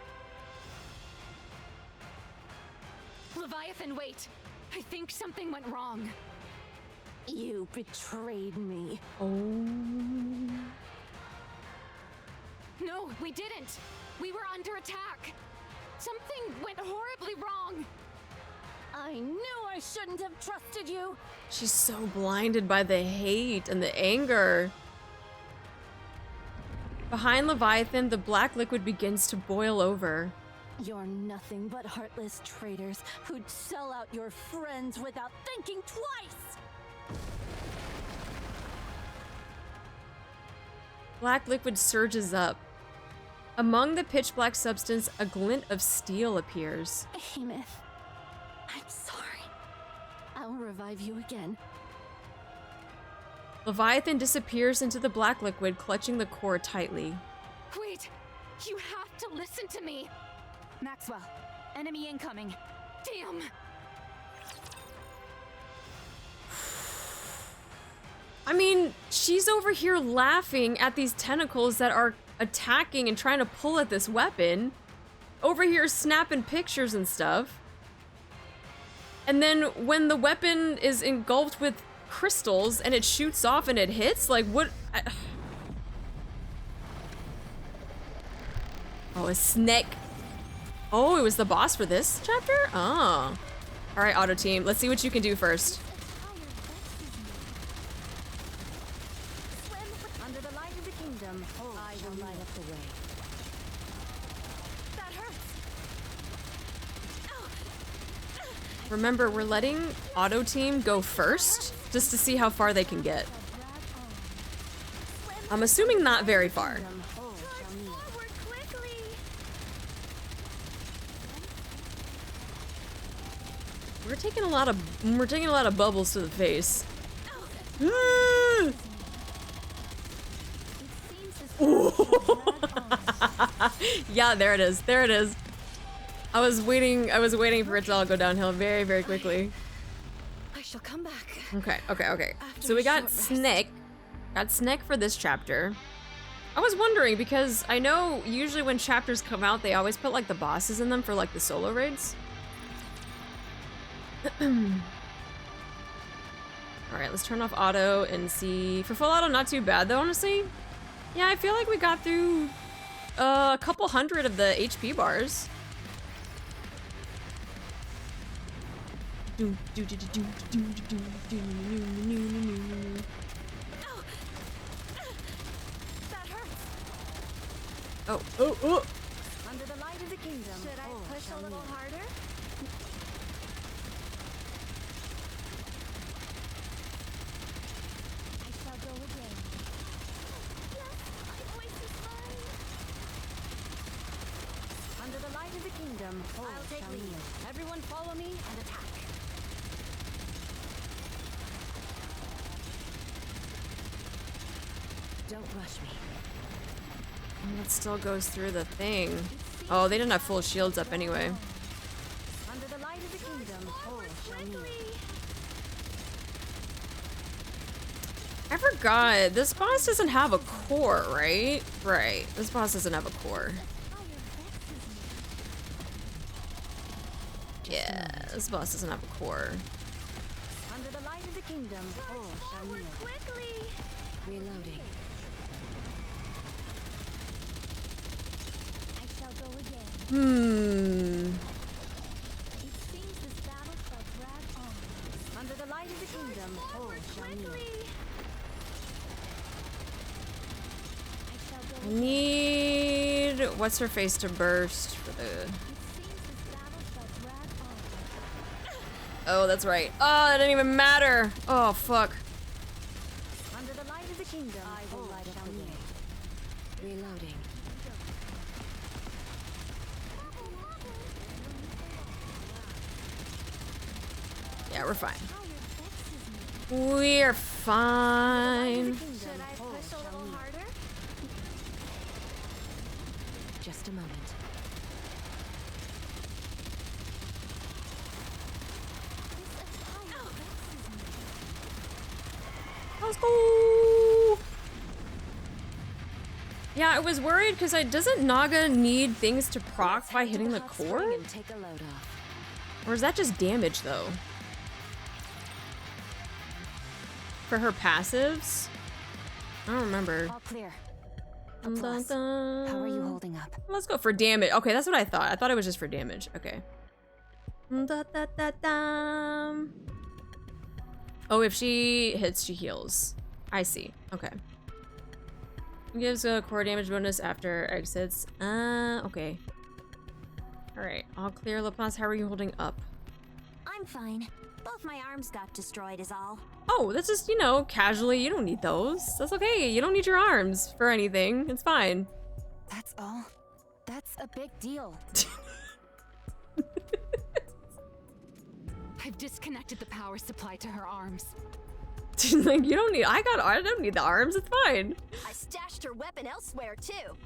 Leviathan, wait! I think something went wrong. You betrayed me. Oh. No, we didn't! We were under attack! Something went horribly wrong! I knew I shouldn't have trusted you! She's so blinded by the hate and the anger. Behind Leviathan, the black liquid begins to boil over. You're nothing but heartless traitors who'd sell out your friends without thinking twice! Black liquid surges up. Among the pitch black substance, a glint of steel appears. Behemoth, I'm sorry. I'll revive you again. Leviathan disappears into the black liquid, clutching the core tightly. Wait! You have to listen to me! Maxwell, enemy incoming. Damn! I mean, she's over here laughing at these tentacles that are attacking and trying to pull at this weapon. Over here snapping pictures and stuff. And then when the weapon is engulfed with crystals and it shoots off and it hits, like what? Oh, a snake. Oh, it was the boss for this chapter? Oh. All right, auto team, let's see what you can do first. Under the light of the kingdom, I will light up the way. That hurts! Remember, we're letting Auto Team go first, just to see how far they can get. I'm assuming not very far. We're taking a lot of bubbles to the face. Yeah, there it is. There it is. I was waiting for it to all go downhill very, very quickly. I shall come back. Okay. So we got Snake. Got Snake for this chapter. I was wondering because I know usually when chapters come out, they always put like the bosses in them for like the solo raids. Alright, let's turn off auto and see. For full auto, not too bad though, honestly. Yeah, I feel like we got through a couple hundred of the HP bars. Oh. Under the light of the kingdom. Should I push a little harder? I shall go again. Yes, my voice is mine. Under the light of the kingdom. I'll take lead. Everyone follow me and attack. Don't rush me. That still goes through the thing. Oh, they didn't have full shields up anyway. Under the light of the kingdom. I forgot. This boss doesn't have a core, right? Right. This boss doesn't have a core. Yeah, this boss doesn't have a core. Under the light of the kingdom. Quickly. Reloading. I shall go again. Hmm. It seems this battle shall drag on. Under the light of the kingdom. I need what's her face to burst for the. Oh, that's right. Oh, that didn't even matter. Oh, fuck. Under the light of the kingdom. I will light up the way. Reloading. Yeah, we're fine. We're fine. Should I push a little harder? Just a moment. Let's go. Yeah, I was worried because doesn't Naga need things to proc by hitting the core? And take a load off. Or is that just damage though? For her passives? I don't remember. All clear. A Dun, plus. dun. How are you holding up? Let's go for damage. Okay, that's what I thought. I thought it was just for damage. Okay. Da, da, da, da. Oh, if she hits, she heals. I see. Okay. Gives a core damage bonus after exits. Okay. Alright. All clear, Laplace. How are you holding up? I'm fine. Both my arms got destroyed is all. Oh, that's just, you know, casually. You don't need those. That's okay. You don't need your arms for anything. It's fine. That's all? That's a big deal. I've disconnected the power supply to her arms. Like, you don't need. I don't need the arms. It's fine. I stashed her weapon elsewhere too.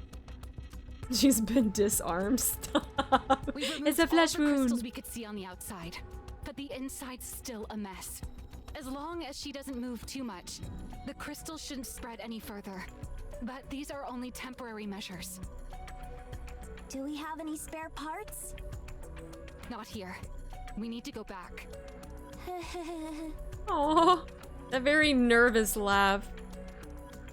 She's been disarmed. Stop. We It's a flesh all the crystals wound. we could see on the outside, but the inside's still a mess. As long as she doesn't move too much, the crystals shouldn't spread any further. But these are only temporary measures. Do we have any spare parts? Not here. We need to go back. Aww. That very nervous laugh.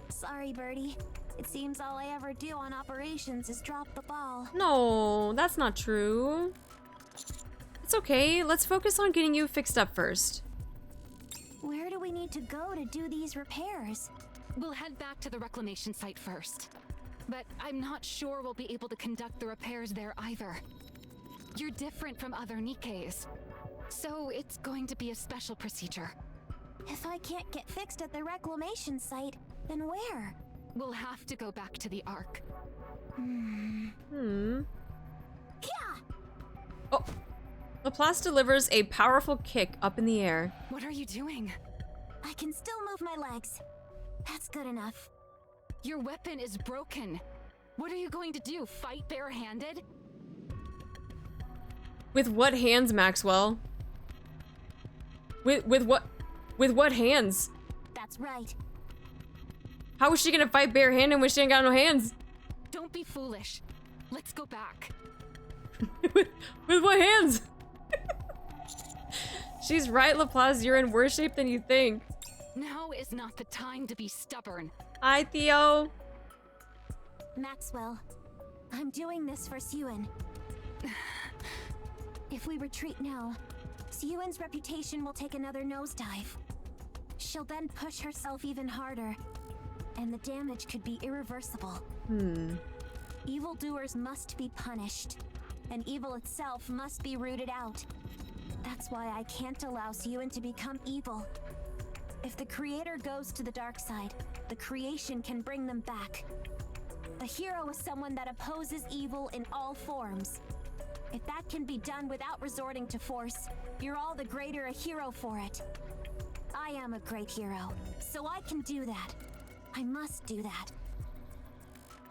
Sorry, Birdie. It seems all I ever do on operations is drop the ball. No, that's not true. It's okay. Let's focus on getting you fixed up first. Where do we need to go to do these repairs? We'll head back to the reclamation site first. But I'm not sure we'll be able to conduct the repairs there either. You're different from other NIKKEs. So it's going to be a special procedure. If I can't get fixed at the reclamation site, then where? We'll have to go back to the Ark. Oh. Laplace delivers a powerful kick up in the air. What are you doing? I can still move my legs. That's good enough. Your weapon is broken. What are you going to do? Fight barehanded? With what hands, Maxwell? With what hands? That's right. How is she gonna fight barehanded when she ain't got no hands? Don't be foolish. Let's go back. with what hands? She's right, Laplace. You're in worse shape than you think. Now is not the time to be stubborn. Hi, Theo. Maxwell, I'm doing this for Siren. If we retreat now, Siren's reputation will take another nosedive. She'll then push herself even harder, and the damage could be irreversible. Evildoers must be punished, and evil itself must be rooted out. That's why I can't allow Siren to become evil. If the creator goes to the dark side, the creation can bring them back. A hero is someone that opposes evil in all forms. If that can be done without resorting to force, you're all the greater a hero for it. I am a great hero, so I can do that. I must do that.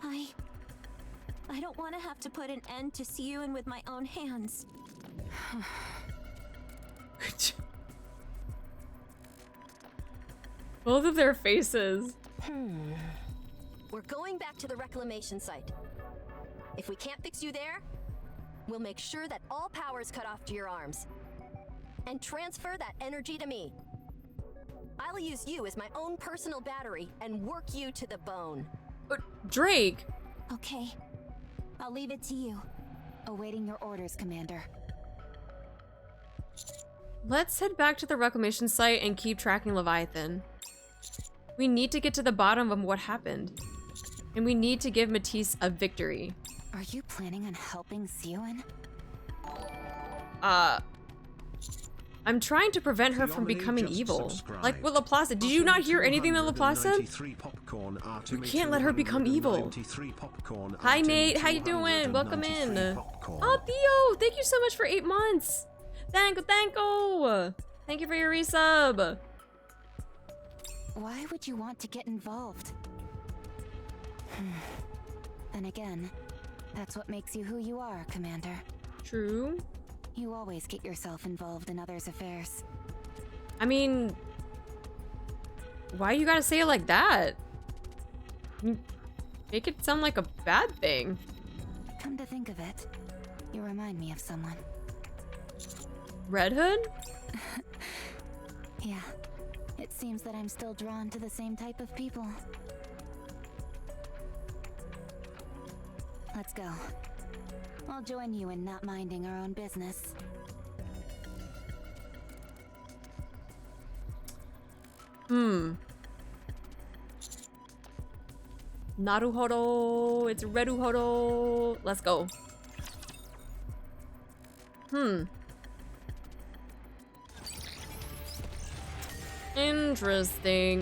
I don't want to have to put an end to Siren with my own hands. Both of their faces. We're going back to the reclamation site. If we can't fix you there, we'll make sure that all power is cut off to your arms. And transfer that energy to me. I'll use you as my own personal battery and work you to the bone. Drake! Okay. I'll leave it to you. Awaiting your orders, Commander. Let's head back to the reclamation site and keep tracking Leviathan. We need to get to the bottom of what happened. And we need to give Matisse a victory. Are you planning on helping Siren? I'm trying to prevent her from becoming evil. Like what Laplace said. Did you not hear anything that Laplace said? You can't let her become evil. Hi Nate, how you doing? Welcome in. Oh Theo, thank you so much for 8 months. Thank you for your resub. Why would you want to get involved? Then again, that's what makes you who you are, Commander. True. You always get yourself involved in others' affairs. I mean, why you gotta say it like that? Make it sound like a bad thing. Come to think of it, you remind me of someone. Red Hood? Yeah. It seems that I'm still drawn to the same type of people. Let's go. I'll join you in not minding our own business. Naruhodo, it's Reduhodo. Let's go.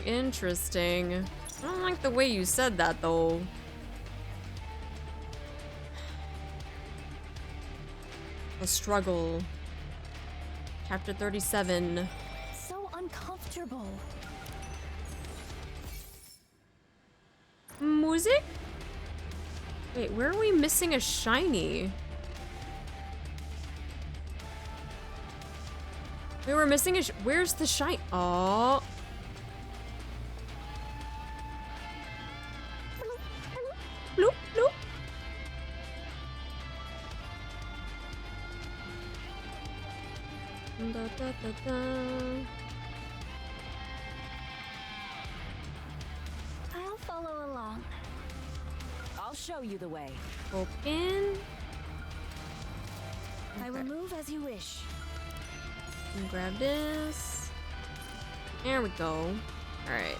Interesting. I don't like the way you said that, though. The struggle. Chapter 37. So uncomfortable. Music? Wait, where are we missing a shiny? We were missing a where's the shine? Oh. Bloop, bloop. Da, da, da, da. I'll follow along. I'll show you the way. Open. I will move as you wish. And grab this. There we go. Alright.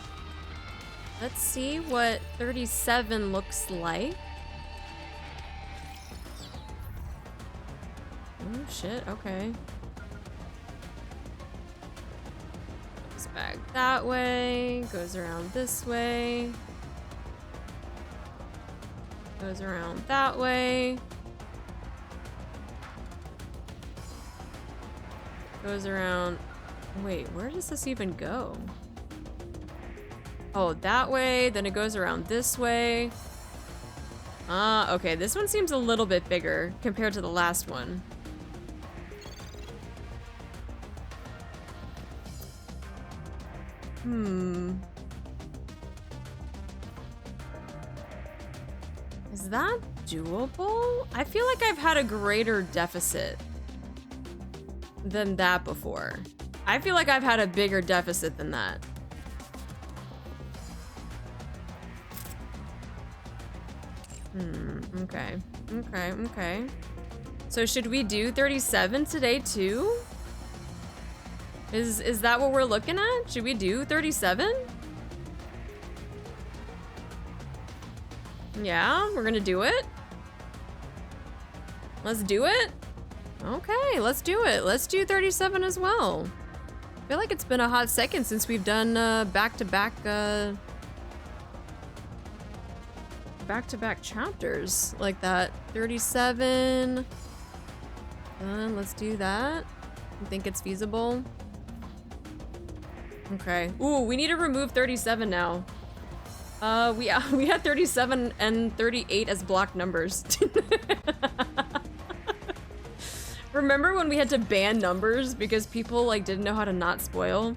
Let's see what 37 looks like. Oh shit, okay. back that way, goes around this way, goes around that way, goes around. Wait, where does this even go? Oh, that way, then it goes around this way. Ah, okay, this one seems a little bit bigger compared to the last one. Is that doable? I feel like I've had a greater deficit than that before. I feel like I've had a bigger deficit than that. Okay. So should we do 37 today too? Is that what we're looking at? Should we do 37? Yeah, we're gonna do it. Let's do it. Okay, let's do it. Let's do 37 as well. I feel like it's been a hot second since we've done back-to-back chapters like that. 37. Let's do that. You think it's feasible? Okay. Ooh, we need to remove 37 now. We had 37 and 38 as block numbers. Remember when we had to ban numbers because people like didn't know how to not spoil?